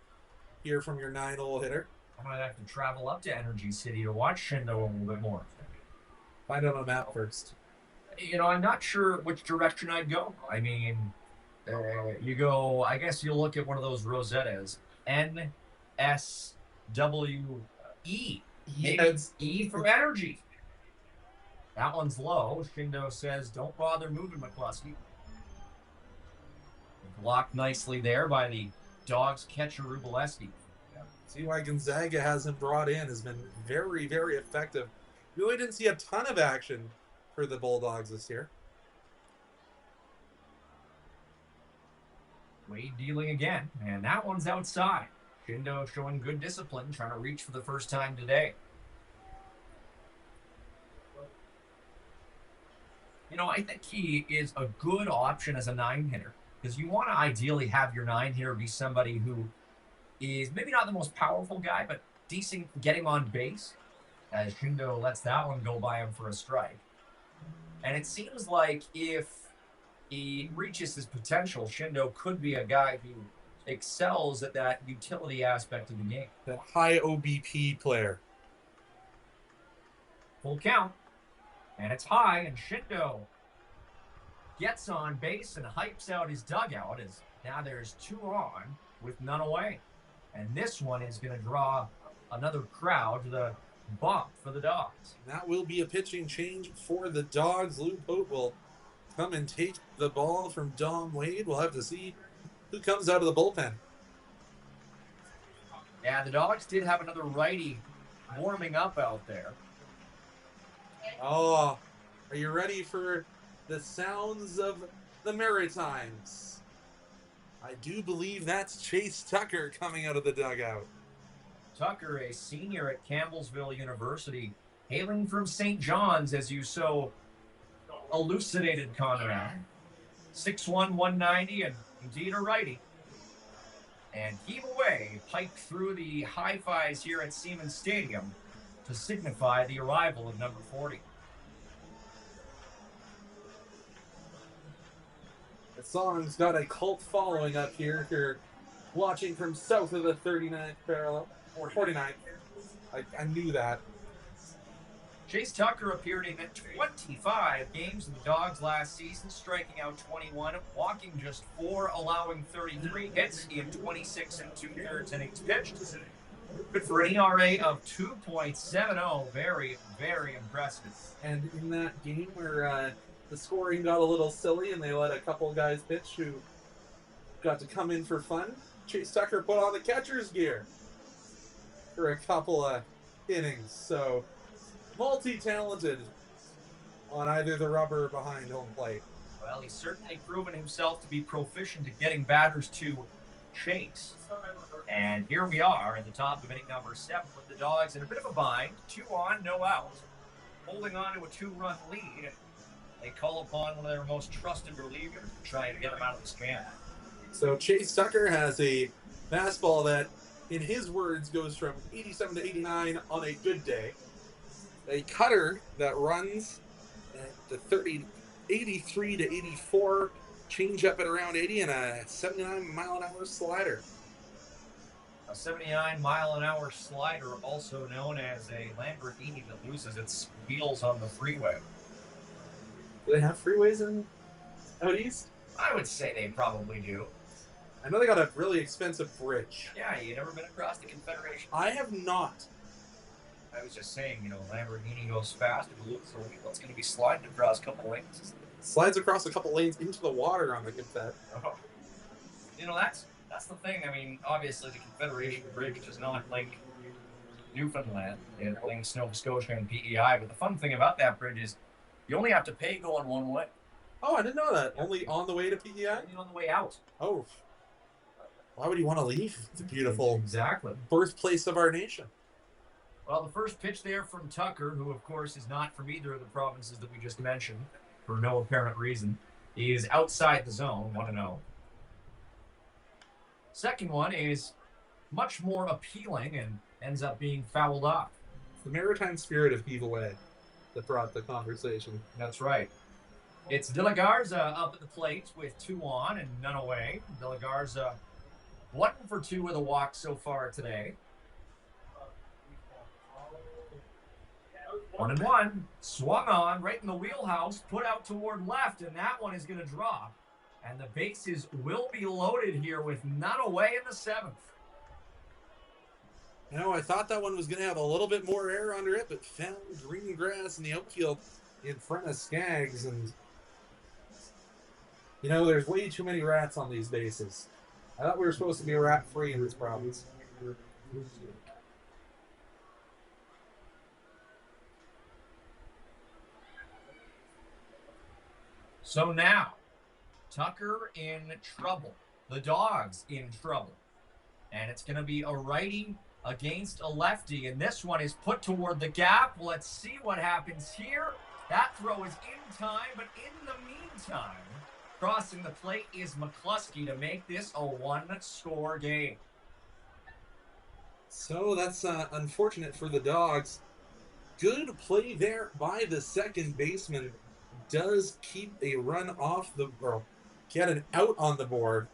here from your 9-hole hitter. I might have to travel up to Energy City to watch Shindo a little bit more. Find out on a map first. You know, I'm not sure which direction I'd go. I mean, you go, I guess you'll look at one of those Rosettas. NSWE. Yes. E for energy. That one's low. Shindo says, don't bother moving, McCluskey. Blocked nicely there by the Dawgs catcher, Rubaleski. See why Gonzaga has him brought in, has been very, very effective. Really didn't see a ton of action for the Bulldogs this year. Wade dealing again, and that one's outside. Shindo showing good discipline, trying to reach for the first time today. You know, I think he is a good option as a 9-hitter, because you want to ideally have your 9-hitter be somebody who is maybe not the most powerful guy, but decent getting on base, as Shindo lets that one go by him for a strike. And it seems like if he reaches his potential, Shindo could be a guy who excels at that utility aspect of the game. That high OBP player. Full count. And it's high, and Shindo gets on base and hypes out his dugout as now there's 2 on with none away. And this one is going to draw another crowd to the bump for the Dawgs. That will be a pitching change for the Dawgs. Lou Pope will come and take the ball from Dom Wade. We'll have to see who comes out of the bullpen. Yeah, the Dawgs did have another righty warming up out there. Oh, are you ready for the sounds of the Maritimes? I do believe that's Chase Tucker coming out of the dugout. Tucker, a senior at Campbellsville University, hailing from St. John's, as you so elucidated, Conrad. 6'1", 190, and indeed a righty. And heave away, pike through the hi-fis here at Siemens Stadium to signify the arrival of number 40. The song's got a cult following up here if you're watching from south of the 39th parallel, or 49th. I knew that. Chase Tucker appeared in 25 games in the Dawgs last season, striking out 21, walking just 4, allowing 33 hits in 26 2/3 innings pitched. Good for an ERA of 2.70. Very, very impressive. And in that game where the scoring got a little silly and they let a couple guys pitch who got to come in for fun, Chase Tucker put on the catcher's gear for a couple of innings. So multi-talented on either the rubber or behind home plate. Well, he's certainly proven himself to be proficient at getting batters to chase. And here we are at the top of inning number 7 with the Dawgs in a bit of a bind. 2 on, no out. Holding on to a 2-run lead. They call upon one of their most trusted relievers to try to get them out of this jam. So Chase Tucker has a fastball that, in his words, goes from 87 to 89 on a good day. A cutter that runs at the 83 to 84, change up at around 80, and a 79-mile-an-hour slider. A 79-mile-an-hour slider, also known as a Lamborghini that loses its wheels on the freeway. Do they have freeways in out east? I would say they probably do. I know they got a really expensive bridge. Yeah, you never been across the Confederation? I have not. I was just saying, Lamborghini goes fast. If it loses a wheel, it's going to be sliding across a couple lanes. Slides across a couple lanes into the water on the Confed. Oh. That's the thing. I mean, obviously the Confederation Bridge does not link Newfoundland. It links Nova Scotia and PEI. But the fun thing about that bridge is you only have to pay going one way. Oh, I didn't know that. Only on the way to PEI? Only on the way out. Oh. Why would you want to leave? It's a beautiful exactly birthplace of our nation. Well, the first pitch there from Tucker, who, of course, is not from either of the provinces that we just mentioned, for no apparent reason, is outside the zone, 1-0. Second one is much more appealing and ends up being fouled off. It's the maritime spirit of Heave Away that brought the conversation. That's right. It's De La Garza up at the plate with 2 on and none away. De La Garza 1 for 2 with a walk so far today. 1-1, swung on, right in the wheelhouse, put out toward left, and that one is going to drop. And the bases will be loaded here with none away in the 7th. I thought that one was going to have a little bit more air under it, but found green grass in the outfield in front of Skaggs. And, there's way too many rats on these bases. I thought we were supposed to be rat-free in this province. So now, Tucker in trouble. The Dawgs in trouble. And it's going to be a righty against a lefty. And this one is put toward the gap. Let's see what happens here. That throw is in time, but in the meantime, crossing the plate is McCluskey to make this a 1-score game. So that's unfortunate for the Dawgs. Good play there by the second baseman. Does keep a run off the, or get an out on the board.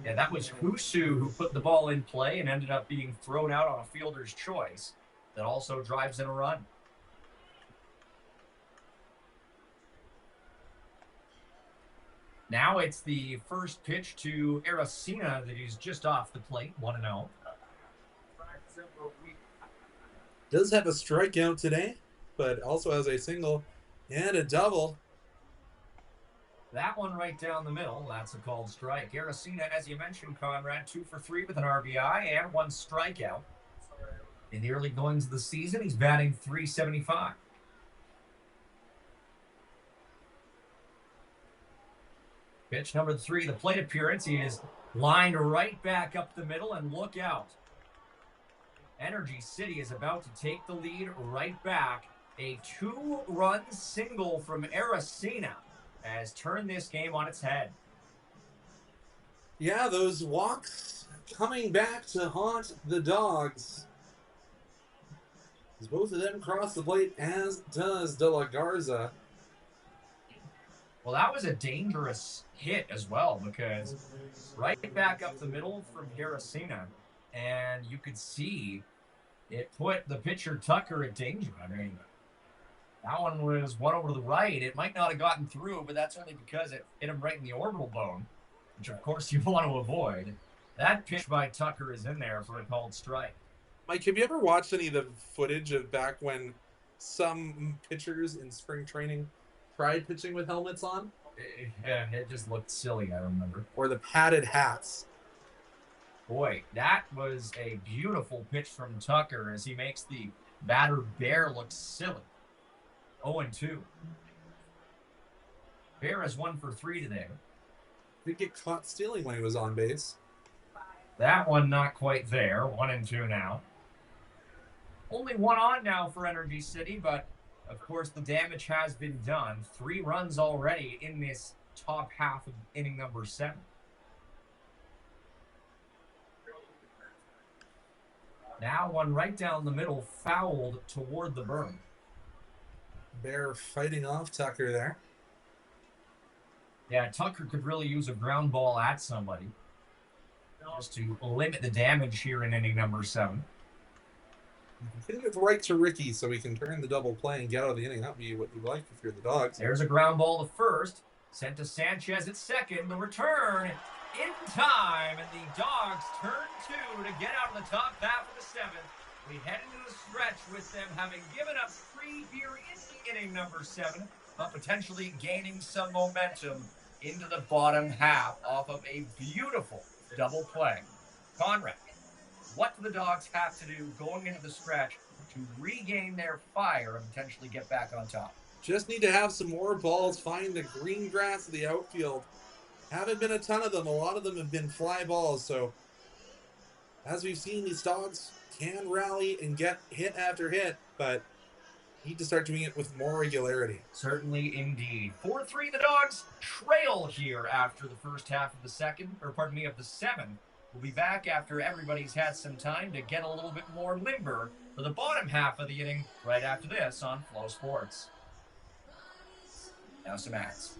Yeah, that was Husu who put the ball in play and ended up being thrown out on a fielder's choice. That also drives in a run. Now it's the first pitch to Aracena that he's just off the plate, 1-0. Does have a strikeout today, but also has a single and a double. That one right down the middle, that's a called strike. Aracena, as you mentioned, Conrad, 2 for 3 with an RBI and 1 strikeout. In the early goings of the season, he's batting .375. Pitch number 3, the plate appearance. He is Lined right back up the middle, and look out. Energy City is about to take the lead right back. A 2-run single from Aracena has turned this game on its head. Yeah, those walks coming back to haunt the Dawgs. As both of them cross the plate, as does De La Garza. Well, that was a dangerous hit as well, because right back up the middle from Aracena, and you could see it put the pitcher Tucker at danger. I mean, that one was one over to the right. It might not have gotten through, but that's only because it hit him right in the orbital bone, which of course you want to avoid. That pitch by Tucker is in there for a called strike. Mike, have you ever watched any of the footage of back when some pitchers in spring training tried pitching with helmets on? It just looked silly, I remember. Or the padded hats? Boy, that was a beautiful pitch from Tucker as he makes the batter Bear look silly. 0-2. Bear has 1 for 3 today. Did get caught stealing when he was on base. That one not quite there. 1-2 now. Only 1 on now for Energy City, but of course the damage has been done. 3 runs already in this top half of inning number 7. Now one right down the middle, fouled toward the berm. Bear fighting off Tucker there. Yeah, Tucker could really use a ground ball at somebody just to limit the damage here in inning number 7. Hitting it right to Ricky so we can turn the double play and get out of the inning. That would be what you'd like if you're the Dawgs. There's a ground ball to first. Sent to Sanchez at second. The return in time, and the Dawgs turn 2 to get out of the top half of the 7th. We head into the stretch with them having given up 3 here in the inning number 7, but potentially gaining some momentum into the bottom half off of a beautiful double play. Conrad, what do the Dawgs have to do going into the stretch to regain their fire and potentially get back on top? Just need to have some more balls find the green grass of the outfield. Haven't been a ton of them. A lot of them have been fly balls. So, as we've seen, these Dawgs can rally and get hit after hit, but need to start doing it with more regularity. Certainly indeed. 4-3, the Dawgs trail here after the first half of the 7th. We'll be back after everybody's had some time to get a little bit more limber for the bottom half of the inning right after this on Flow Sports. Now some ads.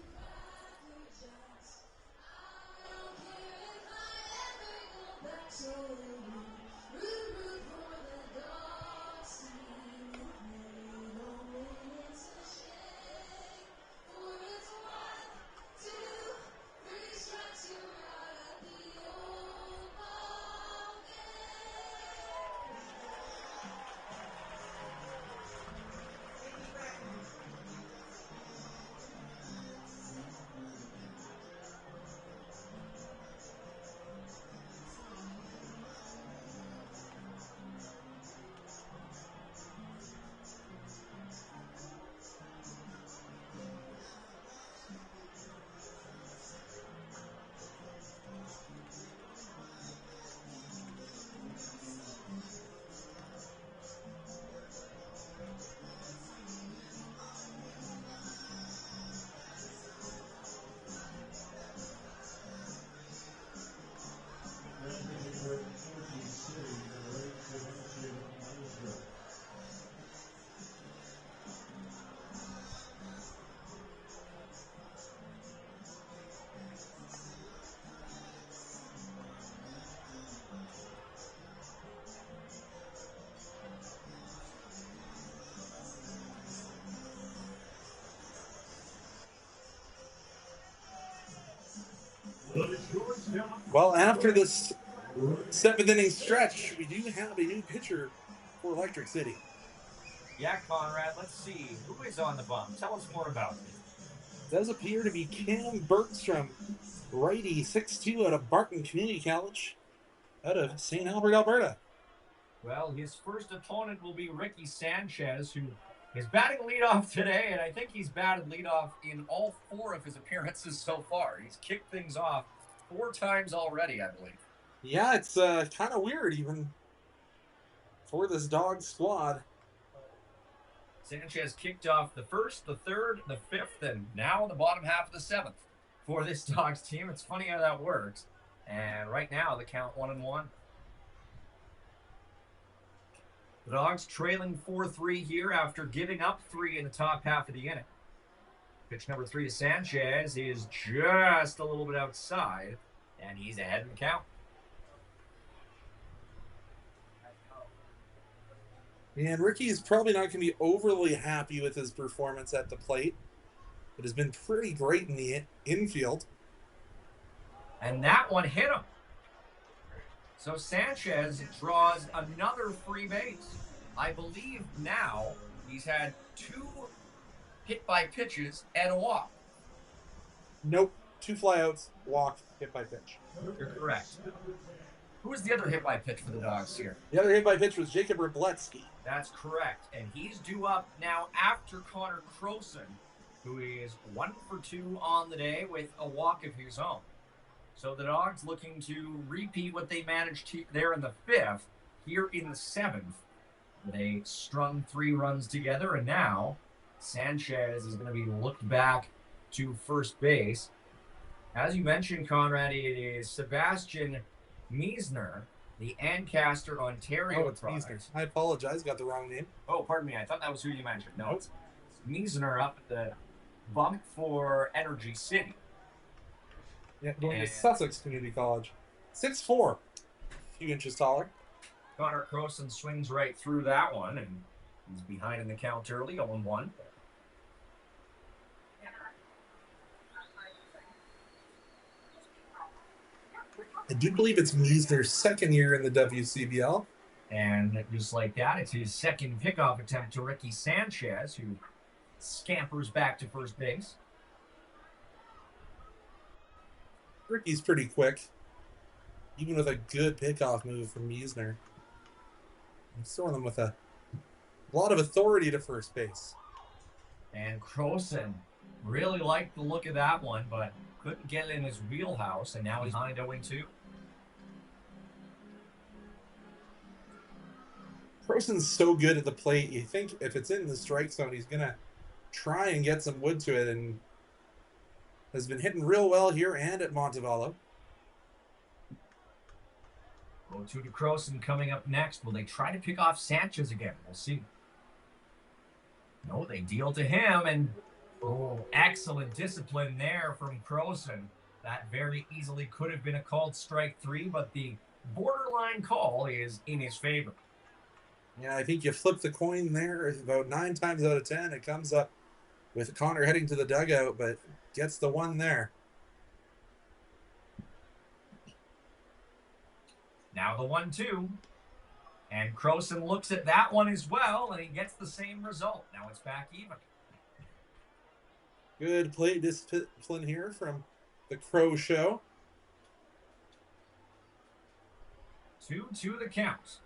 Well, after this 7th inning stretch, we do have a new pitcher for Electric City. Yeah, Conrad, let's see. Who is on the bump? Tell us more about it. Does appear to be Cam Bergstrom, righty, 6'2", out of Barton Community College, out of St. Albert, Alberta. Well, his first opponent will be Ricky Sanchez, who is batting leadoff today, and I think he's batted leadoff in all 4 of his appearances so far. He's kicked things off 4 times already, I believe. Yeah, it's kind of weird even for this Dawgs squad. Sanchez kicked off the first, the third, the fifth, and now the bottom half of the 7th for this Dawgs team. It's funny how that works. And right now, the count 1-1. The Dawgs trailing 4-3 here after giving up 3 in the top half of the inning. Pitch number 3 to Sanchez is just a little bit outside, and he's ahead in the count. And Ricky is probably not going to be overly happy with his performance at the plate. It has been pretty great in the infield. And that one hit him. So Sanchez draws another free base. I believe now he's had 2 hit by pitches and a walk. Nope. 2 flyouts, walk, hit by pitch. You're correct. Who was the other hit by pitch for the Dawgs here? The other hit by pitch was Jacob Wroblewski. That's correct. And he's due up now after Connor Croson, who is 1 for 2 on the day with a walk of his own. So the Dawgs looking to repeat what they managed there in the 5th, here in the 7th. They strung 3 runs together, and now Sanchez is going to be looked back to first base. As you mentioned, Conrad, it is Sebastian Meisner, the Ancaster Ontario product. Meisner. I apologize, got the wrong name. Oh, pardon me. I thought that was who you mentioned. No, it's Meisner up at the bump for Energy City. Yeah, going to Sussex Community College. 6'4", a few inches taller. Connor Croson swings right through that one, and he's behind in the count early, 0-1. I do believe it's Meisner's 2nd year in the WCBL. And just like that, it's his 2nd pickoff attempt to Ricky Sanchez, who scampers back to first base. Ricky's pretty quick, even with a good pickoff move from Meisner. I'm throwing them with a lot of authority to first base. And Croson really liked the look of that one, but couldn't get it in his wheelhouse, and now he's behind 0-2. Croson's so good at the plate, you think if it's in the strike zone, he's going to try and get some wood to it, and has been hitting real well here and at Montevallo. 0-2 to Croson coming up next. Will they try to pick off Sanchez again? We'll see. No, they deal to him, and excellent discipline there from Croson. That very easily could have been a called strike 3, but the borderline call is in his favor. Yeah, I think you flip the coin there about 9 times out of 10. It comes up with Connor heading to the dugout, but gets the one there. Now the 1-2. And Croson looks at that one as well, and he gets the same result. Now it's back even. Good plate discipline here from the Crow Show. 2-2 the count.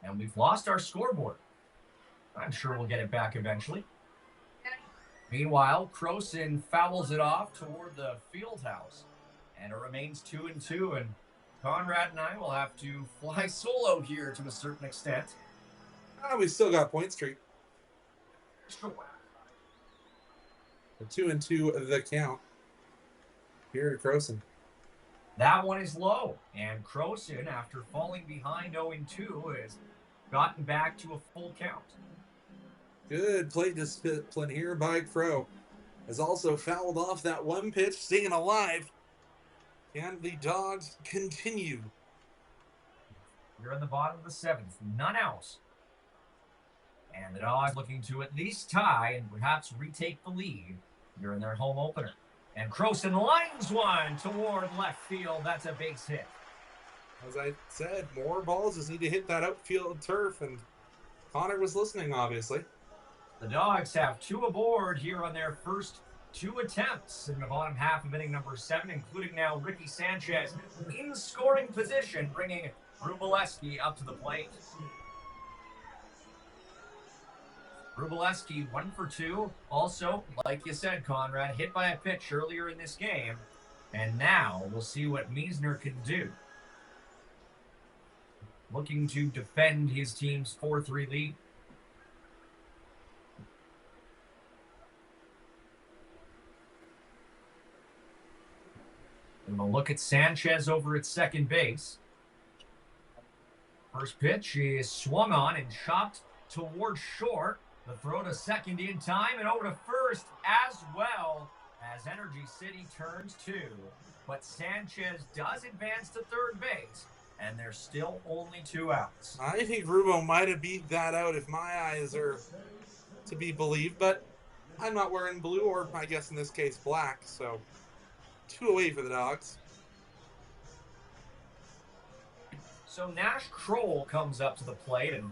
And we've lost our scoreboard. I'm sure we'll get it back eventually. Meanwhile, Croson fouls it off toward the field house. And it remains 2-2. And Conrad and I will have to fly solo here to a certain extent. We still got point streak. The 2-2 the count here at Croson. That one is low. And Croson, after falling behind 0-2, has gotten back to a full count. Good plate discipline here by Crow. Has also fouled off that one pitch, staying alive. And the Dawgs continue. You're in the bottom of the 7th. None else. And the Dawgs looking to at least tie and perhaps retake the lead. You're in their home opener. And Croson lines one toward left field. That's a base hit. As I said, more balls just need to hit that outfield turf, and Connor was listening, obviously. The Dawgs have 2 aboard here on their first 2 attempts in the bottom half of inning number 7, including now Ricky Sanchez in scoring position, bringing Wroblewski up to the plate. Rubleski 1 for 2. Also, like you said, Conrad, hit by a pitch earlier in this game. And now we'll see what Miesner can do. Looking to defend his team's 4-3 lead. And we'll look at Sanchez over at second base. First pitch is swung on and chopped towards short. The throw to second in time and over to first as well as Energy City turns 2. But Sanchez does advance to third base, and there's still only 2 outs. I think Rubo might have beat that out if my eyes are to be believed, but I'm not wearing blue, or I guess in this case black, so 2 away for the Dawgs. So Nash Kroll comes up to the plate, and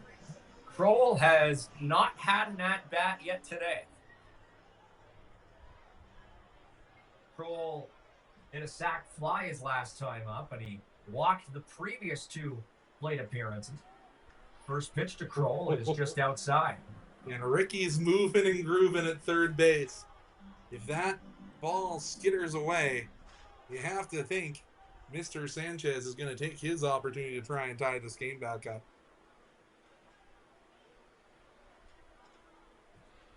Kroll has not had an at-bat yet today. Kroll hit a sac fly his last time up, and he walked the previous 2 plate appearances. First pitch to Kroll is just outside. And Ricky's moving and grooving at third base. If that ball skitters away, you have to think Mr. Sanchez is going to take his opportunity to try and tie this game back up.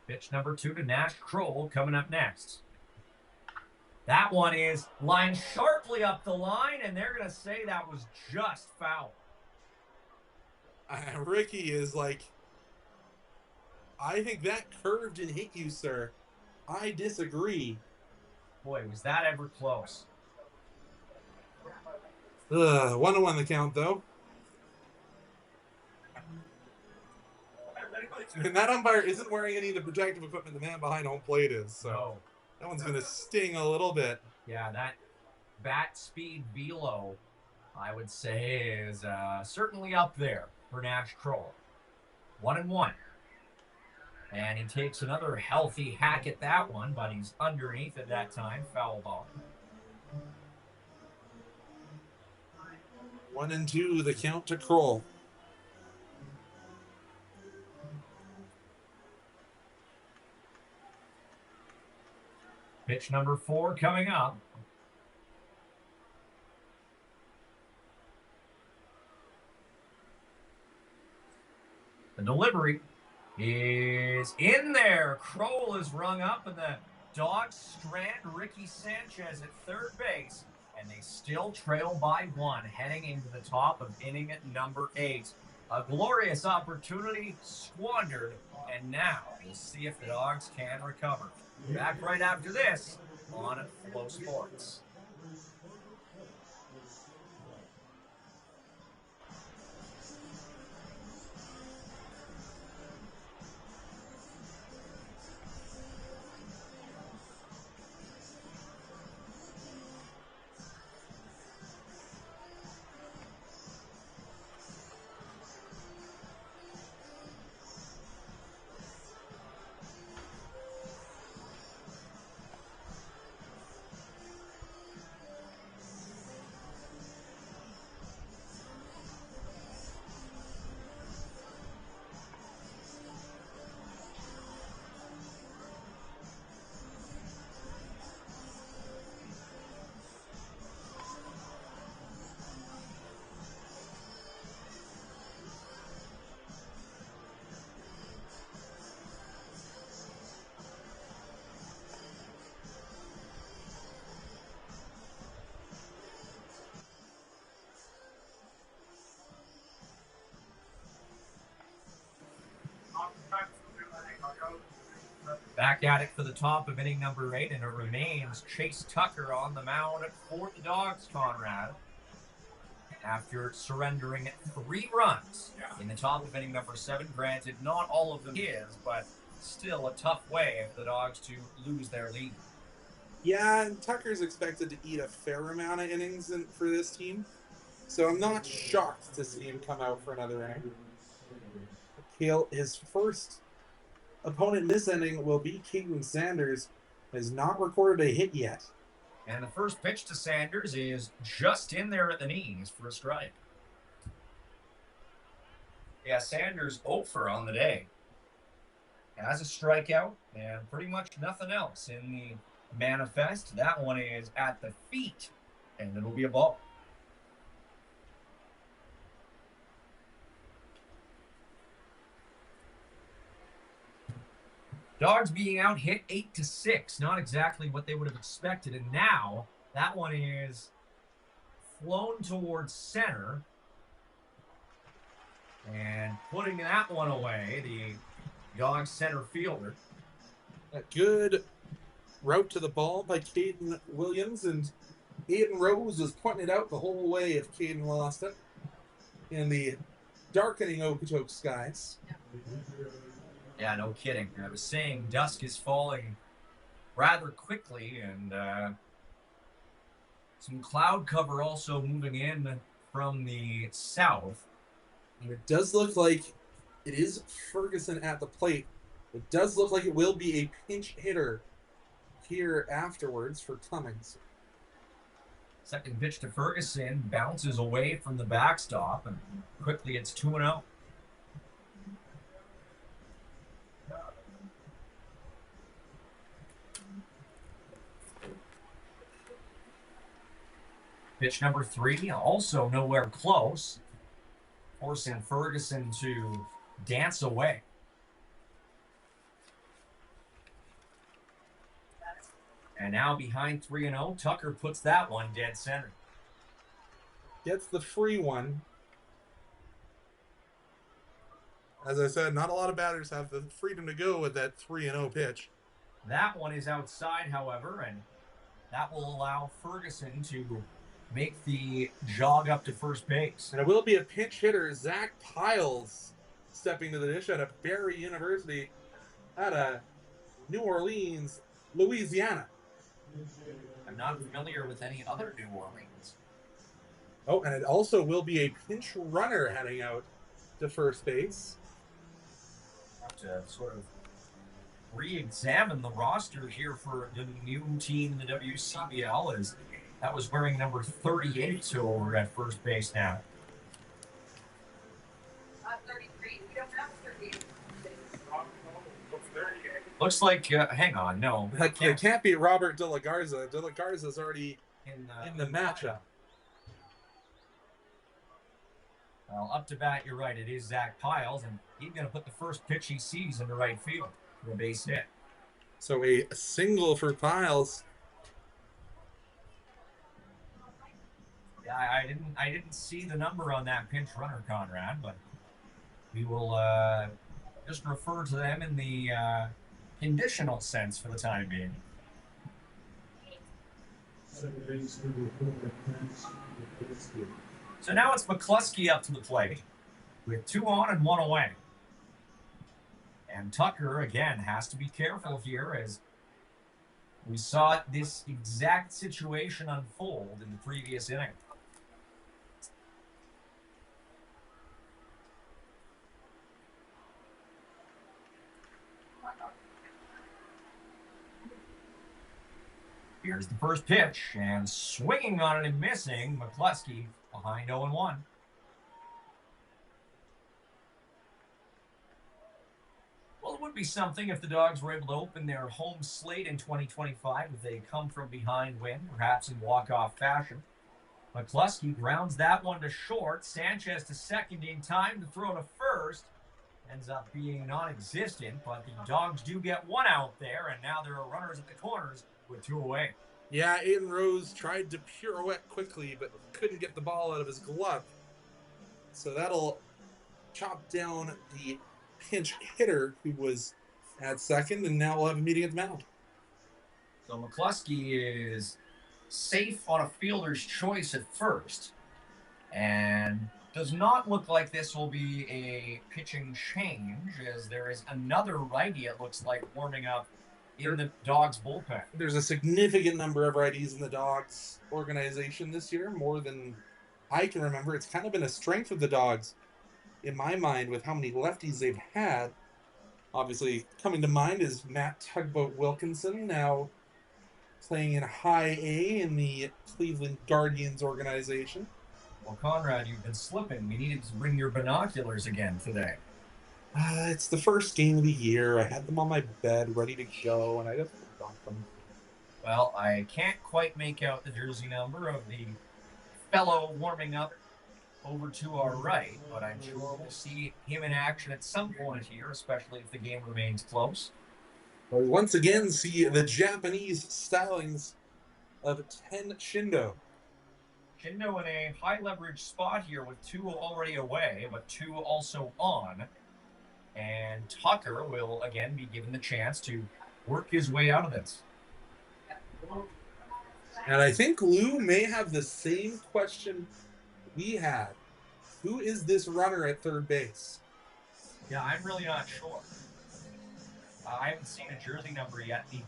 Pitch number 2 to Nash Kroll coming up next. That one is lined sharply up the line, and they're going to say that was just foul. Ricky is like, I think that curved and hit you, sir. I disagree. Boy, was that ever close. 1-1 the count, though. And that umpire isn't wearing any of the protective equipment the man behind home plate is, so that one's going to sting a little bit. Yeah, that bat speed velo, I would say, is certainly up there for Nash Kroll. 1-1. And he takes another healthy hack at that one, but he's underneath at that time. Foul ball. 1-2, the count to Kroll. Pitch number 4 coming up. The delivery is in there. Kroll is rung up, and the Dawgs strand Ricky Sanchez at third base, and they still trail by 1 heading into the top of inning at number 8. A glorious opportunity squandered, and now we'll see if the Dawgs can recover. Back right after this on Flow Sports. Back at it for the top of inning number 8, and it remains Chase Tucker on the mound for the Dawgs, Conrad. After surrendering 3 runs in the top of inning number 7. Granted, not all of them his, but still a tough way for the Dawgs to lose their lead. Yeah, and Tucker's expected to eat a fair amount of innings for this team, so I'm not shocked to see him come out for another inning. His first opponent in this inning will be Keaton Sanders, has not recorded a hit yet. And the first pitch to Sanders is just in there at the knees for a strike. Yeah, Sanders 0 for on the day. has a strikeout and pretty much nothing else in the manifest. That one is at the feet, and it'll be a ball. Dawgs being out hit 8-6, not exactly what they would have expected. And now that one is flown towards center. And putting that one away, the Dawgs center fielder. A good route to the ball by Caden Williams, and Aiden Rose was pointing it out the whole way if Caden lost it in the darkening Okotoks skies. Yeah, no kidding. I was saying dusk is falling rather quickly, and some cloud cover also moving in from the south. And it does look like it is Ferguson at the plate. It does look like it will be a pinch hitter here afterwards for Cummings. Second pitch to Ferguson, bounces away from the backstop, and quickly it's 2-0. Pitch number 3, also nowhere close, forcing Ferguson to dance away. And now behind 3-0, Tucker puts that one dead center. Gets the free one. As I said, not a lot of batters have the freedom to go with that 3-0 pitch. That one is outside, however, and that will allow Ferguson to make the jog up to first base. And it will be a pinch hitter, Zach Piles, stepping to the dish out of Barry University out of New Orleans, Louisiana. I'm not familiar with any other New Orleans. Oh, and it also will be a pinch runner heading out to first base. Have to sort of re-examine the roster here for the new team in the WCBL, as that was wearing number 38 over at first base now. 33. We don't have 38. Looks like, hang on, no. It can't be Robert De La Garza. De La Garza's already in the matchup. Well, up to bat, you're right. It is Zach Piles, and he's going to put the first pitch he sees in the right field for a base hit. So a single for Piles. Yeah, I didn't see the number on that pinch runner, Conrad, but we will just refer to them in the conditional sense for the time being. So now it's McCluskey up to the plate with 2 on and 1 away. And Tucker, again, has to be careful here, as we saw this exact situation unfold in the previous inning. Here's the first pitch, and swinging on it and missing, McCluskey behind 0-1. Well, it would be something if the Dawgs were able to open their home slate in 2025 with a come-from-behind win, perhaps in walk-off fashion. McCluskey grounds that one to short. Sanchez to second in time to throw to first. Ends up being non-existent, but the Dawgs do get 1 out there, and now there are runners at the corners with 2 away. Yeah, Aiden Rose tried to pirouette quickly, but couldn't get the ball out of his glove. So that'll chop down the pinch hitter who was at second, and now we'll have a meeting at the mound. So McCluskey is safe on a fielder's choice at first, and does not look like this will be a pitching change, as there is another righty, it looks like, warming up in the Dawgs bullpen. There's a significant number of righties in the Dawgs organization this year, more than I can remember. It's kind of been a strength of the Dawgs, in my mind, with how many lefties they've had. Obviously, coming to mind is Matt Tugboat Wilkinson, now playing in High A in the Cleveland Guardians organization. Well, Conrad, you've been slipping. We needed to bring your binoculars again today. It's the first game of the year. I had them on my bed ready to go, and I just forgot them. Well, I can't quite make out the jersey number of the fellow warming up over to our right, but I'm sure we'll see him in action at some point here, especially if the game remains close. We once again see the Japanese stylings of Ten Shindo. Shindo in a high leverage spot here with 2 already away, but 2 also on. And Tucker will again be given the chance to work his way out of this. And I think Lou may have the same question we had. Who is this runner at third base? Yeah, I'm really not sure. I haven't seen a jersey number yet. The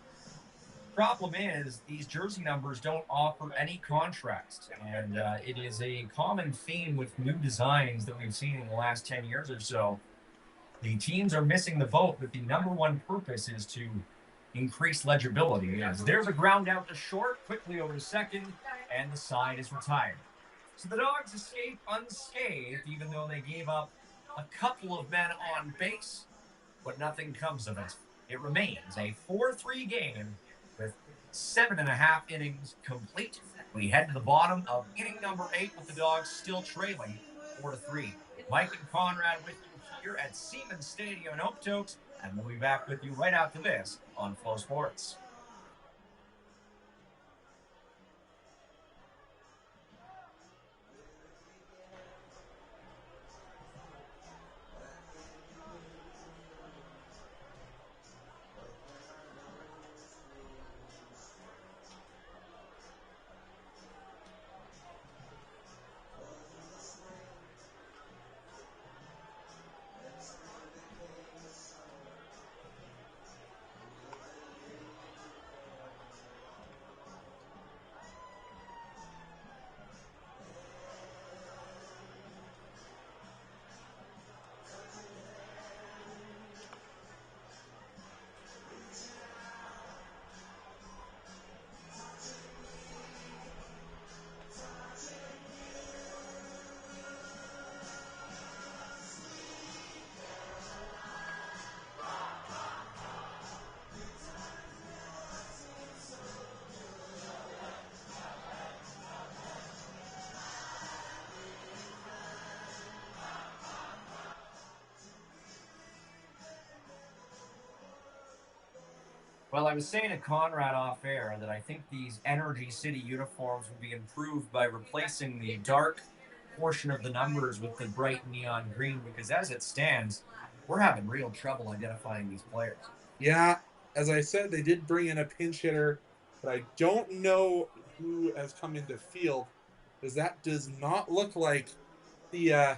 problem is these jersey numbers don't offer any contrast, and it is a common theme with new designs that we've seen in the last 10 years or so. The teams are missing the boat, but the number one purpose is to increase legibility. As there's a ground out to short, quickly over to second, and the side is retired. So the Dawgs escape unscathed, even though they gave up a couple of men on base, but nothing comes of it. It remains a 4-3 game with 7.5 innings complete. We head to the bottom of inning number 8 with the Dawgs still trailing 4-3. Mike and Conrad with you here at Siemens Stadium in Okotoks, and we'll be back with you right after this on Flow Sports. Well, I was saying to Conrad off air that I think these Energy City uniforms would be improved by replacing the dark portion of the numbers with the bright neon green, because as it stands, we're having real trouble identifying these players. Yeah, as I said, they did bring in a pinch hitter, but I don't know who has come into field, because that does not look like the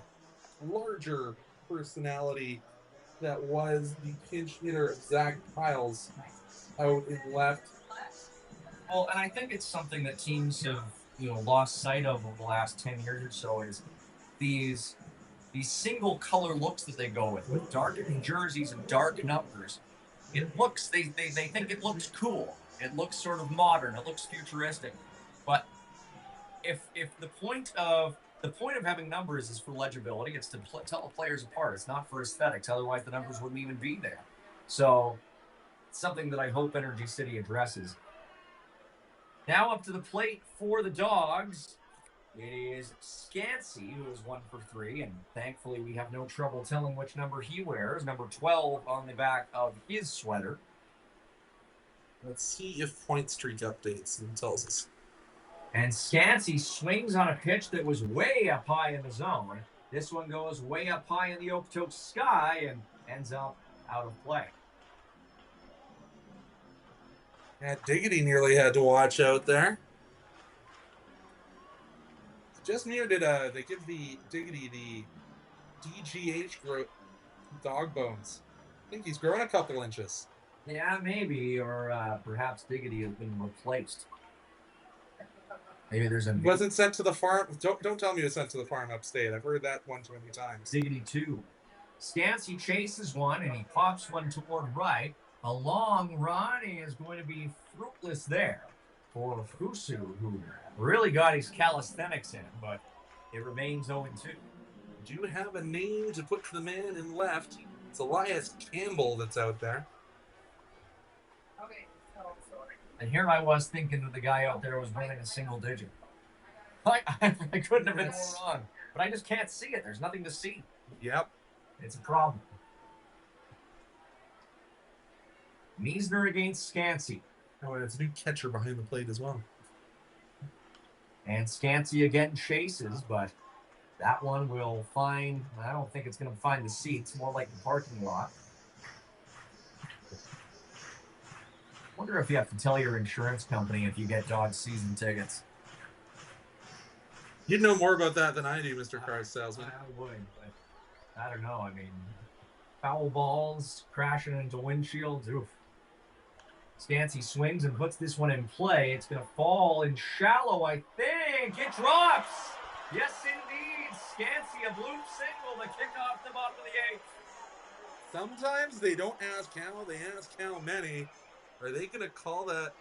larger personality that was the pinch hitter of Zach Piles out in left. Well, and I think it's something that teams have, lost sight of over the last 10 years or so, is these single color looks that they go with darkened jerseys and dark numbers. It looks, they think it looks cool. It looks sort of modern. It looks futuristic. But if the point of having numbers is for legibility, it's to tell the players apart. It's not for aesthetics. Otherwise, the numbers wouldn't even be there. So it's something that I hope Energy City addresses. Now up to the plate for the Dawgs. It is Scansey, who is 1 for 3, and thankfully we have no trouble telling which number he wears. Number 12 on the back of his sweater. Let's see if point streak updates and tells us. And Scansey swings on a pitch that was way up high in the zone. This one goes way up high in the Okotoks sky and ends up out of play. Yeah, Diggity nearly had to watch out there. Just near did they give the Diggity the DGH growth dog bones. I think he's growing a couple inches. Yeah, maybe, or perhaps Diggity has been replaced. Maybe there's a... He wasn't sent to the farm. Don't tell me he was sent to the farm upstate. I've heard that one too many times. Diggity 2. Scansey chases one, and he pops one toward right. A long run is going to be fruitless there for Fusu, who really got his calisthenics in, but it remains 0-2. Do you have a name to put the man in left? It's Elias Campbell that's out there. Okay, so sorry. And here I was thinking that the guy out there was running a single digit. I couldn't have been more wrong. But I just can't see it. There's nothing to see. Yep. It's a problem. Meisner against Scansey. Oh, and it's a new catcher behind the plate as well. And Scansey again chases, but that one will find, I don't think it's going to find the seats, more like the parking lot. Wonder if you have to tell your insurance company if you get Dawgs season tickets. You'd know more about that than I do, Mr. Car Salesman. I would, but I don't know. I mean, foul balls crashing into windshields. Oof. Scansey swings and puts this one in play. It's going to fall in shallow, I think. It drops. Yes, indeed. Scansey, a bloop single to kick off the bottom of the eighth. Sometimes they don't ask how, they ask how many. Are they going to call that?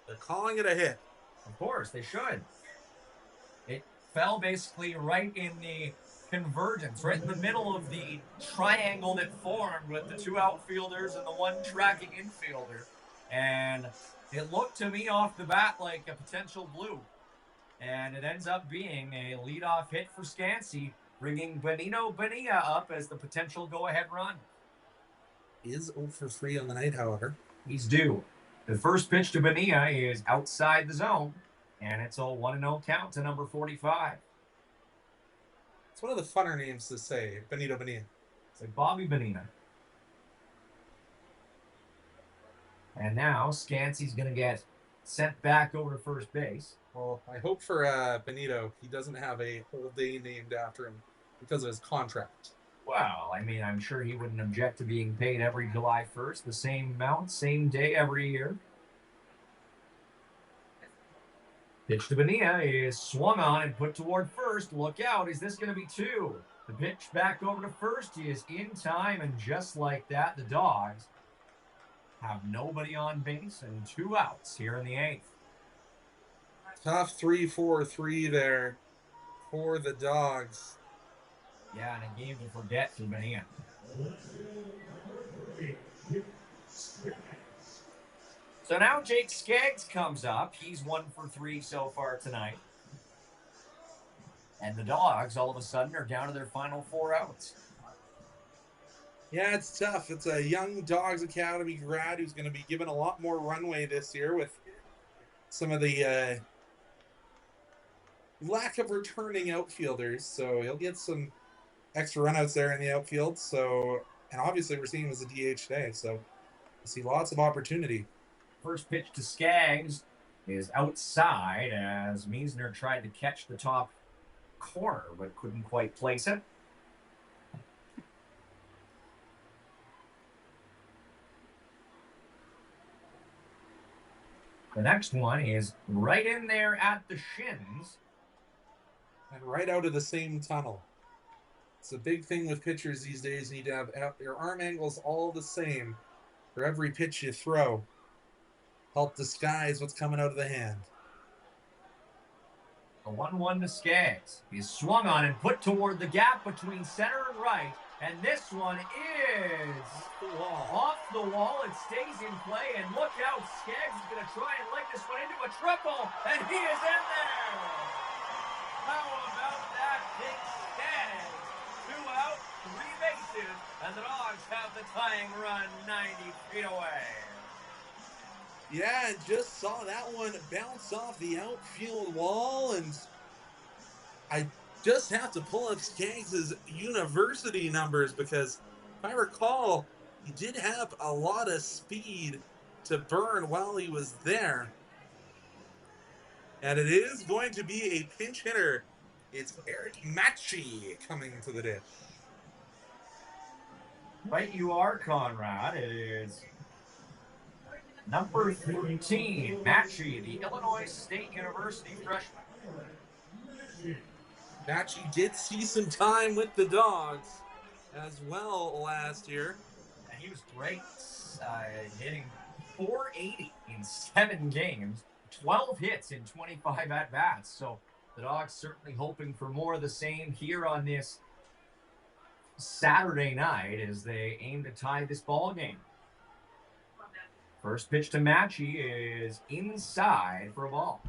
They're calling it a hit. Of course, they should. It fell basically right in the convergence, right in the middle of the triangle that formed with the two outfielders and the one tracking infielder. And it looked to me off the bat like a potential blue. And it ends up being a leadoff hit for Scansey, bringing Benito Bonilla up as the potential go-ahead run. He is 0 for 3 on the night, however. He's due. The first pitch to Bonilla is outside the zone, and it's a 1-0 count to number 45. It's one of the funner names to say, Benito Bonilla. It's like Bobby Bonilla. And now Scansey's going to get sent back over to first base. Well, I hope for Benito he doesn't have a whole day named after him because of his contract. Well, I mean, I'm sure he wouldn't object to being paid every July 1st, the same amount, same day every year. Pitch to Bonilla is swung on and put toward first. Look out, is this going to be two? The pitch back over to first is in time, and just like that, the Dawgs have nobody on base and 2 outs here in the 8th. Tough 3-4-3 there for the Dawgs. Yeah, and a game to forget for Bonilla. So now Jake Skaggs comes up. He's 1 for 3 so far tonight. And the Dawgs, all of a sudden, are down to their final 4 outs. Yeah, it's tough. It's a young Dawgs Academy grad who's going to be given a lot more runway this year with some of the lack of returning outfielders. So he'll get some extra runouts there in the outfield. So, and obviously we're seeing him as a DH today. So we see lots of opportunity. First pitch to Skaggs is outside as Meisner tried to catch the top corner but couldn't quite place it. The next one is right in there at the shins. And right out of the same tunnel. It's a big thing with pitchers these days. You need to have your arm angles all the same for every pitch you throw. Help disguise what's coming out of the hand. A 1-1 to Skaggs. He's swung on and put toward the gap between center and right. And this one is off the wall. It stays in play. And look out, Skaggs is going to try and leg this one into a triple. And he is in there. How about that, Big Skaggs? 2 out, 3 bases. And the Dawgs have the tying run 90 feet away. Yeah, and just saw that one bounce off the outfield wall, and I just have to pull up Skaggs' university numbers because if I recall, he did have a lot of speed to burn while he was there. And it is going to be a pinch hitter. It's Eric Matchie coming to the dish. Right you are, Conrad. It is number 13, Matchie, the Illinois State University freshman. Matchie did see some time with the Dawgs as well last year. And he was great, hitting .480 in 7 games, 12 hits in 25 at-bats. So the Dawgs certainly hoping for more of the same here on this Saturday night as they aim to tie this ball game. First pitch to Matchy is inside for a ball.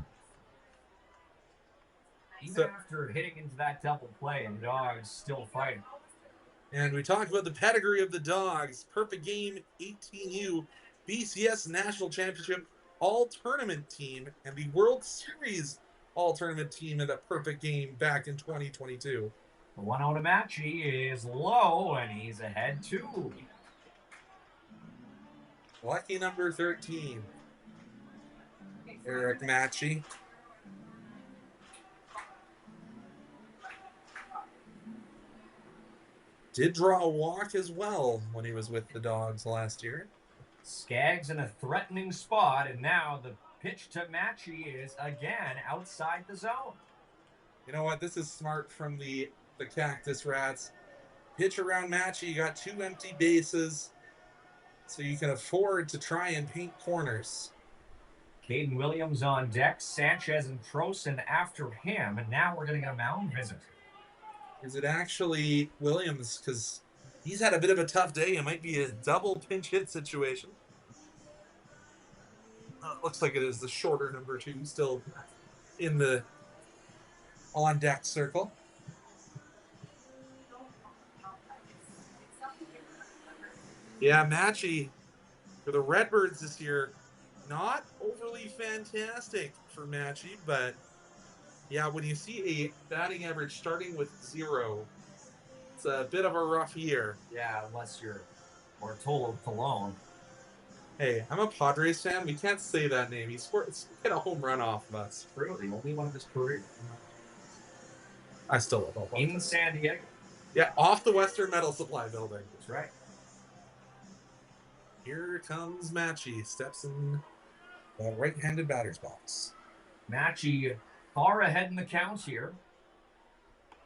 Even after hitting into that double play, and the Dawgs still fighting. And we talked about the pedigree of the Dawgs. Perfect game, 18U, BCS National Championship All-Tournament team, and the World Series All-Tournament team in that perfect game back in 2022. The 1-0 to Matchy is low, and he's ahead 2. Lucky number 13, Eric Matchy. Did draw a walk as well when he was with the Dawgs last year. Skaggs in a threatening spot, and now the pitch to Matchy is again outside the zone. You know what? This is smart from the Cactus Rats. Pitch around Matchy. You got 2 empty bases, so you can afford to try and paint corners. Caden Williams on deck. Sanchez and Trosen after him, and now we're going to get a mound visit. Is it actually Williams? Because he's had a bit of a tough day. It might be a double pinch hit situation. Looks like it is the shorter number 2 still in the on-deck circle. Yeah, Matchy for the Redbirds this year, not overly fantastic for Matchy, but yeah, when you see a batting average starting with 0, it's a bit of a rough year. Yeah, unless you're Bartolo Colon. Hey, I'm a Padres fan. We can't say that name. He hit a home run off of us. True, the only one of his career. I still love all in San Diego. Yeah, off the Western Metal Supply building. That's right. Here comes Matchy. Steps in the right-handed batter's box. Matchy far ahead in the count here.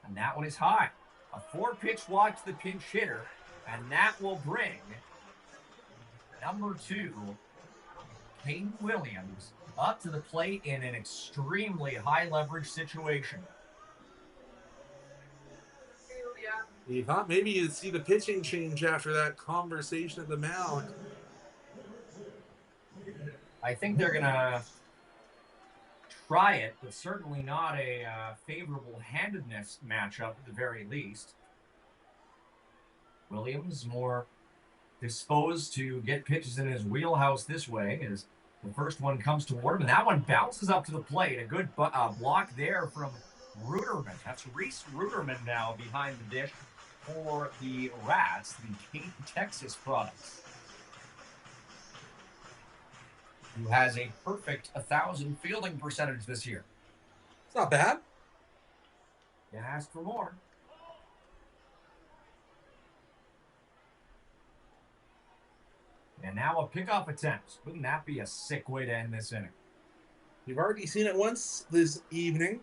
And that one is high. A 4-pitch walk to the pinch hitter. And that will bring number 2, Caden Williams, up to the plate in an extremely high leverage situation. You thought maybe you'd see the pitching change after that conversation at the mound. I think they're going to try it, but certainly not a favorable handedness matchup at the very least. Williams more disposed to get pitches in his wheelhouse this way as the first one comes toward him, and that one bounces up to the plate. A good block there from Ruderman. That's Reese Ruderman now behind the dish for the Rats, the Texas products, who has a perfect 1,000 fielding percentage this year. It's not bad. You ask for more. And now a pickoff attempt. Wouldn't that be a sick way to end this inning? You've already seen it once this evening,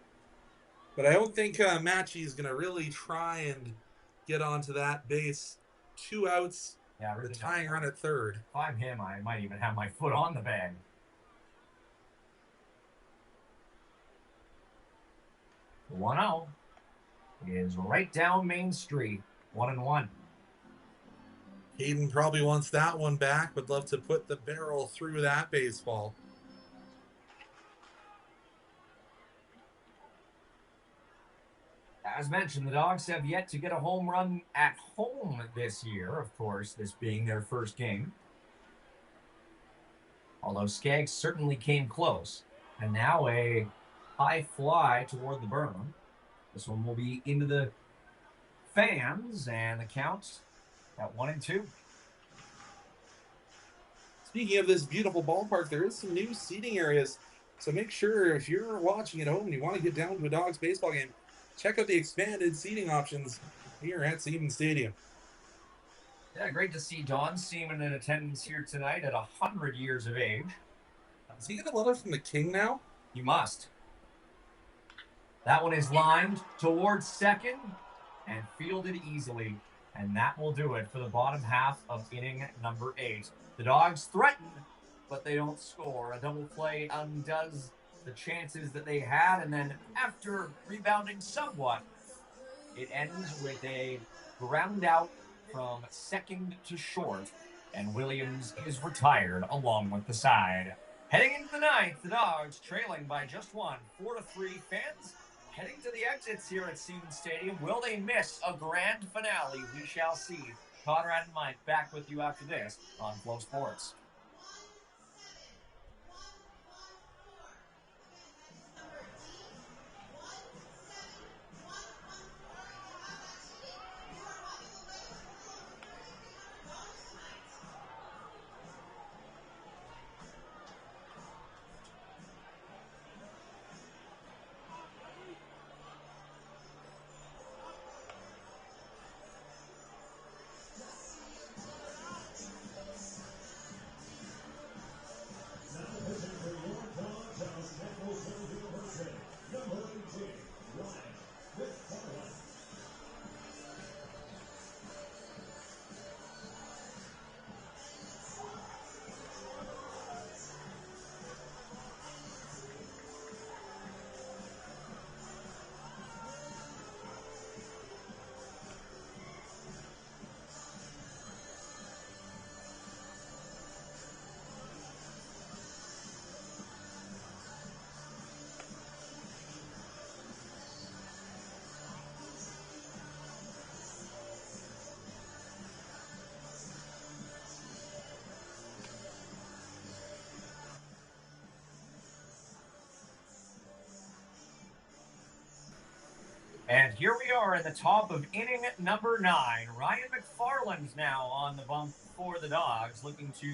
but I don't think Matchy is going to really try and get onto that base. 2 outs, yeah, really the tying run at third. If I'm him, I might even have my foot on the bag. The 1-0 is right down Main Street, 1-1. Caden probably wants that one back. Would love to put the barrel through that baseball. As mentioned, the Dawgs have yet to get a home run at home this year, of course, this being their first game. Although Skaggs certainly came close. And now a high fly toward the berm. This one will be into the fans, and the count at 1-2. Speaking of this beautiful ballpark, there is some new seating areas. So make sure if you're watching at home and you want to get down to a Dawgs baseball game, check out the expanded seating options here at Seaman Stadium. Yeah, great to see Don Seaman in attendance here tonight at 100 years of age. Does he get a letter from the King now? He must. That one is lined towards second and fielded easily. And that will do it for the bottom half of inning number 8. The Dawgs threaten, but they don't score. A double play undoes the chances that they had, and then after rebounding somewhat, It ends with a ground out from second to short, and Williams is retired along with the side. Heading into the ninth, the Dawgs trailing by just one, 4-3. Fans heading to the exits here at Siemens Stadium. Will they miss a grand finale? We shall see. Conrad and Mike back with you after this on Flow Sports. And here we are in the top of inning number 9. Ryan McFarland's now on the bump for the Dawgs, looking to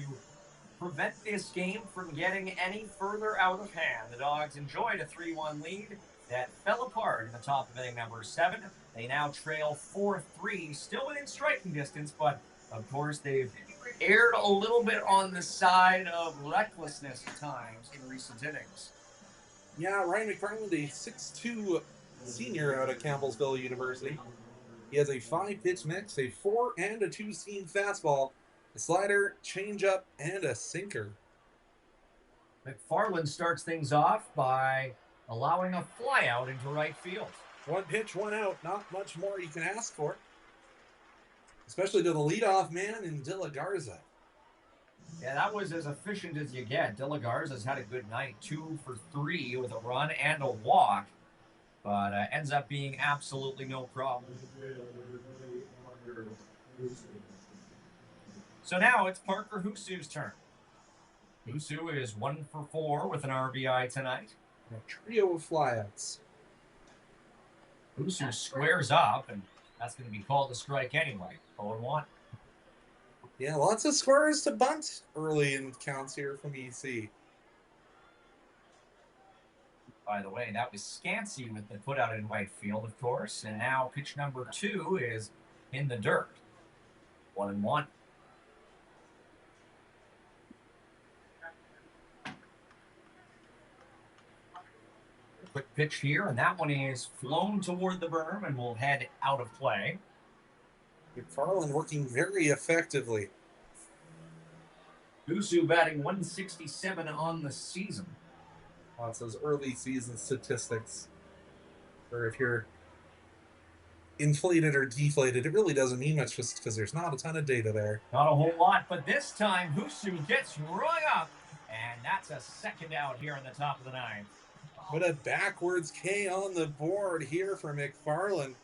prevent this game from getting any further out of hand. The Dawgs enjoyed a 3-1 lead that fell apart in the top of inning number 7. They now trail 4-3, still within striking distance, but of course they've erred a little bit on the side of recklessness at times in recent innings. Yeah, Ryan McFarland, a 6'2" senior out of Campbellsville University. He has a 5-pitch mix, a 4- and 2-seam fastball, a slider, changeup, and a sinker. McFarland starts things off by allowing a flyout into right field. 1 pitch, 1 out. Not much more you can ask for, especially to the leadoff man in De La Garza. Yeah, that was as efficient as you get. De La Garza's had a good night, 2 for 3 with a run and a walk, but ends up being absolutely no problem. So now it's Parker Husu's turn. Husu is 1 for 4 with an RBI tonight. A trio of flyouts. Husu squares up, and that's going to be called a strike anyway. 0-1. Yeah, lots of squares to bunt early in counts here from EC. By the way, that was Scansey with the put out in right field, of course. And now pitch number 2 is in the dirt. 1-1. Quick pitch here, and that one is flown toward the berm and will head out of play. McFarland working very effectively. Husu batting 167 on the season. Lots of those early season statistics. Or if you're inflated or deflated, it really doesn't mean much just because there's not a ton of data there. Not a whole lot, but this time Husu gets rung up, and that's a second out here in the top of the 9th. What a backwards K on the board here for McFarland.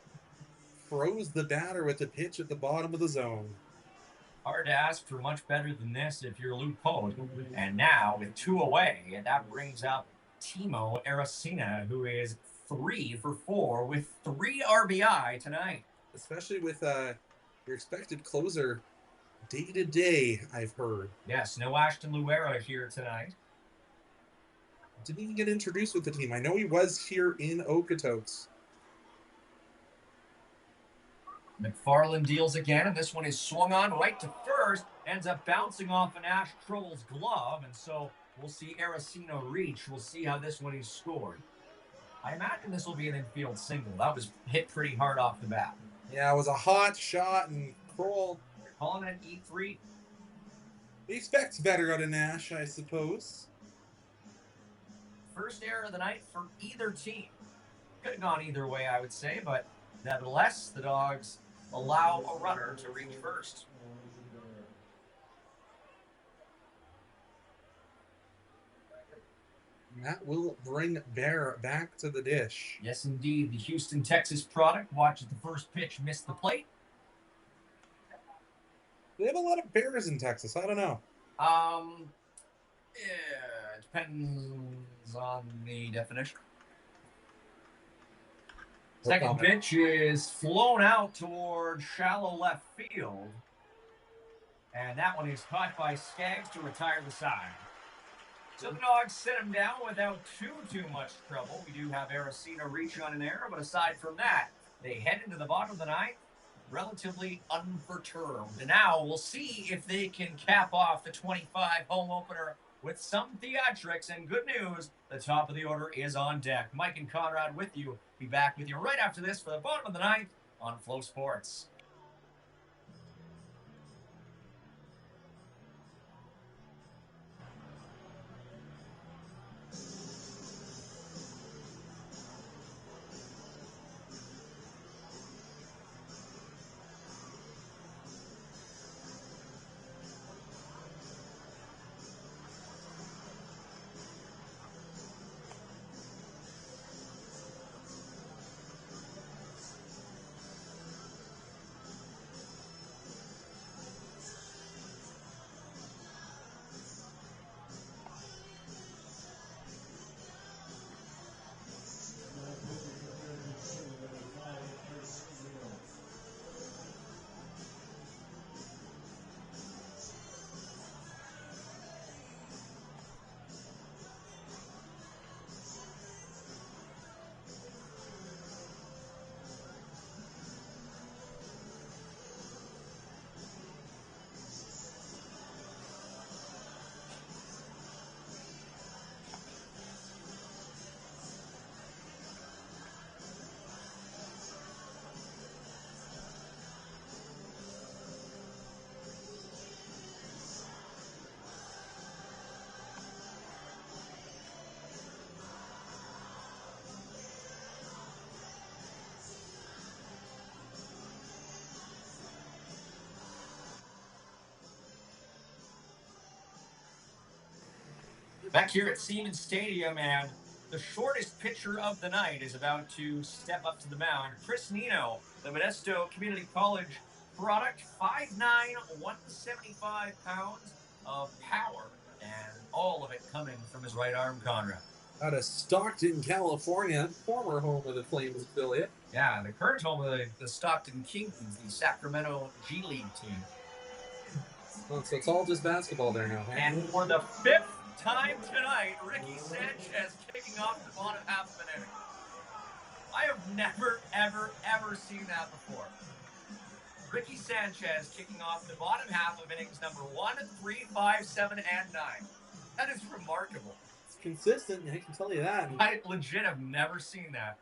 Froze the batter with the pitch at the bottom of the zone. Hard to ask for much better than this if you're Luke Post. And now with 2 away, and that brings up Timo Aracena, who is 3 for 4 with 3 RBI tonight. Especially with your expected closer day-to-day, I've heard. Yes, no Ashton Luera here tonight. Didn't even get introduced with the team. I know he was here in Okotoks. McFarland deals again, and this one is swung on right to first. Ends up bouncing off an Ash Troll's glove, and so we'll see Aracena reach. We'll see how this one is scored. I imagine this will be an infield single. That was hit pretty hard off the bat. Yeah, it was a hot shot, and Kroll... They're calling it E3. He expects better out of Nash, I suppose. First error of the night for either team. Could have gone either way, I would say, but Nevertheless, the Dogs allow a runner to reach first. That will bring Bear back to the dish. Yes, indeed. The Houston, Texas product watches the first pitch miss the plate. They have a lot of bears in Texas. I don't know. Yeah, it depends on the definition. Second pitch is flown out toward shallow left field. And that one is caught by Skaggs to retire the side. So the Dogs sit him down without too much trouble. We do have Aracena reach on an error, but aside from that, they head into the bottom of the ninth relatively unperturbed. And now we'll see if they can cap off the 25 home opener with some theatrics. And good news, the top of the order is on deck. Mike and Conrad with you. Be back with you right after this for the bottom of the ninth on Flow Sports. Back here at Siemens Stadium, and the shortest pitcher of the night is about to step up to the mound. Chris Nino, the Modesto Community College product, 5'9", 175 pounds of power, and all of it coming from his right arm, Conrad. Out of Stockton, California, former home of the Flames affiliate. Yeah, the current home of the Stockton Kings, the Sacramento G League team. Oh, so it's all just basketball there now. And for the fifth time tonight, Ricky Sanchez kicking off the bottom half of an inning. I have never, ever seen that before. Ricky Sanchez kicking off the bottom half of innings number 1, 3, 5, 7, and 9. That is remarkable. It's consistent, I can tell you that. I legit have never seen that.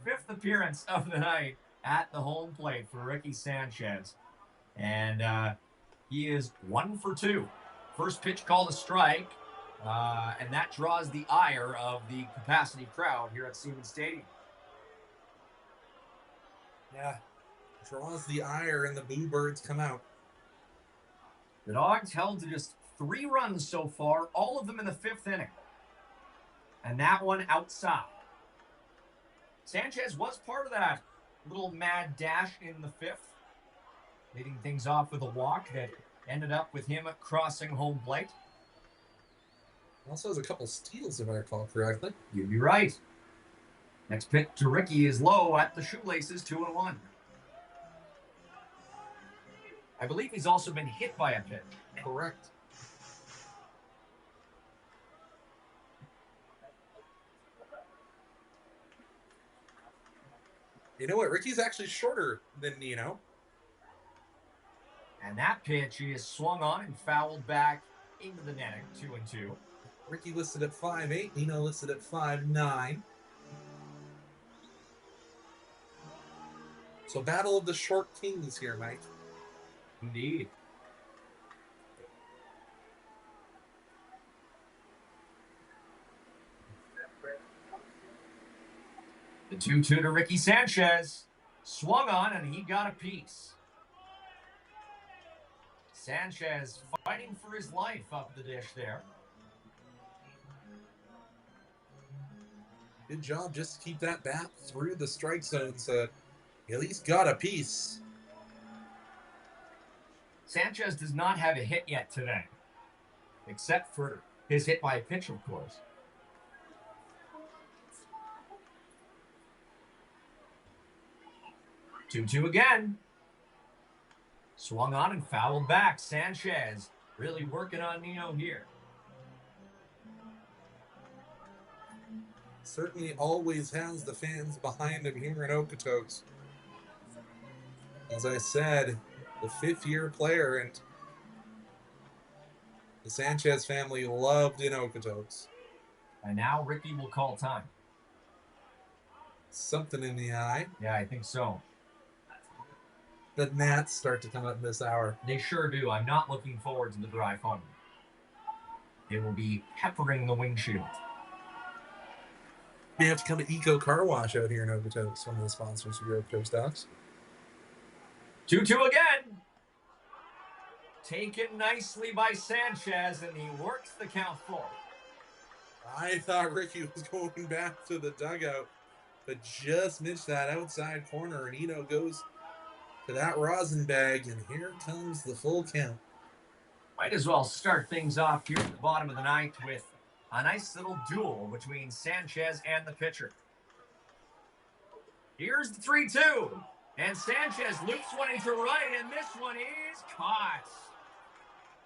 Fifth appearance of the night at the home plate for Ricky Sanchez. And he is 1 for 2. First pitch called a strike. And that draws the ire of the capacity crowd here at Siemens Stadium. Yeah, draws the ire and the boo birds come out. The Dogs held to just 3 runs so far, all of them in the 5th inning. And that one outside. Sanchez was part of that little mad dash in the 5th, leading things off with a walk that ended up with him crossing home plate. Also has a couple steals, if I recall correctly. You'd be right. Next pitch to Ricky is low at the shoelaces, 2-1. I believe he's also been hit by a pitch. Correct. You know what? Ricky's actually shorter than Nino. And that pitch is swung on and fouled back into the netting, 2-2. Ricky listed at 5'8", Nino listed at 5'9". So battle of the short kings here, Mike. Indeed. The 2-2 to Ricky Sanchez. Swung on, and he got a piece. Sanchez fighting for his life up the dish there. Good job just to keep that bat through the strike zone, so he at least got a piece. Sanchez does not have a hit yet today, except for his hit by a pitch, of course. Two again. Swung on and fouled back. Sanchez really working on Nino here. Certainly always has the fans behind him here in Okotoks. As I said, the fifth-year player, and the Sanchez family loved in Okotoks. And now Ricky will call time. Something in the eye. Yeah, I think so. The gnats start to come up this hour. They sure do. I'm not looking forward to the drive home. They will be peppering the windshield. We have to come to Eco Car Wash out here in Okotoks, one of the sponsors of your Okotoks Dawgs. 2-2 again. Taken nicely by Sanchez, and he works the count forward. I thought Ricky was going back to the dugout, but just missed that outside corner, and Eno goes to that rosin bag, and here comes the full count. Might as well start things off here at the bottom of the ninth with a nice little duel between Sanchez and the pitcher. Here's the 3-2. And Sanchez loops one into right, and this one is caught.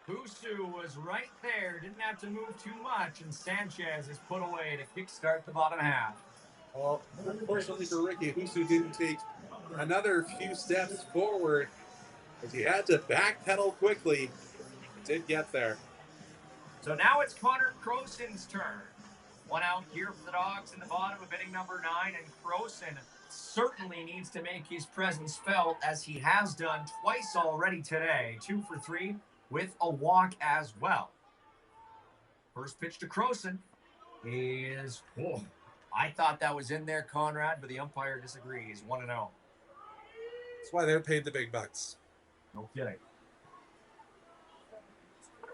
Husu was right there, didn't have to move too much, and Sanchez is put away to kickstart the bottom half. Well, unfortunately for Ricky, Husu didn't take another few steps forward as he had to backpedal quickly. Did get there. So now it's Connor Croson's turn. One out here for the Dawgs in the bottom of inning number 9, and Croson certainly needs to make his presence felt, as he has done twice already today. 2 for 3 with a walk as well. First pitch to Croson is, I thought that was in there, Conrad, but the umpire disagrees. 1-0. That's why they're paid the big bucks. No kidding.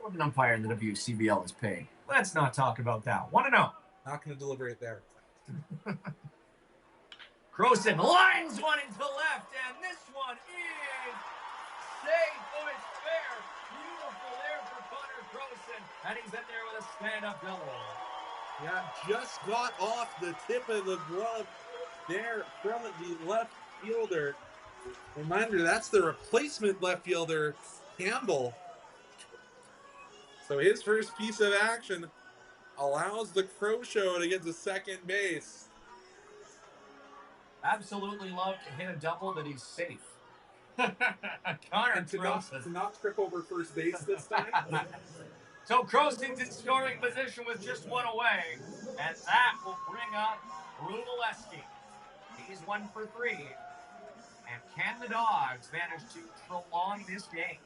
What an umpire in the WCBL is paid. Let's not talk about that. 1-0. Not going to deliberate there. Croson lines one into left, and this one is safe. Oh, it's fair. Beautiful there for Connor Croson, and he's in there with a stand-up double. Yeah, just got off the tip of the glove there from the left fielder. Reminder, that's the replacement left fielder, Campbell. So his first piece of action allows the Crow Show to get to second base. Absolutely love to hit a double, but he's safe. Connor to not trip over first base this time. So Croson's in scoring position with just one away, and that will bring up Rubaleski. He's 1 for 3. And can the Dawgs manage to prolong this game?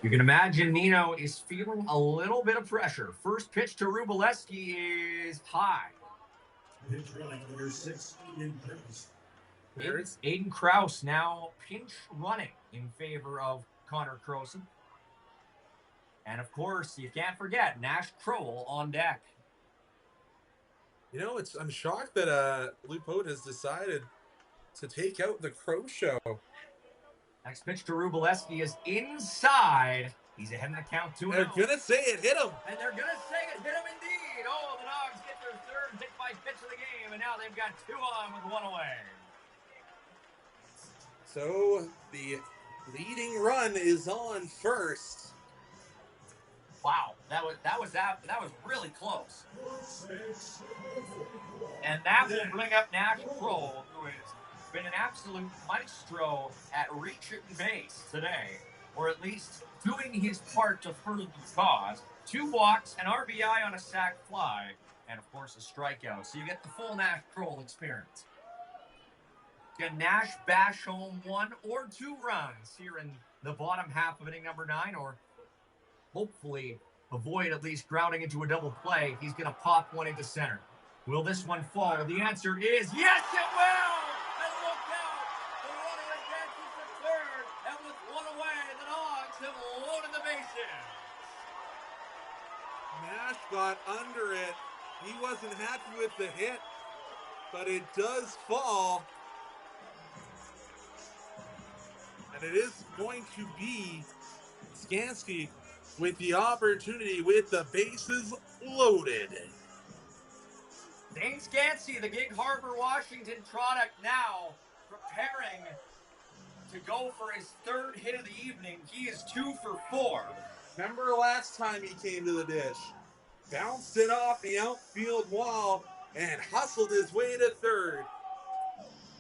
You can imagine Nino is feeling a little bit of pressure. First pitch to Rubaleski is high. Pitch running number 6, Aiden Kraus. Aiden Kraus now pinch running in favor of Connor Croson. And of course, you can't forget Nash Crowell on deck. You know, I'm shocked that Lupot has decided to take out the Crow Show. Next pitch to Rubaleski is inside. He's ahead in the count 2-0. They're going to say it hit him. And they're going to say it hit him indeed. Oh, the Dawgs get their third hit by pitch of the game, and now they've got 2 on with 1 away. So the leading run is on first. Wow, that was really close. And that will bring up Nash Crowell, who has been an absolute maestro at reaching base today, or at least doing his part to further the cause. 2 walks, an RBI on a sac fly, and of course a strikeout. So you get the full Nash Crowell experience. Can Nash bash home 1 or 2 runs here in the bottom half of inning number 9, or hopefully avoid at least grounding into a double play. He's going to pop one into center. Will this one fall? The answer is yes, it will! And look out! The runner advances to third, and with one away, the Dawgs have loaded the bases. Nash got under it. He wasn't happy with the hit, but it does fall. And it is going to be Skansky with the opportunity with the bases loaded. Zane Skansky, the Gig Harbor, Washington product, now preparing to go for his 3rd hit of the evening. He is 2 for 4. Remember last time he came to the dish? Bounced it off the outfield wall and hustled his way to 3rd.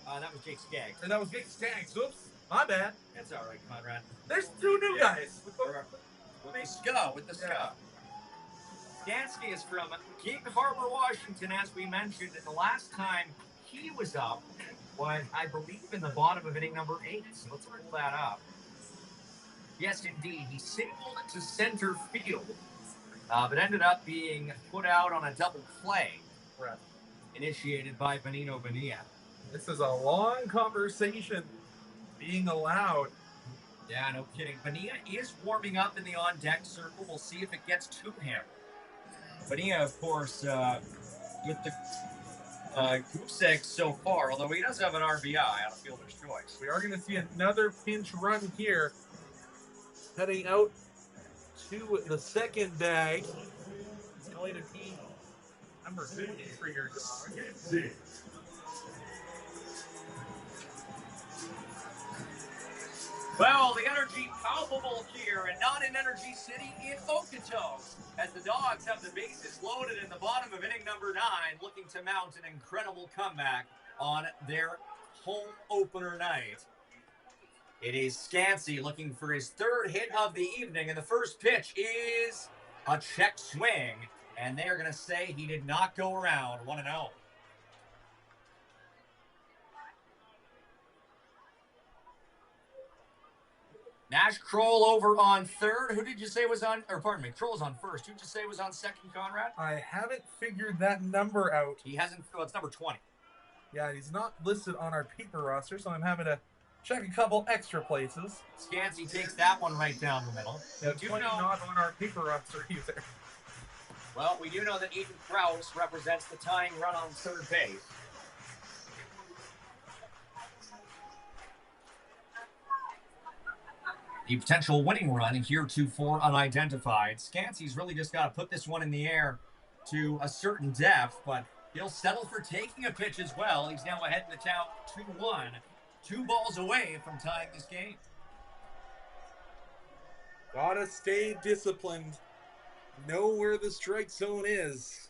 That was Jake Skaggs. And that was Jake Skaggs. Oops, my bad. That's all right, Conrad. There's 2 new guys. With the SCO. Skansky is from Gig Harbor, Washington, as we mentioned. And the last time he was up was, I believe, in the bottom of inning number 8. So let's pull that up. Yes, indeed. He singled to center field, but ended up being put out on a double play, initiated by Benino Bonilla. This is a long conversation being allowed. Yeah, no kidding. Bonilla is warming up in the on-deck circle. We'll see if it gets to him. Bonilla, of course, with the goose egg so far, although he does have an RBI on a fielder's choice. We are going to see another pinch run here. Heading out to the second bag. It's going to be number 50 for your dog. Well, the energy palpable here, and not in Energy City, in Okotoks, as the Dawgs have the bases loaded in the bottom of inning number 9, looking to mount an incredible comeback on their home opener night. It is Skansky looking for his 3rd hit of the evening, and the first pitch is a check swing, and they're going to say he did not go around 1-0. Nash Kroll over on 3rd. Who did you say was on, or pardon me, Kroll's on 1st. Who did you say was on 2nd, Conrad? I haven't figured that number out. He hasn't, well, it's number 20. Yeah, he's not listed on our paper roster, so I'm having to check a couple extra places. Skansky takes that one right down the middle. Yeah, 20 not on our paper roster either. Well, we do know that Ethan Krause represents the tying run on 3rd base. The potential winning run heretofore unidentified. Skansky's really just got to put this one in the air to a certain depth, but he'll settle for taking a pitch as well. He's now ahead in the count 2-1. 2 balls away from tying this game. Gotta stay disciplined. Know where the strike zone is.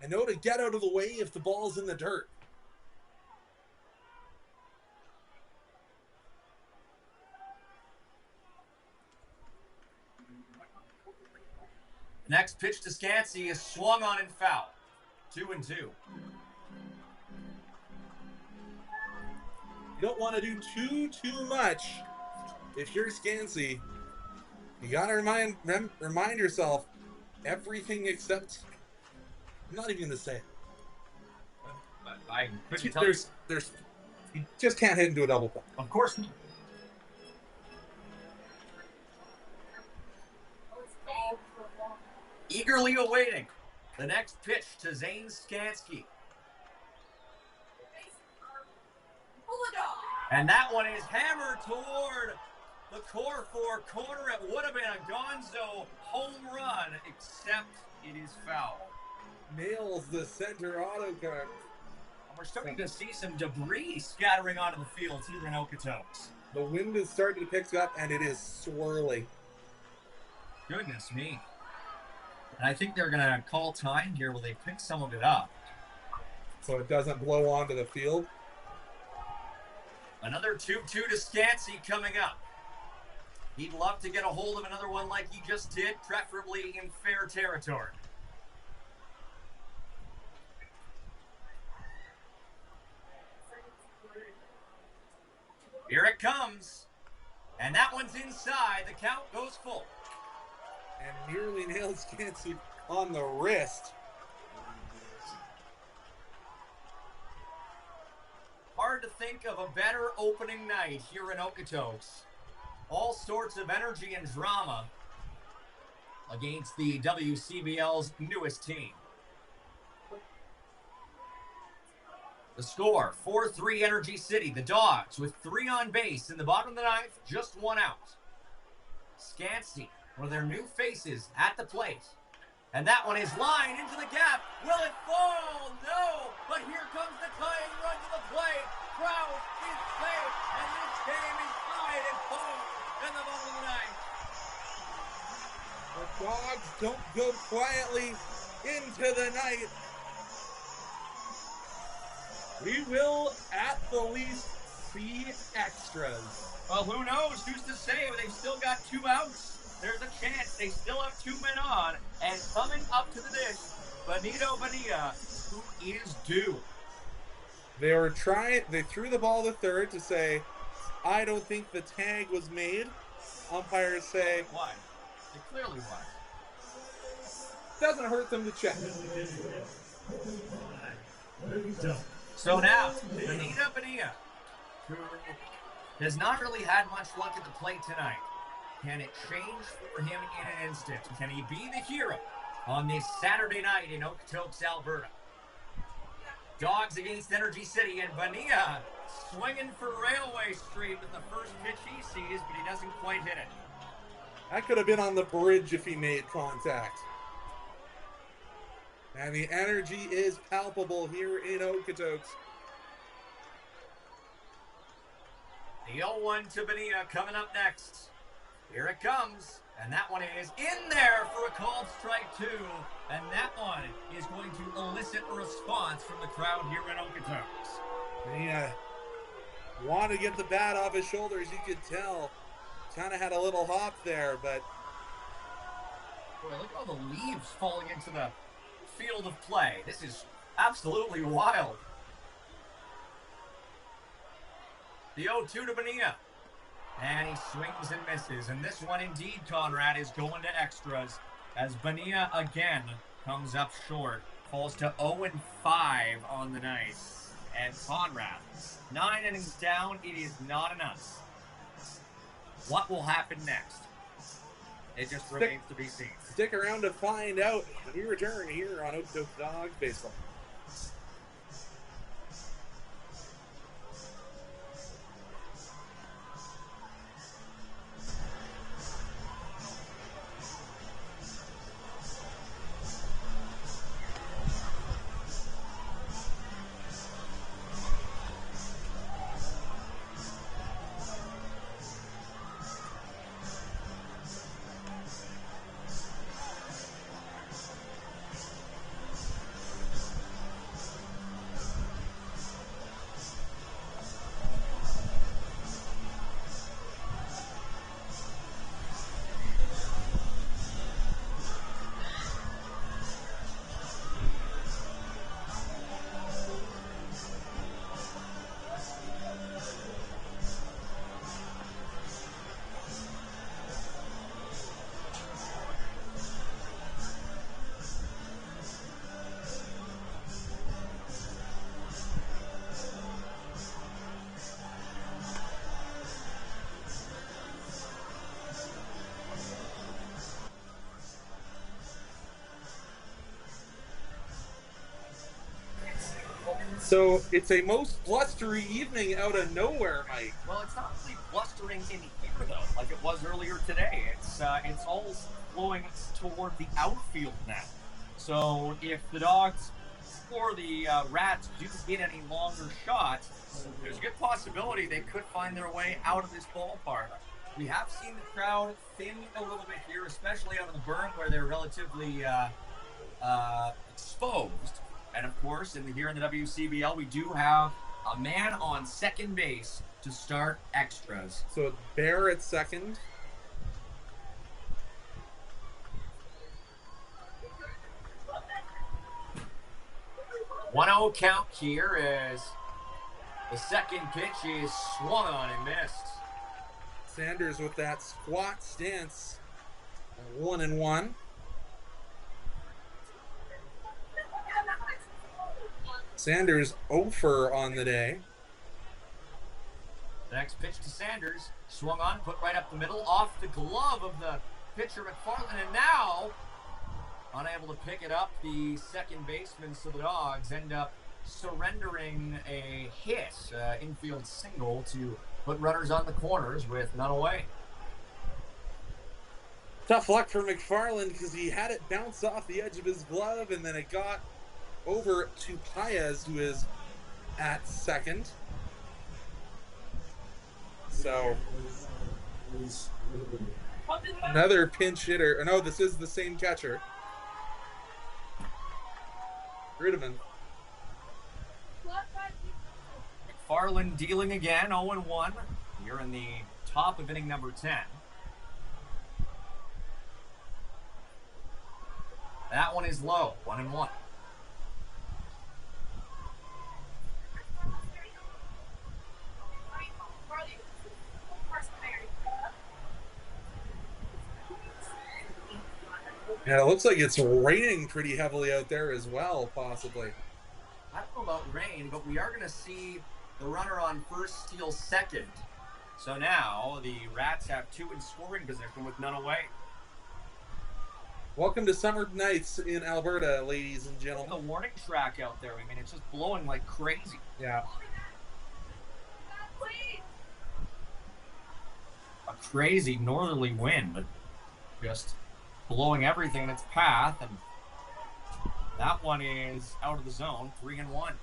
I know to get out of the way if the ball's in the dirt. Next pitch to Skansky is swung on and foul. 2-2. You don't want to do too much if you're Skansky. You gotta remind yourself everything except. I'm not even gonna say it. I couldn't tell you. There's you just can't hit into a double play. Of course not. Eagerly awaiting the next pitch to Zane Skansky. And that one is hammered toward the core 4 corner. It would have been a Gonzo home run, except it is foul. Nails the center auto guard. We're starting to see some debris scattering onto the field here in Okotoks. The wind is starting to pick up, and it is swirling. Goodness me. And I think they're going to call time here where they pick some of it up. So it doesn't blow onto the field. Another 2-2 to Skansky coming up. He'd love to get a hold of another one like he just did, preferably in fair territory. Here it comes. And that one's inside. The count goes full. And nearly nails Cactus on the wrist. Hard to think of a better opening night here in Okotoks. All sorts of energy and drama against the WCBL's newest team. The score, 4-3 Energy City. The Dawgs with 3 on base in the bottom of the ninth, just 1 out. Scansey, one of their new faces at the plate. And that one is lined into the gap. Will it fall? No! But here comes the tying run to the plate. Crowd is safe, and this game is tied and home in the bottom of the ninth. The Dawgs don't go quietly into the night. We will, at the least, see extras. Well, who knows? Who's to say? They've still got 2 outs. There's a chance. They still have 2 men on. And coming up to the dish, Benito Bonilla, who is due. They threw the ball to third to say, I don't think the tag was made. Umpires say, Why? It clearly was. Doesn't hurt them to check. So now, Benito Bonilla, who has not really had much luck at the plate tonight. Can it change for him in an instant? Can he be the hero on this Saturday night in Okotoks, Alberta? Dawgs against Energy City, and Bonilla swinging for Railway Street with the first pitch he sees, but he doesn't quite hit it. That could have been on the bridge if he made contact. And the energy is palpable here in Okotoks. The 0-1 to Bonilla coming up next. Here it comes, and that one is in there for a called strike 2, and that one is going to elicit a response from the crowd here in Okotoks. He wanted to get the bat off his shoulders, you could tell. Kind of had a little hop there, but... Boy, look at all the leaves falling into the field of play. This is absolutely wild. The 0-2 to Bonilla. And he swings and misses. And this one indeed, Conrad, is going to extras as Bonilla again comes up short. Falls to 0-5 on the night. And Conrad, 9 innings down, it is not enough. What will happen next? It just remains to be seen. Stick around to find out when we return here on Okotoks Dawgs Baseball. So it's a most blustery evening out of nowhere, Mike. Well, it's not really blustering in here, though, like it was earlier today. It's all flowing toward the outfield now. So if the Dawgs or the Rats do get any longer shots, there's a good possibility they could find their way out of this ballpark. We have seen the crowd thin a little bit here, especially out of the berm where they're relatively exposed. And of course, here in the WCBL, we do have a man on second base to start extras. So Bear at second. One 1-0 count here as The second pitch is swung on and missed. Sanders with that squat stance. 1-1. Sanders 0 on the day. The next pitch to Sanders, swung on, put right up the middle, off the glove of the pitcher McFarland, and now, unable to pick it up, the second baseman, so the Dawgs end up surrendering a hit, infield single to put runners on the corners with none away. Tough luck for McFarland because he had it bounce off the edge of his glove, and then it got over to Paez, who is at second. So, another pinch hitter. No, this is the same catcher. Rudiman. McFarland dealing again, 0-1. You're in the top of inning number 10. That one is low, 1-1. Yeah, it looks like it's raining pretty heavily out there as well, possibly. I don't know about rain, but we are going to see the runner on first steal second. So now the Rats have two in scoring position with none away. Welcome to summer nights in Alberta, ladies and gentlemen. The warning track out there, I mean, it's just blowing like crazy. Yeah. A crazy northerly wind, but just blowing everything in its path, and that one is out of the zone, 3-1.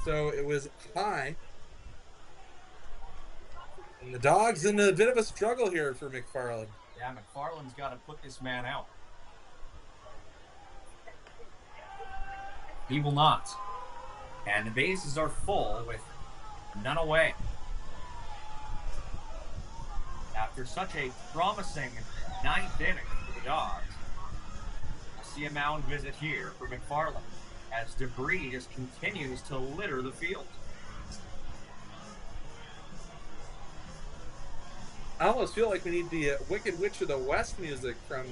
So it was high. And the Dawgs in a bit of a struggle here for McFarland. Yeah, McFarland's got to put this man out. He will not. And the bases are full with none away. After such a promising ninth inning for the Dawgs, we'll see a mound visit here for McFarland as debris just continues to litter the field. I almost feel like we need the Wicked Witch of the West music from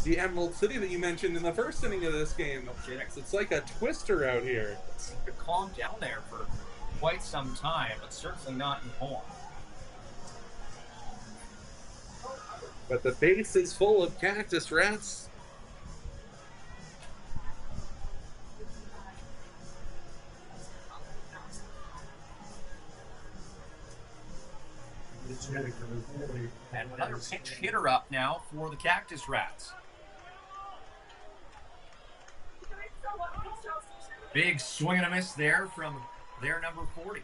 the Emerald City that you mentioned in the first inning of this game. No kidding. It's like a twister out here. It seemed to calm down there for quite some time, but certainly not anymore. But the base is full of Cactus Rats. And another pinch hitter up now for the Cactus Rats. Big swing and a miss there from their number 40.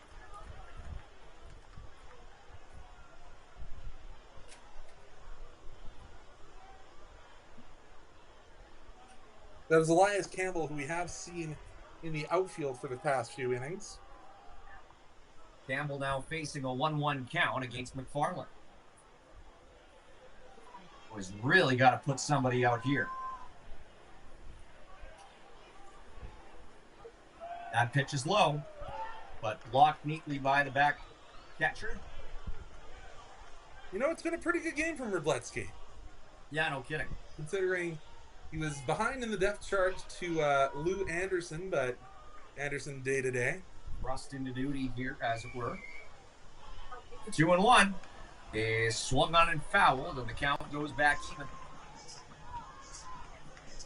That was Elias Campbell, who we have seen in the outfield for the past few innings. Campbell now facing a 1-1 count against McFarland. Boys really got to put somebody out here. That pitch is low, but blocked neatly by the back catcher. You know, it's been a pretty good game from Wroblewski. Yeah, no kidding. Considering he was behind in the depth chart to Lou Anderson, but Anderson day-to-day. Thrust into duty here, as it were. 2-1 is swung on and fouled, and the count goes back even.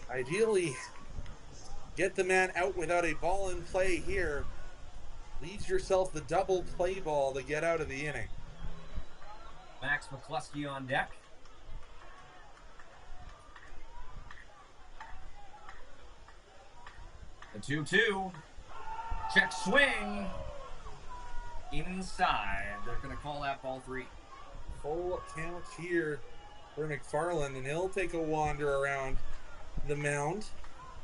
Ideally, get the man out without a ball in play here. Leaves yourself the double play ball to get out of the inning. Max McCluskey on deck. The 2-2. Check swing. Inside. They're going to call that ball 3. Full count here for McFarland, and he'll take a wander around the mound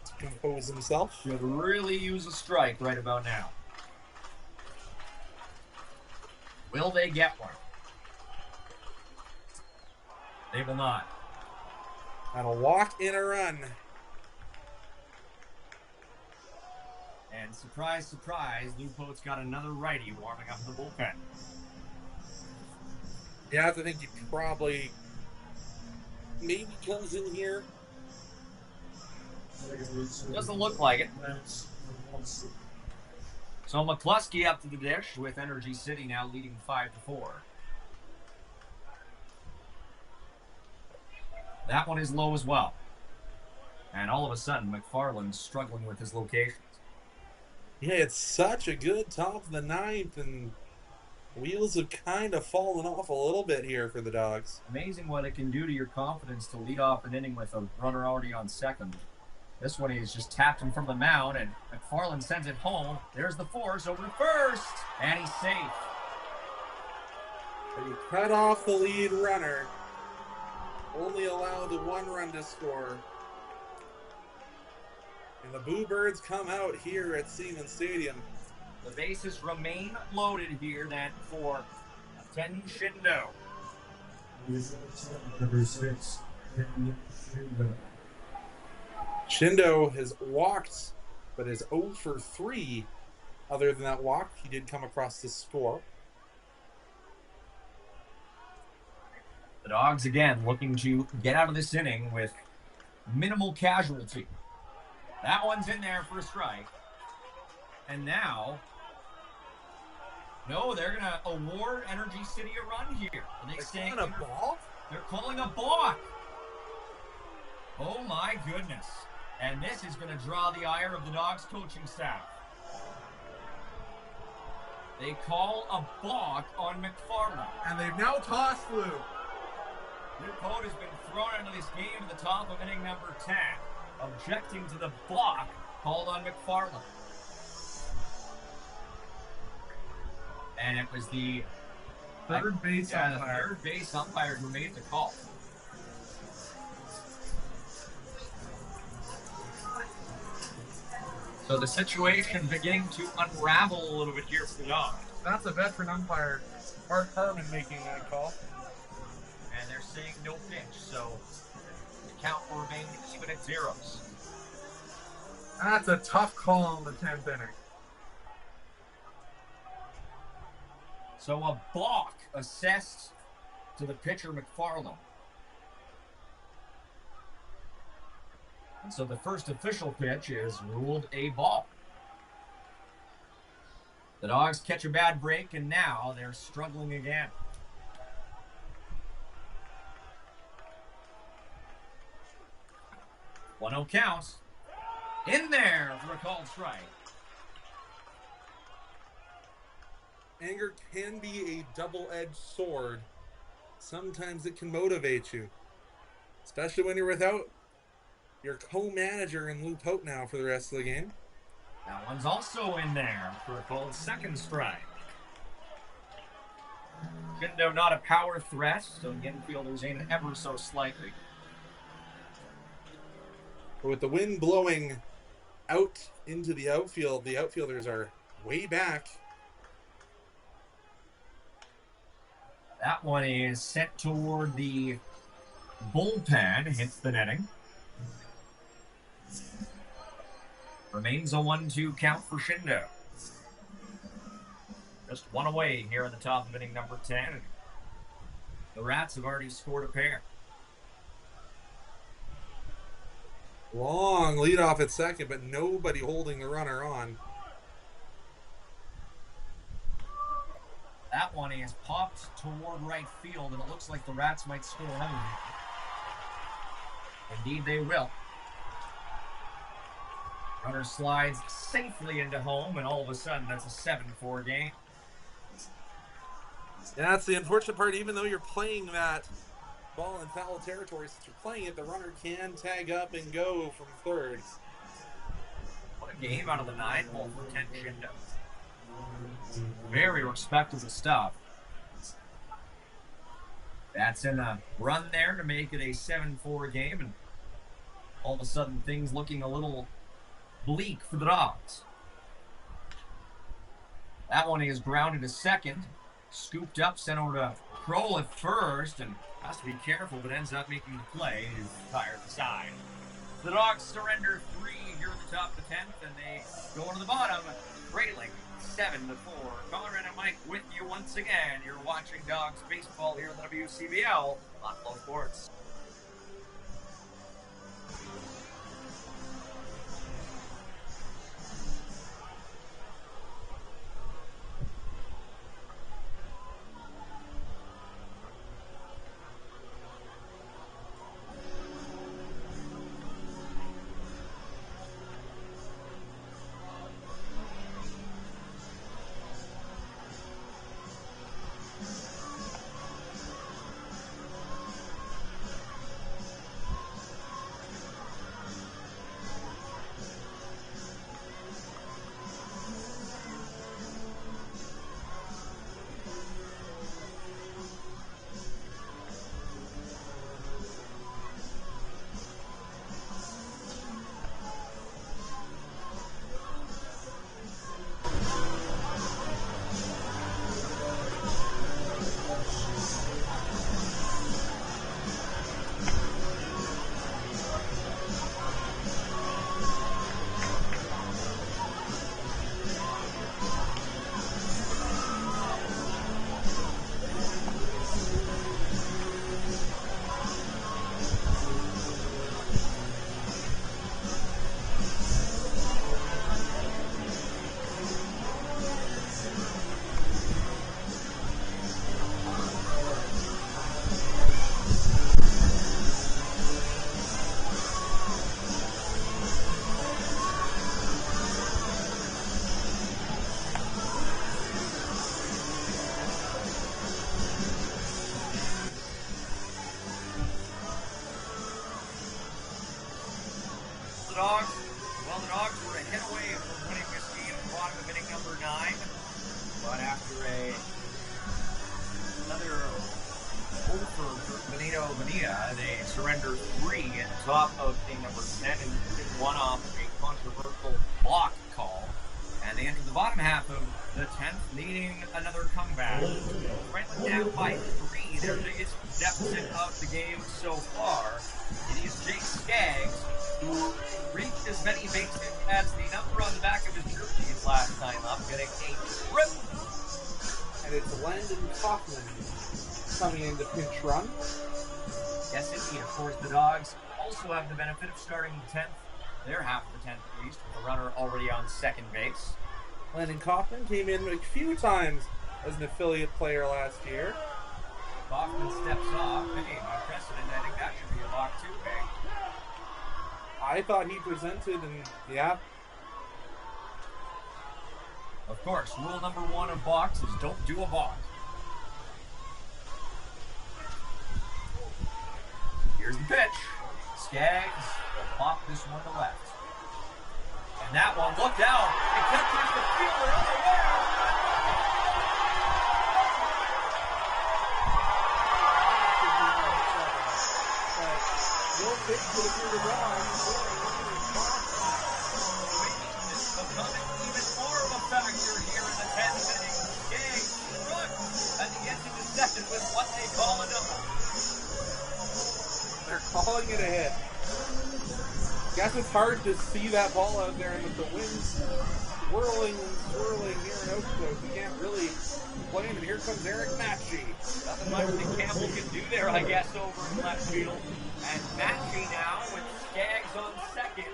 to compose himself. Should really use a strike right about now. Will they get one? They will not. And a walk in a run. And And surprise, surprise, Lupo's got another righty warming up in the bullpen. Yeah, I have to think he probably maybe comes in here. Doesn't look like it. So McCluskey up to the dish with Energy City now leading 5-4. That one is low as well. And all of a sudden, McFarland's struggling with his locations. Yeah, it's such a good top of the ninth, and wheels have kind of fallen off a little bit here for the Dawgs. Amazing what it can do to your confidence to lead off an inning with a runner already on second. This one he's just tapped him from the mound, and McFarland sends it home. There's the force over to first, and he's safe. He cut off the lead runner. Only allowed the 1 run to score. And the Boo Birds come out here at Siemens Stadium. The bases remain loaded here then for Ken Shindo. Number 6, Ken Shindo. Shindo has walked, but is 0 for 3. Other than that walk, he did come across the score. The Dawgs again looking to get out of this inning with minimal casualty. That one's in there for a strike. And now, no, they're going to award Energy City a run here. Are they saying a ball? They're calling a balk. Oh my goodness. And this is going to draw the ire of the Dawgs coaching staff. They call a balk on McFarland. And they've now tossed Lou. Lupo has been thrown into this game at the top of inning number 10, objecting to the balk called on McFarland. And it was the Third base umpire. The third base umpire who made the call. So the situation beginning to unravel a little bit here for the Dawgs. That's a veteran umpire, Art Harmon, making that call. And they're saying no pitch, so the count will remain even at zeros. That's a tough call in the 10th inning. So a balk assessed to the pitcher McFarland. And so the first official pitch is ruled a balk. The Dawgs catch a bad break, and now they're struggling again. One 0 count. In there for a called strike. Anger can be a double-edged sword. Sometimes it can motivate you, especially when you're without your co-manager in Lou Pope now for the rest of the game. That one's also in there for a called second strike. Shindo not a power threat, so the infielders in ever so slightly. But with the wind blowing out into the outfield, the outfielders are way back. That one is sent toward the bullpen, hits the netting. Remains a 1-2 count for Shindo. Just one away here in the top of inning number 10. The Rats have already scored a pair. Long leadoff at second, but nobody holding the runner on. That one is popped toward right field, and it looks like the Rats might score another. Indeed, they will. Runner slides safely into home, and all of a sudden, that's a 7-4 game. Yeah, that's the unfortunate part. Even though you're playing that ball in foul territory, since you're playing it, the runner can tag up and go from third. What a game out of the 9-hole for Ken Shindo. Very respectable stuff. That's in a run there to make it a 7-4 game, and all of a sudden things looking a little bleak for the Dawgs. That one is grounded to second, scooped up, sent over to Kroll at first, and has to be careful, but ends up making the play to retire the side. The Dawgs surrender 3 here at the top of the 10th, and they go to the bottom, trailing 7-4. Conrad and Mike with you once again. You're watching Dawgs baseball here on the WCBL on Flow Sports. The Dawgs were a hit away from winning this game at the bottom of inning number 9. But after another hole for Benito Bonilla, they surrendered 3 at the top of inning number 10 and one off a controversial block call. And they entered the bottom half of the 10th, needing another comeback. Trailing down by 3, their biggest deficit of the game so far. It is Jake Skaggs, who reached as many bases as the number on the back of his jersey his last time up, getting a triple. And it's Landon Kaufman coming in to pinch run. Yes, indeed. Of course, the Dawgs also have the benefit of starting the 10th, their half of the 10th at least, with a runner already on second base. Landon Kaufman came in a few times as an affiliate player last year. Kaufman steps off. Hey, by precedent, I think that should be a walk too, hey? I thought he presented, and yeah. Of course, rule number 1 of balks is don't do a balk. Here's the pitch. Skaggs will pop this one to left. And that one looked out. It catches the fielder unaware. Becoming even more of a factor here in the 10th inning. Skaggs struck at the end of the second with what they call a double. They're calling it a hit. Guess it's hard to see that ball out there and with the wind swirling and swirling here in Okotoks. You can't really play him. And here comes Eric Matchey. Nothing much that Campbell can do there, I guess, over in left field. And Matchey now with Skaggs on second.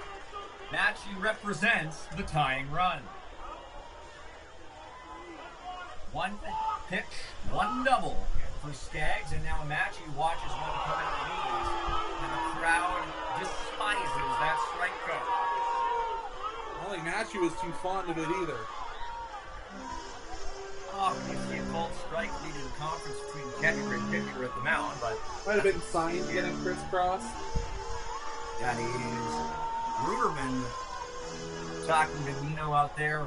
Matchey represents the tying run. 1 pitch, 1 double for Skaggs, and now Matchey watches one coming to knees, and the crowd despises that strike code. I don't think Matchey was too fond of it either. Obviously, a called strike leading the conference between catcher and pitcher at the mound, but might have been signs getting crisscrossed. That is Ruderman talking to Nino out there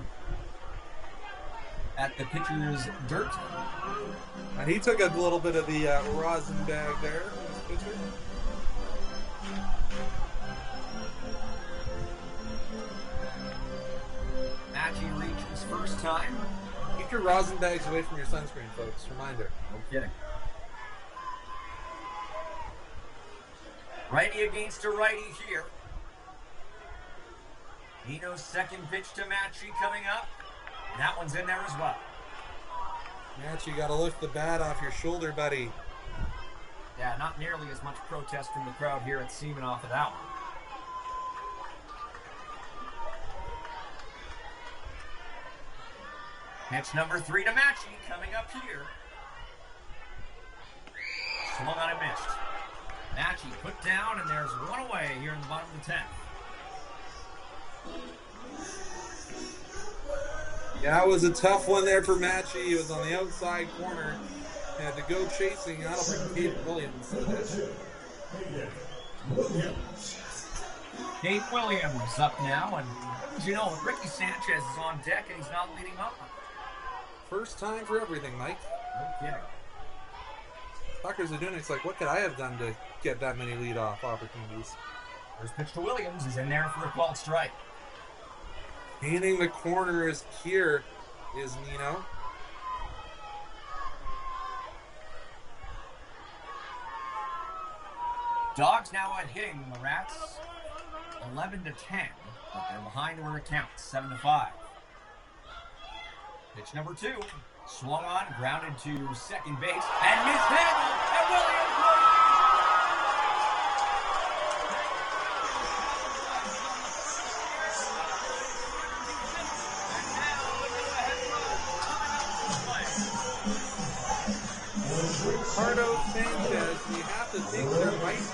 at the pitcher's dirt. And he took a little bit of the rosin bag there, this pitcher. Matchey reached his first time. Keep your rosin bags away from your sunscreen, folks. Reminder. No kidding. Righty against a righty here. Nino's second pitch to Matchy coming up. And that one's in there as well. Match, you got to lift the bat off your shoulder, buddy. Yeah, not nearly as much protest from the crowd here at Seaman off of that one. Pitch number 3 to Matchy coming up here. Swung on and missed. Matchy put down, and there's one away here in the bottom of the 10th. Yeah, it was a tough one there for Matchy. He was on the outside corner. Had to go chasing. That'll bring Kate Williams to the pitch. Kate Williams up now, and you know, Ricky Sanchez is on deck, and he's not leading up. First time for everything, Mike. No kidding. Tucker Zadunek's like, what could I have done to get that many leadoff opportunities? First pitch to Williams is in there for a called strike. Painting the corner is here is Nino. Dawgs now at hitting the Rats 11-10, but they're behind where it counts, 7-5. Pitch number 2, swung on, grounded to second base, and mishandled, and Williams Ricardo Sanchez, you have to think there might be.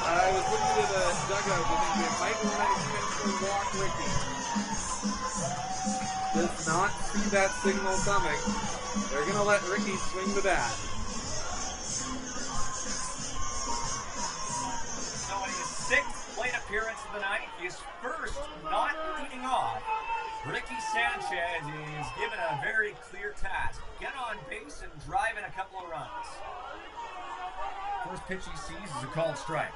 I was looking at the dugout and thinking they might want to intentionally walk Ricky. Does not see that signal coming. They're going to let Ricky swing the bat. So in his 6th plate appearance of the night, his first not leading off, Ricky Sanchez is given a very clear task. Get on base and drive in a couple of runs. First pitch he sees is a called strike.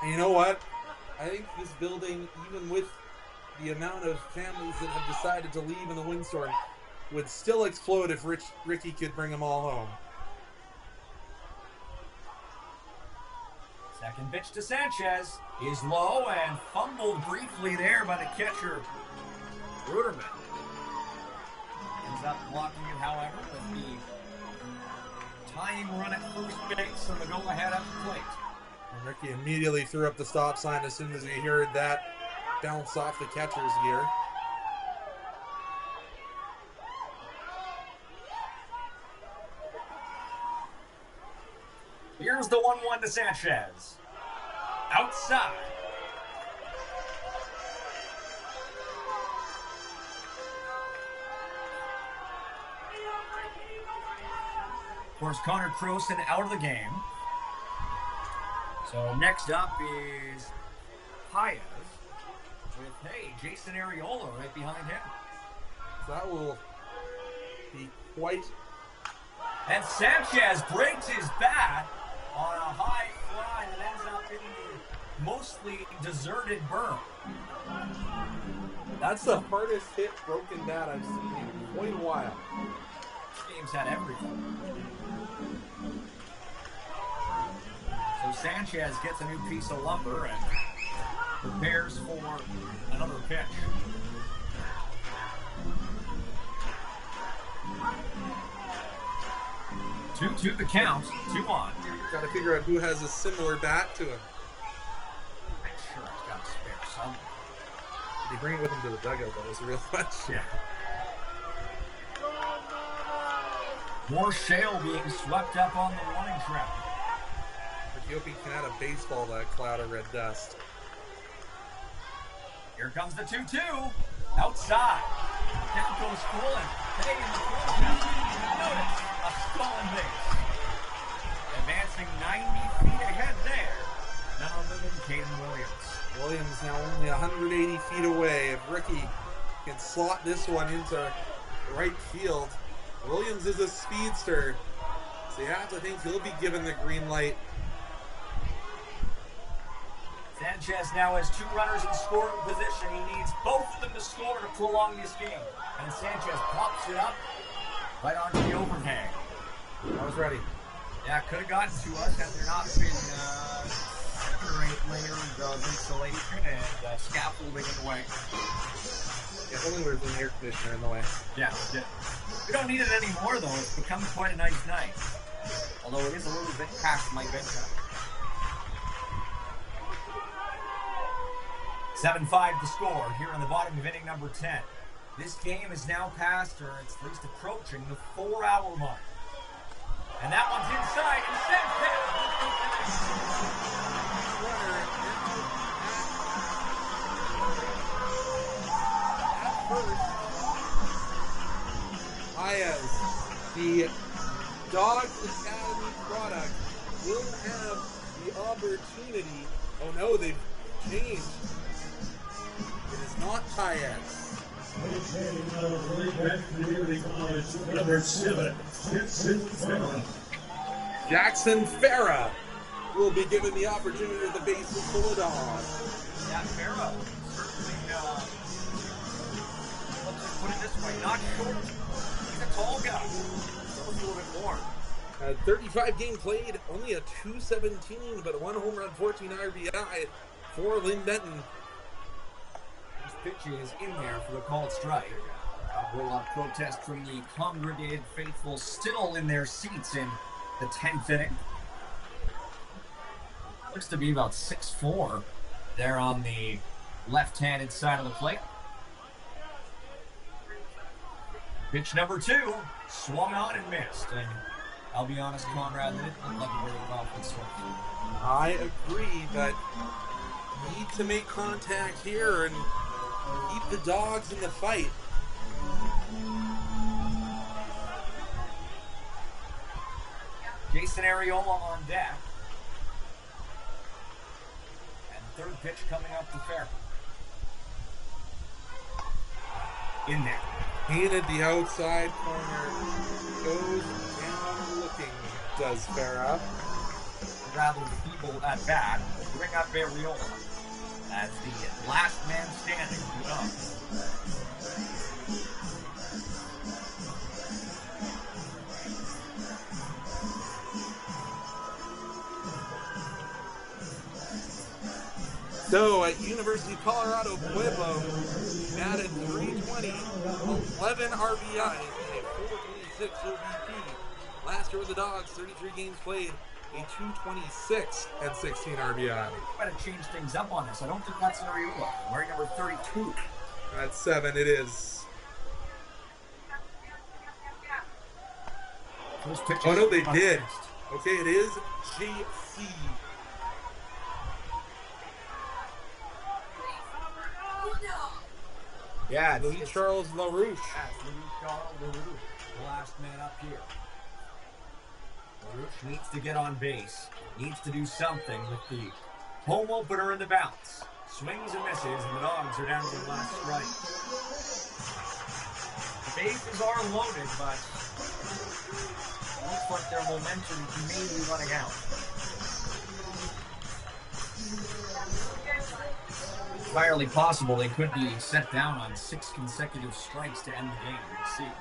And you know what? I think this building, even with the amount of families that have decided to leave in the windstorm, would still explode if Ricky could bring them all home. Second pitch to Sanchez is low and fumbled briefly there by the catcher, Ruderman. Ends up blocking it, however, with the tying run at first base and the go-ahead at the plate. And Ricky immediately threw up the stop sign as soon as he heard that bounce off the catcher's gear. Here's the 1-1 to Sanchez. Outside. Of course, Connor Croson out of the game. So next up is Paez with, hey, Jason Arriola right behind him. That will be quite... And Sanchez breaks his bat on a high fly that ends up in the mostly deserted berm. That's the hardest hit broken bat I've seen in quite a while. This game's had everything. So Sanchez gets a new piece of lumber and prepares for another pitch. Two the count, 2-on. Got to figure out who has a similar bat to him. I'm sure he's got a spare somewhere. Did he bring it with him to the dugout? That was a real question. Yeah. More shale being swept up on the warning track. I hope he can add a baseball to that cloud of red dust. Here comes the 2-2. Outside. Down goes full and hey, in the contest. Notice a stolen base. Advancing 90 feet ahead there. None other than Caden Williams. Williams now only 180 feet away. If Ricky can slot this one into right field, Williams is a speedster, so you have to think he'll be given the green light. Sanchez now has 2 runners in scoring position. He needs both of them to score to prolong this game. And Sanchez pops it up right onto the overhang. I was ready. Yeah, could have gotten to us had there not been 7 or 8 layers of insulation and scaffolding in the way. Yeah, only there's an air conditioner in the way. Yeah, we don't need it anymore, though. It's become quite a nice night. Although it is a little bit past my bedtime. 7-5 the score here in the bottom of inning number 10. This game is now past, or it's at least approaching the 4-hour mark. And that one's inside and sent back. At first, the Dawgs Academy product will have the opportunity. Oh no, they've changed. It is not Paez. Number 7, Jackson Farah will be given the opportunity at the bases for the Dogs. Yeah, Farah certainly, let's just put it this way, not short. He's a tall guy. So a little bit more. 35 game played, only a 217, but 1 home run, 14 RBI for Lynn Benton. This pitch is in there for the called strike. A roll-up protest from the congregated faithful still in their seats in the 10th inning. Looks to be about 6'4" there on the left-handed side of the plate. Pitch number 2, swung on and missed. And I'll be honest, Conrad, that didn't look like a very confident swing. I agree, but need to make contact here and keep the Dogs in the fight. Jason Arriola on deck. And third pitch coming up to Farah. In there. Painted the outside corner. Goes down looking, does Farah. Rather feeble at bat. Bring up Arriola as the last man standing for the Dogs. So at University of Colorado Pueblo, batted .320, 11 RBIs, and a .426 OBP. Last year with the Dogs, 33 games played, a .226 and 16 RBI. Better change things up on this. I don't think that's Arriola. Wearing number 32. At 7, it is. Oh no, they did. Okay, it is JC. Yeah, Louis Charles LaRouche. Yes, Louis Charles LaRouche, the last man up here. LaRouche needs to get on base. Needs to do something with the home opener in the bounce. Swings and misses, and the Dogs are down to the last strike. The bases are loaded, but it looks like their momentum may be running out. Entirely possible they could be set down on 6 consecutive strikes to end the game. Let's see.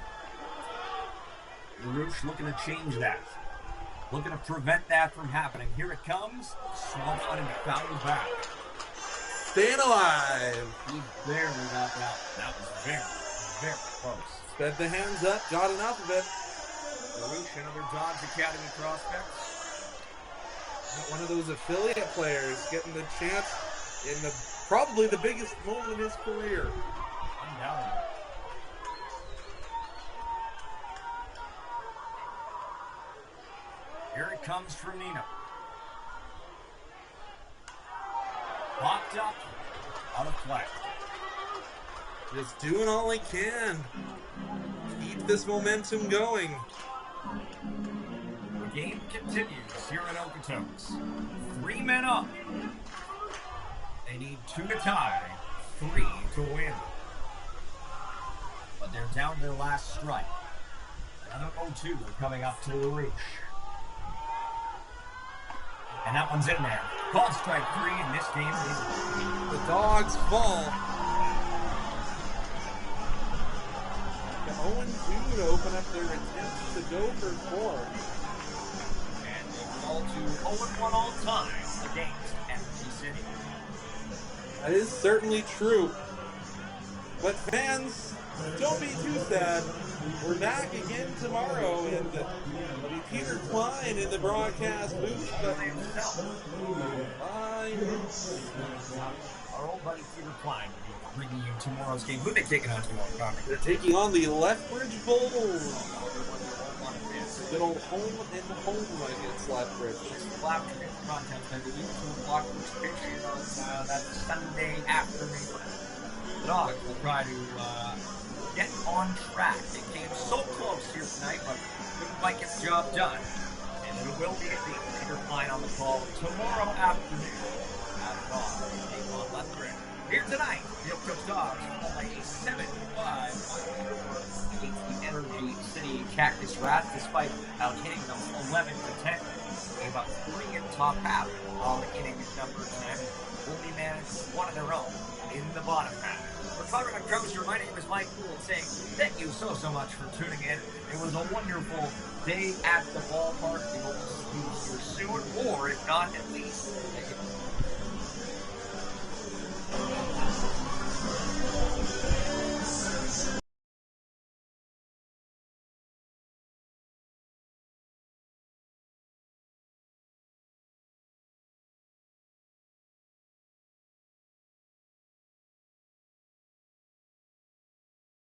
LaRouche looking to change that. Looking to prevent that from happening. Here it comes. Swung on and fouled back. Staying alive. He barely got that. That was very, very close. Sped the hands up. Got enough of it. LaRouche, another Dawgs Academy prospect. One of those affiliate players getting the chance in the probably the biggest moment of his career. Undoubtedly. Here it comes from Nino. Popped up out of play. Just doing all he can. Keep this momentum going. The game continues here in Okotoks. 3 men up. They need 2 to tie, 3 to win. But they're down to their last strike. Another 0-2 coming up to LaRouche. And that one's in there. Called strike 3 in this game. The Dogs fall. The 0-2 to open up their attempts to go for 4. And fall to 0-1 all time against Energy City. That is certainly true. But fans, don't be too sad. We're back again tomorrow, and it'll be Peter Klein in the broadcast booth. But our old buddy Peter Klein will be bringing you tomorrow's game. Who are they taking on tomorrow, Connor? they're taking on the Lethbridge Bulls. Good old home and home against Lethbridge. Lab contest, I believe, 2 o'clock, which pitching on that Sunday afternoon. The Dawgs will try to get on track. They came so close here tonight, but couldn't quite get the job done. And it will be Peter Klein on the call tomorrow afternoon at Dawgs. Take on Lethbridge. Here tonight, the Okotoks Dawgs fall by a 7-5 against the Energy City Cactus Rats, despite hitting them 11-10. Gave up 3 in the top half on inning number 10. Only managed 1 of their own in the bottom half. For Connor McCroster, my name is Mike Poole, saying thank you so much for tuning in. It was a wonderful day at the ballpark. We hope to see you here soon, or if not, at least